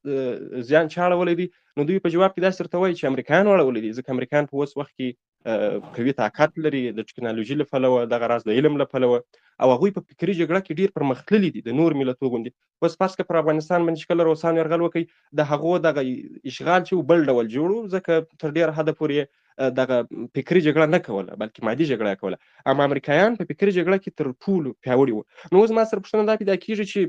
Speaker 8: زیان چا اړولی دی، نو دوی په جواب کې داسې درته وایي چې امریکایانو اړولی دی، ځکه امریکایان په اوس وخت کې قوي طاقت لري د ټکنالوژي له پلوه دغه راز د علم له پلوه او هغوی په فکري جګړه کې ډېر پرمختللي دي د نور ملتونو غوندې. اوس فرض کړه پر افغانستان باندې چې کله روسانو یرغل وکړي د هغو دغه اشغال چې و بل ډول جوړ ځکه تر ډېره حده پورې دغه فکري جګړه نه کوله بلکې مادي جګړه یې کوله. اما امریکایان په فکري جګړه کې تر ټولو پیاوړي وو. نو اوس ما سره پوښتنه دا پیدا کېږي چې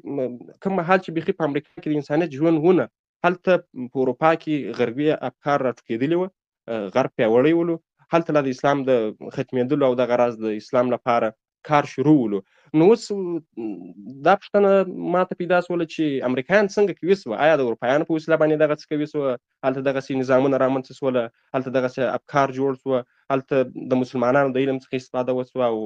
Speaker 8: کوم مهال چې بیخي په امریکا کې د انسانیت ژوند ونه هلته په اروپا کې غربي افکار راټوکېدلي وو، غرب پیاوړی ولو، هلته لا د اسلام د ختمېدلو او دغه راز د اسلام لپاره کار شروع ولو. نو اوس دا پوښتنه ماته پیدا سوله چې امریکایان څنګه کوي سوه؟ آیا د اروپایانو په وسیله باندې دغه څه کوي سوه؟ هلته دغسې نظامونه رامنځته سوله، هلته دغسې افکار جوړ سوه، هلته د مسلمانانو د علم څخه استفاده وسوه او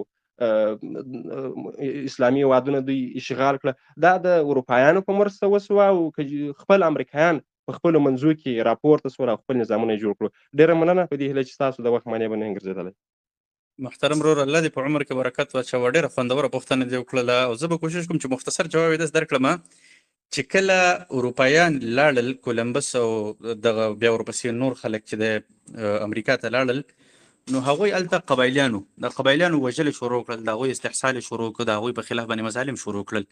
Speaker 8: اسلامي هېوادونه دوی اشغال کړه. دا د اروپایانو په مرسته وسوه او که خپل امریکایان په خپلو منځو کې راپورته سول او خپل نظامونه یې جوړ کړو؟ ډېره مننه په دې هیله چې ستاسو د وخت مانع به نه یم ګرځېدلی.
Speaker 1: محترم ورور الله دې په عمر کې برکت واچوه. ډېره خوندوره پوښتنه دې وکړله او زه به کوشش کوم چې مختصر جواب یې داسې درکړم چې کله اروپایان لاړل کولمبس او دغه بیا ورپسې نور خلک چې د امریکا ته لاړل نو هغوی هلته د قبایلیانو وژل شروع کړل، د هغوی استحصال یې شروع کړ، د هغوی په خلاف باندې مظالم شروع کړل.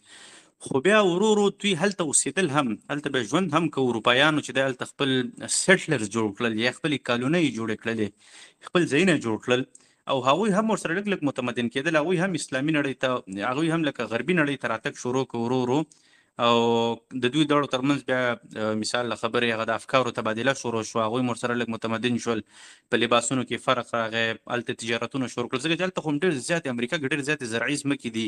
Speaker 1: خو بیا ورو ورو دوی هلته اوسېدل هم، هلته به ژوند هم که اروپایانو چې دی هلته خپل سیټلرز جوړ کړل یا خپلې کالونۍ جوړې کړلې، خپل ځایونه جوړ کړل او هغوی هم ورسره لږ لږ متمدن کېدل. هغوی هم اسلامي نړۍ ته، هغوی هم لکه غربي نړۍ ته راتګ شروع کړ ورو ورو او د دوی دواړو ترمنځ بیا مثال له خبرې هغه د افکارو تبادله شروع شوه. هغوی هم ورسره لږ متمدن شول، په لباسونو کې فرق راغی، هلته تجارتونه شروع کړل ځکه چې هلته خو هم ډېر زیاتې امریکا کې ډېر زیاتې زرعي ځمکې دي.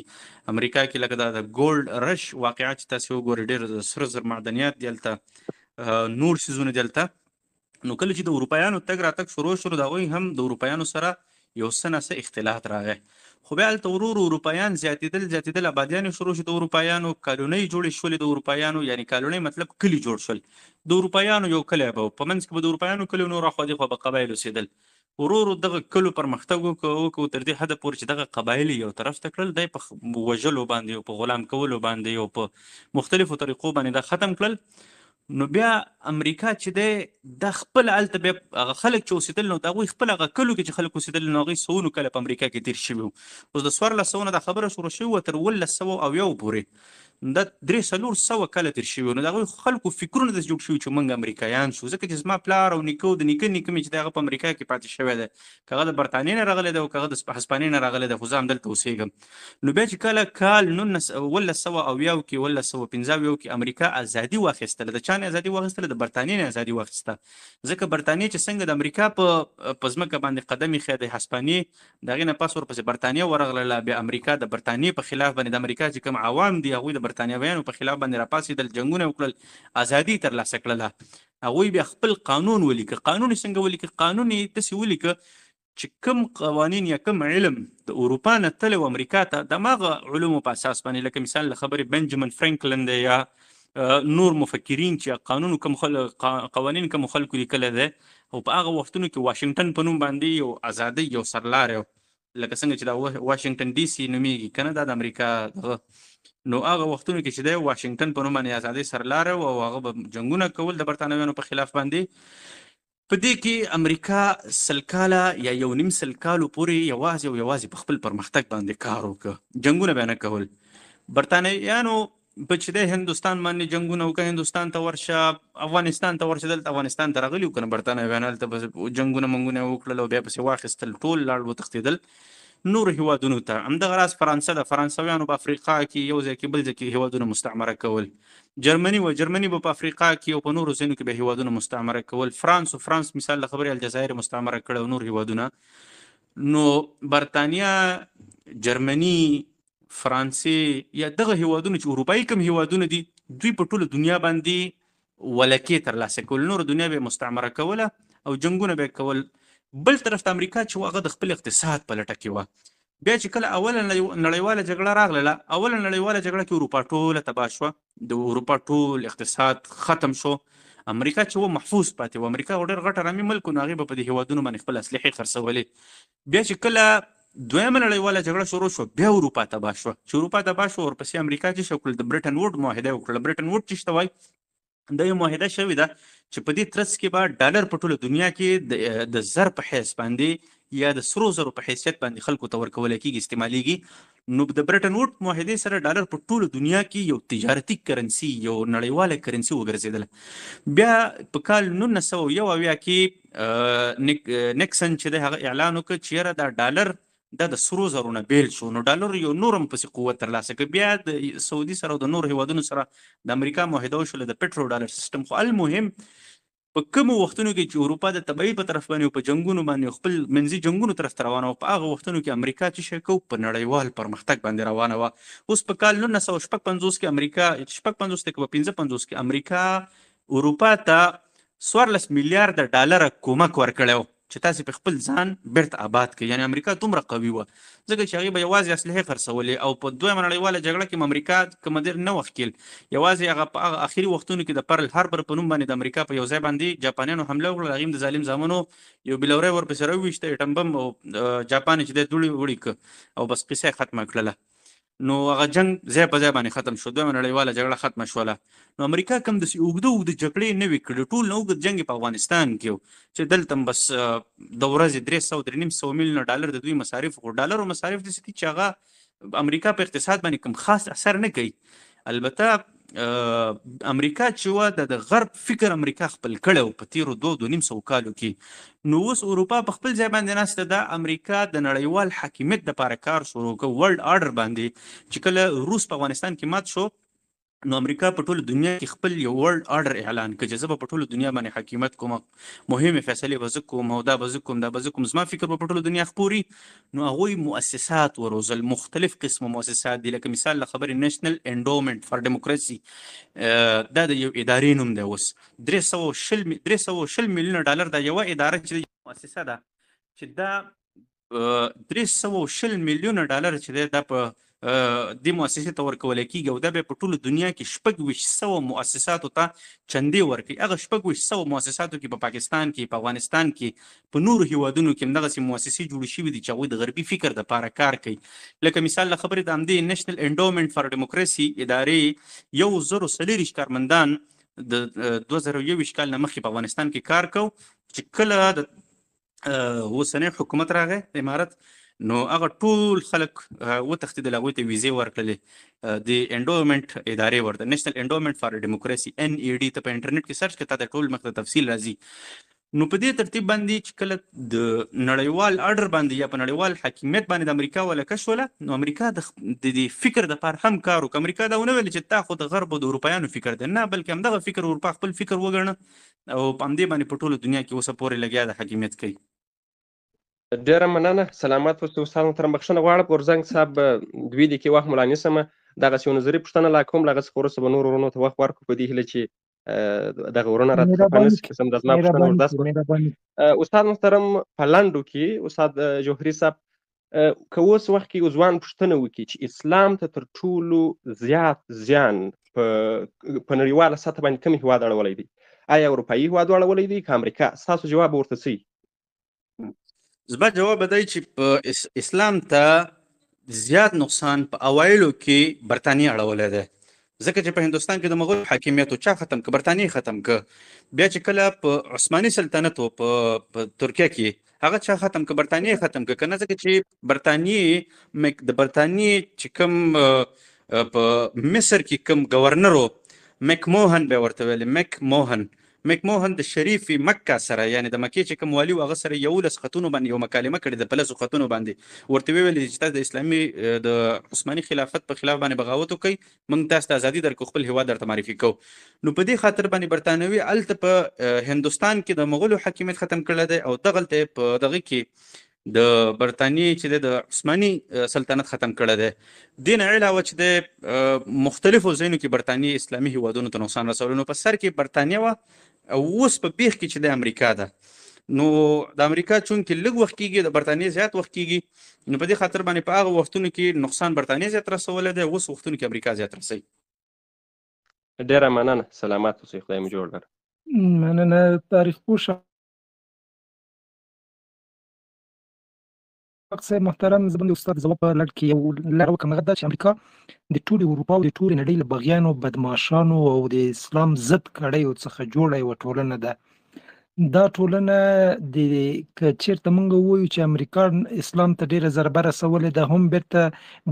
Speaker 1: امریکا کې لکه د ګولډ رش واقعات چې تاسې وګورئ ډېر سره زر معدنیات دي هلته، نور څیزونه دي هلته. نو کله چې د اروپایانو تګ راتګ شروع شو د هغوی هم د اروپایانو سره یو څه ناڅه اختلاط راغی. خو بیا هلته ورو ورو اروپایان زیاتېدل، آبادیان یې شروع شو د اروپایانو، کالونۍ جوړې شولې د اروپایانو، یعنې کالونۍ مطلب کلي جوړ شول. د اروپایانو یو کلی به و، په منځ کې به د اروپایانو کلي نور اخوا دېخوا به قبایل اوسېدل. ورو ورو دغه کلو پرمختګ وکړو تر دې حده پورې چې دغه قبایل یو طرف ته کړل، دی په وژلو باندې او په غلام کولو باندې او په مختلفو طریقو باندې دا ختم کړل. نو بیا امریکا چې دی د خپل هلته بیا هغه خلک چې اوسېدل نو د هغوی خپل هغه کلو کې چې خلک اوسېدل نو هغوی سوونو کله په امریکا کې تېر شوي وو. اوس د 1400 نه دا خبره شروع شوې وه تر 1800 پورې، دا 300 کله تېر شوي وو. نو د هغوی خلکو فکرونه داسې جوړ شوي چې موږ امریکایان شو، ځکه چې زما پلار او نیکه او د نیکه نیکه مې چې دی هغه په امریکا کې پاتې شوی دی، که هغه د برطانیې نه راغلی دی او که هغه د هسپانیې نه راغلی دی، خو زه همدلته اوسېږم. نو بیا چې کله کال 1970 کې 1950 کې امریکا ازادي واخیستله، د چا نه ازادي واخیستله؟ د برطانیې نه ازادي واخیسته. ځکه برطانیې چې څنګه د امریکا په ځمکه باندې قدم ایښی دی، هسپانیې د هغې نه پس ورپسې برطانیه ورغلله، بیا امریکا د برطانیې په خلاف باندې د امریکا چې کوم عوام دي هغوی د برطانیویانو په خلاف باندې راپاڅېدل، جنګونه وکړل، ازادي ترلاسه کړله. هغوی بیا خپل قانون ولیکه. قانون یې څنګه ولیکه؟ قانون یې داسې ولیکه چې کوم قوانین یا کوم علم د اروپا نه تللی و امریکا ته، د هماغه علومو په اساس باندې، لکه مثال له خبرې بنجمن فرانکلن دی یا نور مفکرین چې قانون کوم قوانین کوم خلکو لیکلی دی، او په هغه وختونو کې واشنګټن په نوم باندې یو ازادۍ یو سرلاری و، لکه څنګه چې دا واشنګټن ډي سي نومېږي که نه، دا د امریکا دغه. نو هغه وختونو کې چې دی واشنګټن په نوم باندې ازادۍ سرلاری و او هغه به جنګونه کول د برطانویانو په خلاف باندې. په دې کې امریکا 100 کاله یا 1.5 کالو پورې یوازې په خپل پرمختګ باندې کار وکړه، جنګونه به نه کول. برطانویانو په چې دی هندوستان باندې جنګونه وکړه، هندوستان ته ورشه، افغانستان ته ورشه، دلته افغانستان ته راغلي وو که نه برطانویان، هلته به جنګونه منګونه وکړل او بیا پسې واخیستل، ټول لاړ وتښتېدل نورو هیوادونو ته. همدغه راز فرانسه ده، فرانسویانو په افریقا کې یو ځای کې بل ځای کې هیوادونه مستعمره کول. جرمني به په افریقا کې او په نورو ځایونو کې به هیوادونه مستعمره کول. فرانس مثال له خبرې الجزایر مستعمره کړه او نور هیوادونه. نو برطانیه، جرمني، فرانسې یا دغه هیوادونه چې اروپایي کوم هیوادونه دي، دوی په ټوله دنیا باندې ولکې ترلاسه کول، نور دنیا به مستعمره کوله او جنګونه به کول. بل طرف ته امریکا چې هغه د خپل اقتصاد په لټه کې وه. بیا چې کله اوله نړیواله جګړه راغله، اوله نړیواله جګړه کې اروپا ټوله تباه شوه، د اروپا ټول اقتصاد ختم شو. امریکا چې و محفوظ پاتې و. امریکا ډېر غټ رامي ملک و، نو هغې به په دې هیوادونو باندې خپل اسلحې خرڅولې. بیا چې کله دویمه نړیواله جګړه شروع شو، بیا اروپا تباه شوه. چې اروپا تباه شو ورپسې امریکا چې شو کړل، د برټن ووډ معاهده یې وکړله. برټن ووډ چې ته وایي دا یو معاهده شوې ده چې په دې ترڅ کې به ډالر په ټوله دنیا کې د زر په حیث باندې یا د سرو زرو په حیثیت باندې خلکو ته ورکول کېږي استعمالیږي نو د برټن ووډ معاهدې سره ډالر په ټوله دنیا کې یو تجارتي کرنسي یو نړیواله کرنسي وګرځېدله بیا په کال 1901 کې نیکسن چې د هغه اعلان وکړ چې یاره دا ډالر دا د سرو زرو نه بیل شو نو ډالر یو نورم پسې قوت ترلاسه کړ بیا د سعودي سره او د نور هیوادونو سره د امریکا معاهده وشوله د پټرو ډالر سیستم خو المهم په کومو وختونو کې چې اروپا د تبعید په طرف باندې په جنگونو باندې خپل منځي جنگونو طرف ته روانه وه په هغه وختونو کې امریکا چې شی کو په نړیوال پرمختګ باندې روانه وه اوس په کال 1956 کې امریکا 56 کې په 55 کې امریکا اروپا ته 14 میلیارډ ډالر کومک ورکړی چې تاسو په خپل ځان بیرته آباد کړئ یعنی امریکا دومره قوي وه ځکه چې هغې به یوازې اسلحې خرڅولې او په دویمه نړیواله جګړه کې امریکا کومه ډېر نه وښکیل یوازې هغه په هغه اخري وختونو کې د پرل هاربر په نوم باندې د امریکا په یو ځای باندې جاپانیانو حمله وکړه هغې د ظالم زامنو یو بلوری ورپسې راوویسته اټم بم او جاپان چې دی دوړې وړې کړه او بس قصه یې ختمه کړله نو هغه جنگ ځای په ځای باندې ختم شو دویمه نړیواله جګړه ختمه شوله نو امریکا کوم داسې اوږده جګړې نه وې کړې ټول نه اوږد جنګ په افغانستان کې و چې دلته بس د ورځې 300 میلیونه ډالر د دوی مصارف خو ډالر او مصارف داسې دي چې هغه امریکا په اقتصاد باندې کوم خاص اثر نه کوي البته امریکا چې وه د غرب فکر امریکا خپل کړی و په تیرو 2.5 کالو کې نو اوس اروپا په خپل ځای باندې ناسته ده امریکا د نړیوال حاکمیت دپاره کار شروع کړ ورلډ آرډر باندې چې کله روس په افغانستان کې مات شو نو امریکا په ټوله دنیا کې خپل یو ورلډ آرډر اعلان کړ چې زه به په ټوله دنیا باندې حاکمیت کوم مهمې فیصلې به زه کوم او دا به زه کوم دا به زه کوم زما فکر به په ټوله دنیا خپوري نو هغوی مؤسسات وروزل مختلف قسمه مؤسسات دي لکه مثال له خبرې نیشنل انډومنټ فار ډیموکراسي دا د یو ادارې نوم دی اوس 310 میلیونه ډالر دا یوه اداره چې مؤسسه ده چې دا 310 میلیونه ډالر چې دی دا په دې مؤسسې ته ورکول کېږي او دا به په ټوله دنیا کې 2600 مؤسساتو ته چندې ورکوي هغه 2600 مؤسساتو کې په پاکستان کې په افغانستان کې په نورو هیوادونو کې همدغسې مؤسسې جوړې شوي دي چې هغوی د غربي فکر دپاره کار کوي لکه مثال له خبرې د همدې نیشنل انډومنټ فار ډیموکراسي ادارې 1040 کارمندان د 2021 کال نه مخکې په افغانستان کې کار کو چې کله د اوسنی حکومت راغی د امارت نو هغه ټول خلک وتښتېدل هغوی ته ویزې ورکړلې د انډومنټ ادارې ورته نیشنل انډومنټ فار ډیموکراسي NED ته په انټرنیټ کې سرچ کړه تا ته ټول مخ تفصیل راځي نو په دې ترتیب باندې چې کله د نړیوال آرډر باندې یا په نړیوال حاکمیت باندې د امریکا ولکه شوله نو امریکا د دې فکر دپاره هم کار وکړه امریکا دا ونه ویل چې تا خو د غرب او د اروپایانو فکر دی نه بلکې همدغه فکر اروپا خپل فکر وګڼه او په همدې باندې په ټوله دنیا کې اوسه پورې لګیا د حاکمیت کوي
Speaker 8: ډیره مننه سلامت اوسئ استاد محترم بخښنه غواړم اورزنګ صاحب 2 دقیقې وخت مو لا نیسم دغسې یو نظري پوښتنه لا کوم له هغه څخه وروسته به نورو ورونو ته وخت ورکړو په دې هیله چې دغه ورونه راته خفه نه شي قسم د زما پوښتنه وردا شوه استاد محترم په لنډو کې استاد جوهري صاحب که اوس وخت کې ځوان پوښتنه وکړي چې اسلام ته تر ټولو زیات زیان په نړیواله سطح باندې کوم هېواد اړولی دی آیا اروپایي هېواد اړولی دی که امریکا ستاسو جواب به ورته څه
Speaker 1: زما جواب به دی چې په اسلام ته زیات نقصان په اوایلو کې برطانیه اړولی دی ځکه چې په هندوستان کې د مغول حاکمیت چا ختم که برطانیه ختم که بیا چې کله په عثماني سلطنت و په ترکیه کې هغه چا ختم که برطانیه ختم که نه ځکه چې برطانیه د برطانیه چې کوم په مصر کې کوم گورنر و میک موهن به ورته ویل میک موهن د شریف مکه سره یعنی د مکې چې کوم والي و هغه سره 11 خطونو باندې یو مکالمه کړې ده په 10 خطونو باندې ورته ویل چې تاسو د اسلامي د عثماني خلافت په خلاف باندې بغاوت وکړئ موږ تاسو ته ازادي درکو خپل هیواد درته معرفي کوو نو په دې خاطر باندې برطانوي هلته په هندوستان کې د مغولو حاکمیت ختم کړی دی او دغلته په دغه کې د برطانیې چې د عثماني سلطنت ختم کړی دی دې نه علاوه چې د مختلفو ځایونو کې برطانیې اسلامي هیوادونو ته نقصان رسولی نو په سر کې برطانیه وه او اوس په بیخ کې چې د امریکا ده نو د امریکا چونکې لږ وخت کېږي د برطانیې زیات وخت کېږي نو په دې خاطر باندې په هغه وختونو کې نقصان برطانیې زیات رسولی دی اوس وختونو کې امریکا زیات رسوي
Speaker 8: ډیره مننه سلامت اوسئ خدای مو جوړ کړه
Speaker 2: مننه تاریخ پوه شخص محترم زه باندې استاد زما په لړ کې یو لاره وکړم هغه دا چې امریکا د ټولې اروپا او د ټولې نړۍ له بغیانو بدماشانو او د اسلام ضد کړیو څخه جوړه یوه ټولنه ده دا ټولنه که چیرته موږ ووایو چې امریکا اسلام ته ډیره ضربه رسولې ده، هم بیرته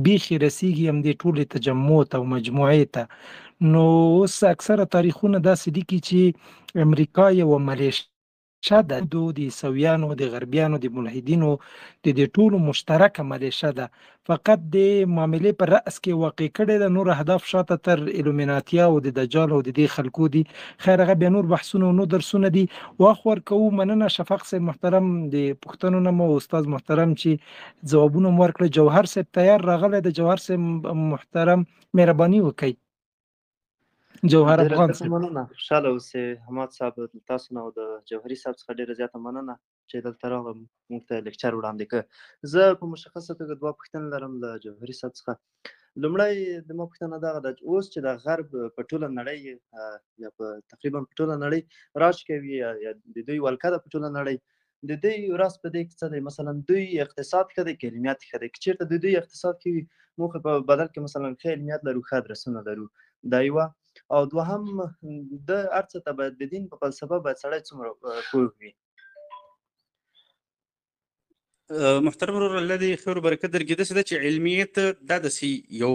Speaker 2: بیخي رسیږي همدې ټولې تجمع ته او مجموعې ته. نو اوس اکثره تاریخونه داسې دي چې امریکا یوه ملیشه ده، د عیسویانو، د غربیانو، د ملحدینو، د دې ټولو مشترکه ملیشه ده. فقط د معاملې په رأس کې واقع کړې ده، نور اهداف شاته تر الومیناتیا او د دجال او د دې خلکو دي. خیر هغه بیا نور بحثونه او نور درسونه دي. واخ ورکوو. مننه شفق صاحب محترم، د پوښتنو نه مو استاد محترم چې ځوابونه مو ورکړل. جوهر صاحب تیار راغلی د جوهر صاحب محترم مهرباني وکړئ. جوهر
Speaker 9: ډیره
Speaker 2: افغان
Speaker 9: زیاته
Speaker 2: صاحب.
Speaker 9: مننه. خوشحاله اوسئ حماد صاحب، له تاسو نه او د جوهري صاحب څخه ډیره زیاته مننه چې دلته راغلم موږ ته لیکچر وړاندې کړ. زه په مشخصه توګه دوه پوښتنې لرم له جوهري صاحب څخه. لومړی زما پوښتنه دغه ده چې اوس چې د غرب په ټوله نړۍ یا په تقریبا په ټوله نړۍ راج کوي یا د دوی ولکه ده په ټوله نړۍ، د دوی راز په دې کې څه دی؟ مثلا دوی اقتصاد ښه دی که علمیات ښه دی؟ که چېرته د دوی اقتصاد ښه وي، موږ په بدل کې مثلا ښه علمیات لرو، ښه ادرسونه لرو، دا یوه. او دوهم، د هر څه ته باید د دین په فلسفه باید سړی څومره پوه وي؟
Speaker 1: محترم ورور الله دې خیر و برکت درکړي. داسې ده چې علمیت دا داسې یو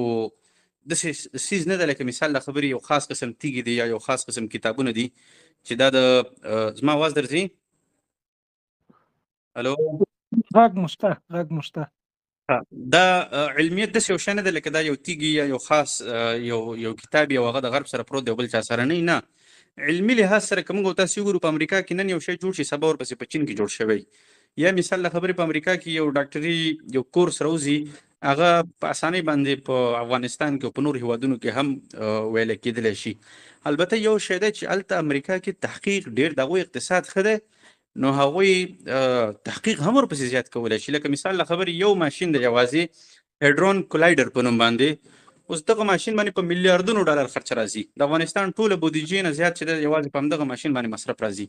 Speaker 1: داسې څیز نه ده، لکه مثال د خبرې یو خاص قسم تیږې دي یا یو خاص قسم کتابونه دي چې دا د زما آواز درځي؟ الو
Speaker 2: غږ مشته، غږ مشته.
Speaker 1: دا علمیت داسې یو شی نه ده لکه دا یو تیږي یا یو خاص یو کتاب یو هغه د غرب سره پروت دی او بل چا سره نه. علمي لحاظ سره که موږ تاسو وګورو په امریکا کې نن یو شی جوړ شي سبا ورپسې په چین کې جوړ شوی. یا مثال د خبرې په امریکا کې یو ډاکټري یو کورس راوځي، هغه په اسانۍ باندې په افغانستان کې او په نور هیوادونو کې هم ویل کېدلی شي. البته یو شی دی چې هلته امریکا کې تحقیق ډېر د هغوی اقتصاد ښه دی، نو هغوی تحقیق هم ورپسې زیات کولی شي. لکه مثال د خبرې یو ماشین د یوازې هیډرون کولایډر په نوم باندې، اوس دغه ماشین باندې په میلیارډونو ډالر خرچ راځي. د افغانستان ټوله بودیجې نه زیات چې دی یوازې په همدغه ماشین باندې مصرف راځي.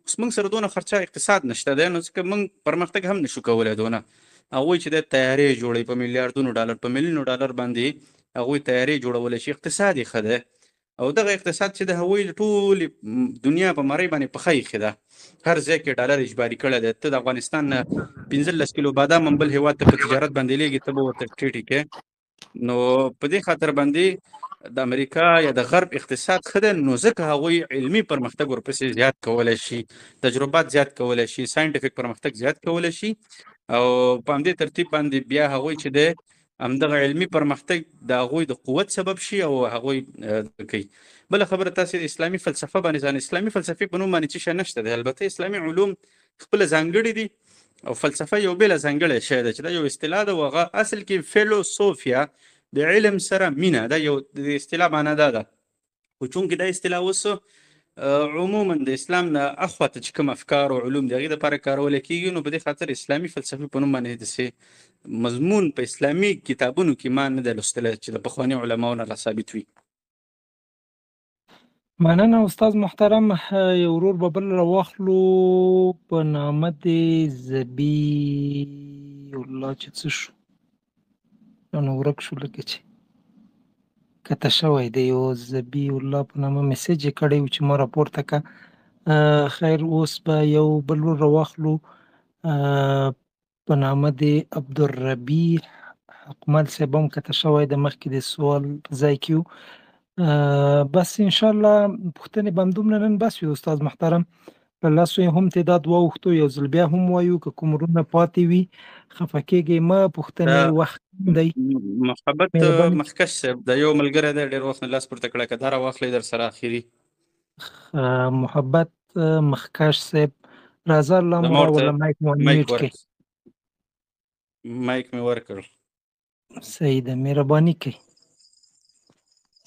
Speaker 1: اوس موږ سره دونه خرچه اقتصاد نشته دی، نو ځکه موږ پرمختګ هم نشو کولی دونه. هغوی چې د تیارې جوړوي په میلیارډونو ډالر، په میلیونو ډالر باندې هغوی تیارې جوړولی شي، اقتصاد یې ښه دی. او دغه اقتصاد چې د هغوی ټول دنیا په مرۍ باندې پښه ایښې ده، هر ځای کې ډالر اجباري کړی دی. ته د افغانستان نه 15 کیلو بادام هم بل هېواد ته په تجارت باندې لیږي، ته به ورته ټیټې کې. نو په دې خاطر باندې د امریکا یا د غرب اقتصاد ښه دی، نو ځکه هغوی علمي پرمختګ ورپسې زیات کولی شي، تجربات زیات کولی شي، ساینټیفیک پرمختګ زیات کولی شي. او په همدې ترتیب باندې بیا هغوی چې دی همدغه علمي پرمختګ د هغوی د قوت سبب شي او هغوی کوي. بله خبره، تاسې د اسلامي فلسفه باندې ځان اسلامي فلسفې په نوم باندې څه شی نشته دی. البته اسلامي علوم خپله ځانګړي دي او فلسفه یو بېله ځانګړی شی دی چې دا یو اصطلاح ده، او هغه اصل کې فیلوسوفیا د علم سره مینه دا یو د اصطلاح معنا دا ده. خو چونکې دا اصطلاح اوس عموما د اسلام نه اخواته چې کوم افکار او علوم د هغې دپاره کارول کېږي، نو په دې خاطر اسلامي فلسفې په نوم باندې داسې مضمون په اسلامي کتابونو کې ما نه دی لوستلی چې د پخواني علماو نه را ثابت وي.
Speaker 2: مننه استاد محترم. یو ورور به بل راواخلو په نامه د ذبی الله چې څه شو نو ورک شو، لکه چې کته شوی دی. یو ذبی الله په نامه میسج یې کړی و چې ما راپورته که. خیر اوس به یو بل ورور راواخلو په نامه د عبدالربیع حقمل صاحب هم کته شوی د مخکې د سوال په ځای کې و. بس انشاءالله پوښتنې به همدومره نن بس وي استاد محترم. په لسو یې هم تعداد واوښتو، یو ځل بیا هم وایو که کوم ورونه پاتې وي خفه کېږئ مه، پوښتنې وخت دی.
Speaker 1: محبت مخکش صاحب د یو ملګری دی ډېر وخت نه لاس پورته کړی، که دا راواخلئ در سره اخري.
Speaker 2: محبت مخکش صاحب راځه الله مو راوله، مایک مو میوټ کړئ.
Speaker 1: مایک مې ورکړ.
Speaker 2: صحیح ده، مهرباني کوئ.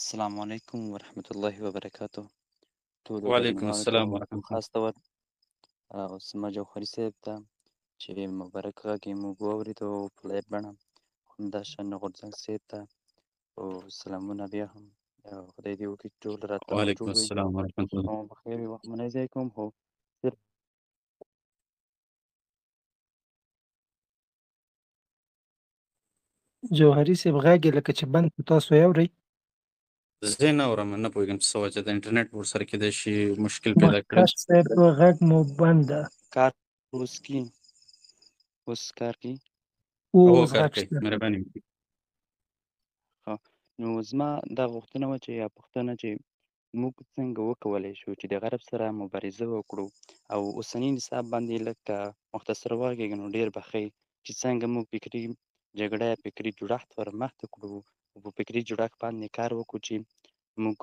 Speaker 10: السلام علیکم ورحمت الله وبرکاته.
Speaker 1: وعلیکم السلام ورحمت الله.
Speaker 10: خاص طور زما جوهري صاحب ته چې مبارک غږ یې موږ واورېد او په لایو بڼه، همداشان غورځنګ صاحب ته او سلامونه بیا هم. خدای دې وکړي ټول راته
Speaker 1: وعلیکم السلام ورحمت الله.
Speaker 10: بخیر وي، وخت مو نه ضایع کوم. خو
Speaker 2: جوهري صاحب غږ یې لکه چې بند تاسو یې اورئ.
Speaker 1: زه نه اورم، نه پوهېږم څه وجه ده، انټرنېټ ورسره کېدای شي مشکل پیدا کړي.
Speaker 2: مخکښ صاحب غږ مو بنده.
Speaker 10: کار اوس کی اوس کار کی
Speaker 1: هو
Speaker 2: اوس
Speaker 1: کار
Speaker 2: غږ
Speaker 1: کوي،
Speaker 2: شته.
Speaker 1: مهرباني وکړئ.
Speaker 10: ښه. نو زما دا غوښتنه وه چې یا پوښتنه چې موږ څنګه وکولی شو چې د غرب سره مبارزه وکړو او اوسني نصاب باندې لږ مختصر وغږېږو نو ډېر به ښه چې څنګه موږ فکري جګړه یا فکري جوړښت ورمخته کړو او په فکري جوړښت باندې کار وکړو چې موږ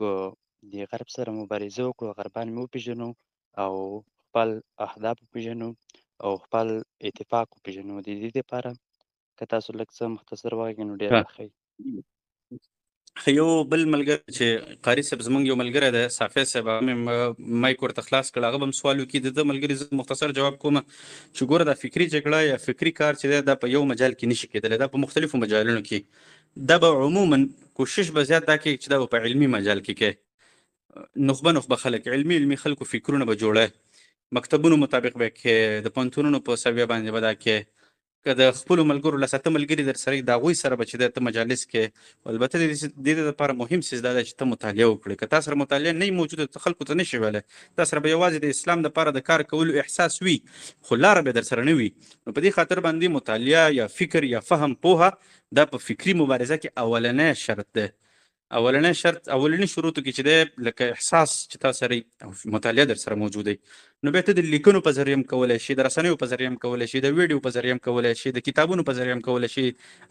Speaker 10: د غرب سره مبارزه وکړو، غربان مې وپېژنو او خپل اهداف وپېژنو او خپل اتفاق وپېژنو. د دې دپاره که تاسو لږ څه مختصر وغږېږئ نو ډېر به ښه وي.
Speaker 1: یو بل ملګری چې قاري صاحب زمونږ یو ملګری دی صافی صاحب، هغه مې مایک ورته خلاص کړ، هغه به هم سوال وکړي. د ده ملګري زه مختصر جواب کوم چې ګوره دا فکري جګړه یا فکري کار چې دی دا په یو مجال کې نشي کېدلی، دا په مختلفو مجالونو کې دا به عموما کوشش به زیات دا کوي چې دا به په علمي مجال کې کوي. نخبه خلک علمي خلکو فکرونه به جوړه، مکتبونو مطابق به کې، د پوهنتونونو په سویه باندې به دا کې، که د خپلو ملګرو له ساته ملګري در سره د هغوی سره به چې دی ته مجالس کې. البته د دې دپاره مهم څیز دا دی چې ته مطالعه وکړې. که تا سره مطالعه نه وي موجوده ته خلکو ته نشي ویلی، تا سره به یوازې د اسلام دپاره د کار کولو احساس وي خو لاره به در سره نه وي. نو په دې خاطر باندې مطالعه یا فکر یا فهم پوهه دا په فکري مبارزه کې اولنی شرط دی. اولنی شروطو کې چې دی لکه احساس چې تا سره او مطالعه در سره موجود دی، نو بیا ته د لیکنو په ذریعه هم کولی شي، د رسنیو په ذریعه هم کولی شي، د ویډیو په ذریعه هم کولی شي، د کتابونو په ذریعه هم کولی شي،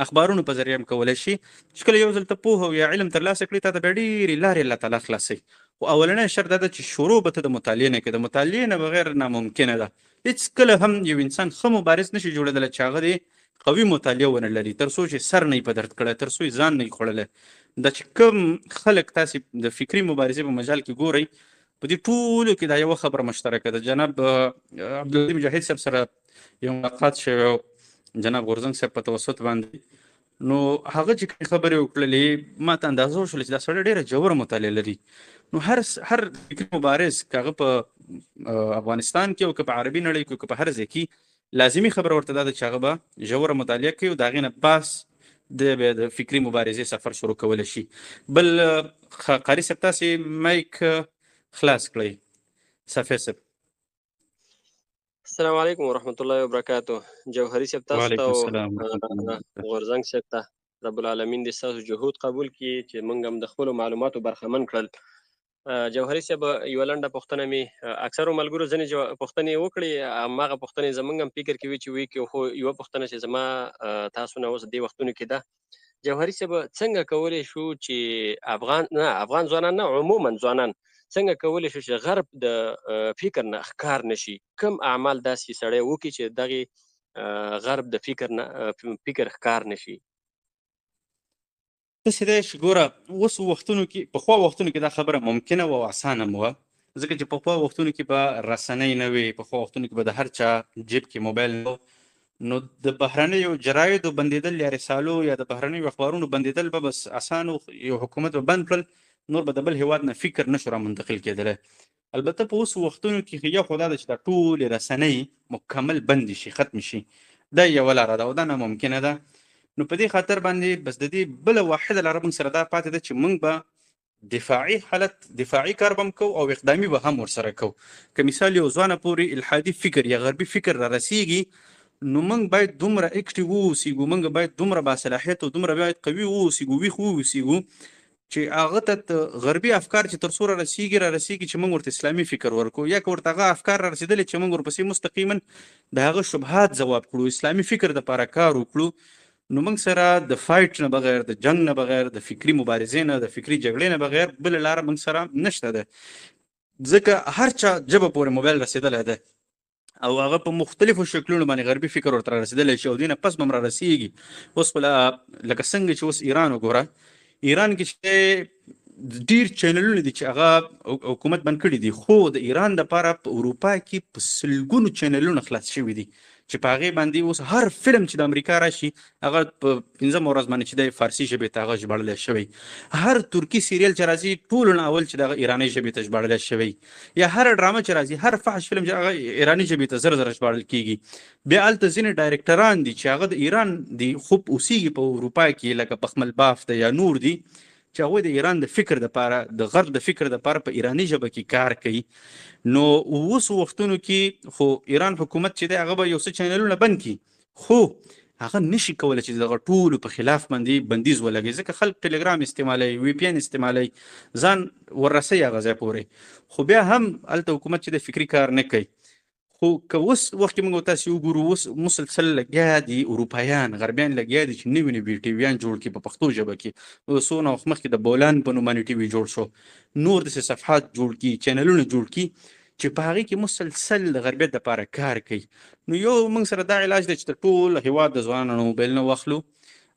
Speaker 1: اخبارونو په ذریعه هم کولی شي. چې کله یو ځل ته پوهه او یا علم ترلاسه کړي تا ته بیا ډېرې لارې الله تعالی خلاصوي. خو اولنی شرط دا ده چې شروع به ته د مطالعې نه کوې. د مطالعې نه بغیر ناممکنه ده. هېڅکله هم یو انسان ښه مبارز نشي جوړېدلی چې هغه د قوي مطالعه ونه لري، تر څو چې سر نه یې په درد کړی، تر څو یې ځان نه یې خوړلی. دا چې کوم خلک تاسې د فکري مبارزې په مجال کې ګورئ، په دې ټولو کې دا یوه خبره مشترکه ده. جناب عبدالعظیم مجاهد صاحب سره یو ملاقات شوی و، جناب غورزنګ صاحب په توسط باندې، نو هغه چې کومې خبرې وکړلې ما ته اندازه وشوله چې دا سړی ډېره ژوره مطالعه لري. نو هر فکري مبارز که هغه په افغانستان کې او که په عربي نړۍ کې او که په هر ځای کې، لازمي خبره ورته دا ده چې هغه به ژوره مطالعه کوي او د هغې نه پاس د فکري مبارزې سفر شروع کولی شي. بل قاري صاحب تاسې مایک خلاص کړئ. صافی صاحب.
Speaker 11: السلام علیکم ورحمت الله وبرکاتو. جوهري صاحب تاسو ته او غورزنګ صاحب ته رب العالمین دې ستاسو جهود قبول کړي چې موږ هم د خپلو معلوماتو برخمن کړل. جوهري صاحب یوه لنډه پوښتنه مې اکثرو ملګرو ځینې پوښتنې وکړې، هماغه پوښتنې زموږ هم فکر کې وي چې وي کې، خو یوه پوښتنه چې زما تاسو نه اوس دې وختونو کې ده، جوهري صاحب څنګه کولی شو چې افغان ځوانان نه عموما ځوانان څنګه کولی شو چې غرب د فکر نه ښکار نشي؟ کوم اعمال داسې سړی وکړي چې دغې غرب د فکر ښکار نشي؟
Speaker 1: داسې دی چې ګوره اوس وختونو کې، پخوا وختونو کې دا خبره ممکنه وه او اسانه هم وه، ځکه چې پخوا وختونو کې به رسنۍ نه وې، پخوا وختونو کې به د هر چا جیب کې موبایل نه و، نو د بهرنیو جرایدو بندېدل یا رسالو یا د بهرنیو اخبارونو بندېدل به بس اسانه، یو حکومت به بند کړل، نور به د بل هېواد نه فکر نشو را منتقل کېدلی. البته په اوس وختونو کې یو خو دا ده چې دا ټولې رسنۍ مکمل بندې شي، ختم شي، دا یوه لاره ده او دا ناممکنه ده. نو په دې خاطر باندې بس د دې بله واحده لاره موږ سره دا پاتې ده چې موږ به دفاعي کار به هم کوو او اقدامي به هم ورسره کوو. که مثال یو ځوانه پورې الحادي فکر یا غربي فکر را رسیږي، نو موږ باید دومره اکټیو واوسیږو، موږ باید دومره باصلاحیت او دومره باید قوي واوسیږو، ویښ واوسیږو چې هغه ته غربي افکار چې تر څو را رسیږي چې موږ ورته اسلامي فکر ورکړو، یا که ورته هغه افکار را رسېدلي چې موږ ورپسې مستقیما د هغه شبهات ځواب کړو، اسلامي فکر دپاره کار وکړو، نو موږ سره د فایټ نه بغیر، د جنګ نه بغیر، د فکري مبارزې نه، د فکري جګړې نه بغیر بله لاره موږ سره نشته ده. ځکه هر چا ژبه پورې موبایل رسېدلی ده او هغه په مختلفو شکلونو باندې غربي فکر ورته را رسېدلی شي او دې نه پس به هم را رسېږي. اوس خو لکه څنګه چې اوس ایران وګوره، ایران کې چې ډېر چینلونه دي چې هغه حکومت بند کړي دي، خو د ایران دپاره په اروپا کې په سلګونو چینلونه خلاص شوي دي چې په هغې باندې اوس هر فلم چې د امریکا راشي هغه په 15 ورځ باندې چې دی فارسي ژبې ته هغه ژباړلی شوی، هر ترکي سیریل چې راځي ټولو نه اول چې دغه ایرانۍ ژبې ته ژباړلی شوی، یا هر ډرامه چې راځي، هر فحش فلم چې هغه ایراني ژبې ته زر ژباړل کېږي. بیا هلته ځینې ډایرکټران دي چې هغه د ایران دي خو اوسیږي په اروپا کې، لکه پخمل باف دی یا نور دي، چې هغوی د ایران د فکر دپاره د غرب د فکر دپاره په ایراني ژبه کې کار کوي. نو اوس وختونو کې خو ایران حکومت چې دی هغه به یو څه چینلونه بند کړي، خو هغه نشي کولی چې دغه ټولو په خلاف باندې بندیز ولګوي، ځکه خلک ټلګرام استعمالوي، وی پی ان استعمالوي، ځان ورسوي هغه ځای پورې. خو بیا هم هلته حکومت چې د فکري کار نه کوي. خو که اوس وخت کې موږ تاسو وګورو، اوس مسلسل لګیا دي اروپایان غربیان لګیا دي چې نوي نوي ټي ویان جوړ کړي په پښتو ژبه کې. څونه وخت مخکې د بولان په نوم باندې ټي وي جوړ شو، نور داسې صفحات جوړ کړي، چینلونه جوړ کړي چې په هغې کې مسلسل د غربیت دپاره کار کوي. نو یو موږ سره دا علاج دی چې د ټول هېواد د ځوانانو موبایل نه واخلو،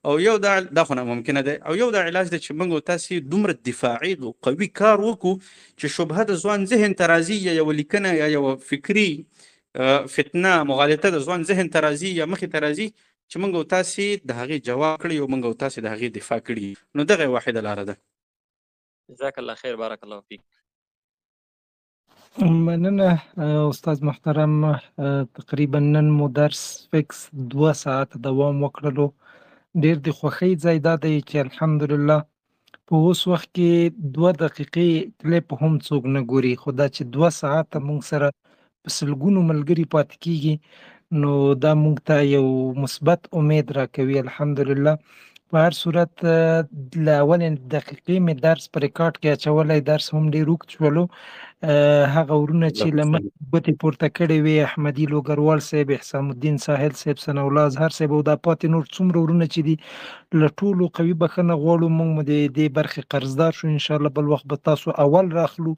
Speaker 1: او یو دا خو ناممکنه دی، او یو دا علاج دی چې موږ تاسې دومره دفاعي او قوي کار وکړو چې شبهه د ځوان ذهن ته راځي، یا یوه لیکنه یا یوه فکري فتنه مغالطه د ځوان ذهن ته راځي یا مخې ته راځي، چې موږ او تاسې د هغې جواب کړي او موږ او تاسې د هغې دفاع کړي. نو دغه واحده لاره ده.
Speaker 11: جزاک الله خیر، بارک الله فیک.
Speaker 2: مننه استاد محترم. تقریبا نن مو درس فکس 2 ساعت دوام وکړلو. ډیر د خوښۍ ځای دا دی چې الحمدلله په اوس وخت کې 2 دقیقې کلیپ هم څوک نه ګوري، خو دا چې 2 ساعته موږ سره په سلګونو ملګري پاتې کیږي، نو دا موږ ته یو مثبت امید راکوي الحمدلله. په هر صورت له اولې دقیقې مې درس په ریکارډ کې اچولی، درس هم ډېر اوږد شولو. هغه ورونه چې له مخکې ګوتې پورته کړې وې، احمدي لوګروال صاحب، احسان الدین ساحل صاحب، ثناء الله اظهر صاحب، او دا پاتې نور څومره ورونه چې دي، له ټولو قوي بښنه غواړو. موږ مو د دې برخې قرضدار شو، انشاءالله بل وخت به تاسو اول راخلو.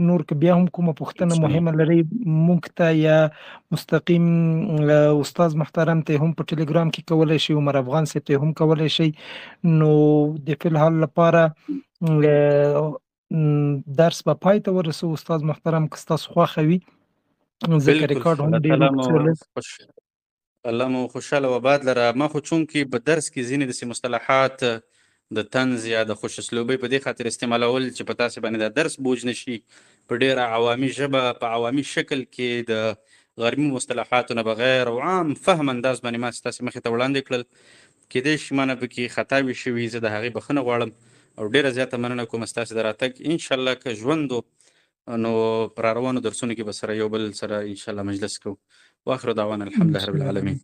Speaker 2: نور که بیا هم کومه پوښتنه مهمه لرئ موږ ته یا مستقیم استاد محترم ته هم په ټلګرام کې کولی شئ، عمر افغان صاحب ته هم کولی شئ. نو د فی الحال لپاره درس به پای ته ورسو استاد محترم، که ستاسو خوښه وي، ځکه ریکارډ هم ډېر اوږد.
Speaker 1: الله مو خوشحاله و آباد لره. ما خو چونکې په درس کې ځینې داسې مصطلحات د طنز یا د خوش اسلوبۍ په دې خاطر استعمالول چې په تاسې باندې دا درس بوج نشي، په ډېره عوامي ژبه په عوامي شکل کې د غربي مصطلحاتو نه بغیر او عام فهم انداز باندې ما ستاسې مخې ته وړاندې کړل. کیدای شي ما نه پکې خطا وي شوي، زه د هغې بښنه غواړم او ډېره زیاته مننه کوم ستاسې د راتګ. انشاءالله که ژوند نو پر روانو درسونو کې به سره یو بل سره انشاءالله مجلس کوو. واخر دعوانا الحمدلله رب العالمین.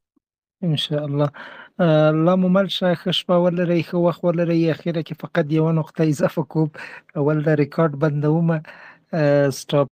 Speaker 2: انشاءالله. الله مو مل شه، ښه شپه ولرئ، ښه وخت ولرئ. اخیره کې فقط یوه نقطه اضافه کوم، اول د ریکارډ بندومه، سټاپ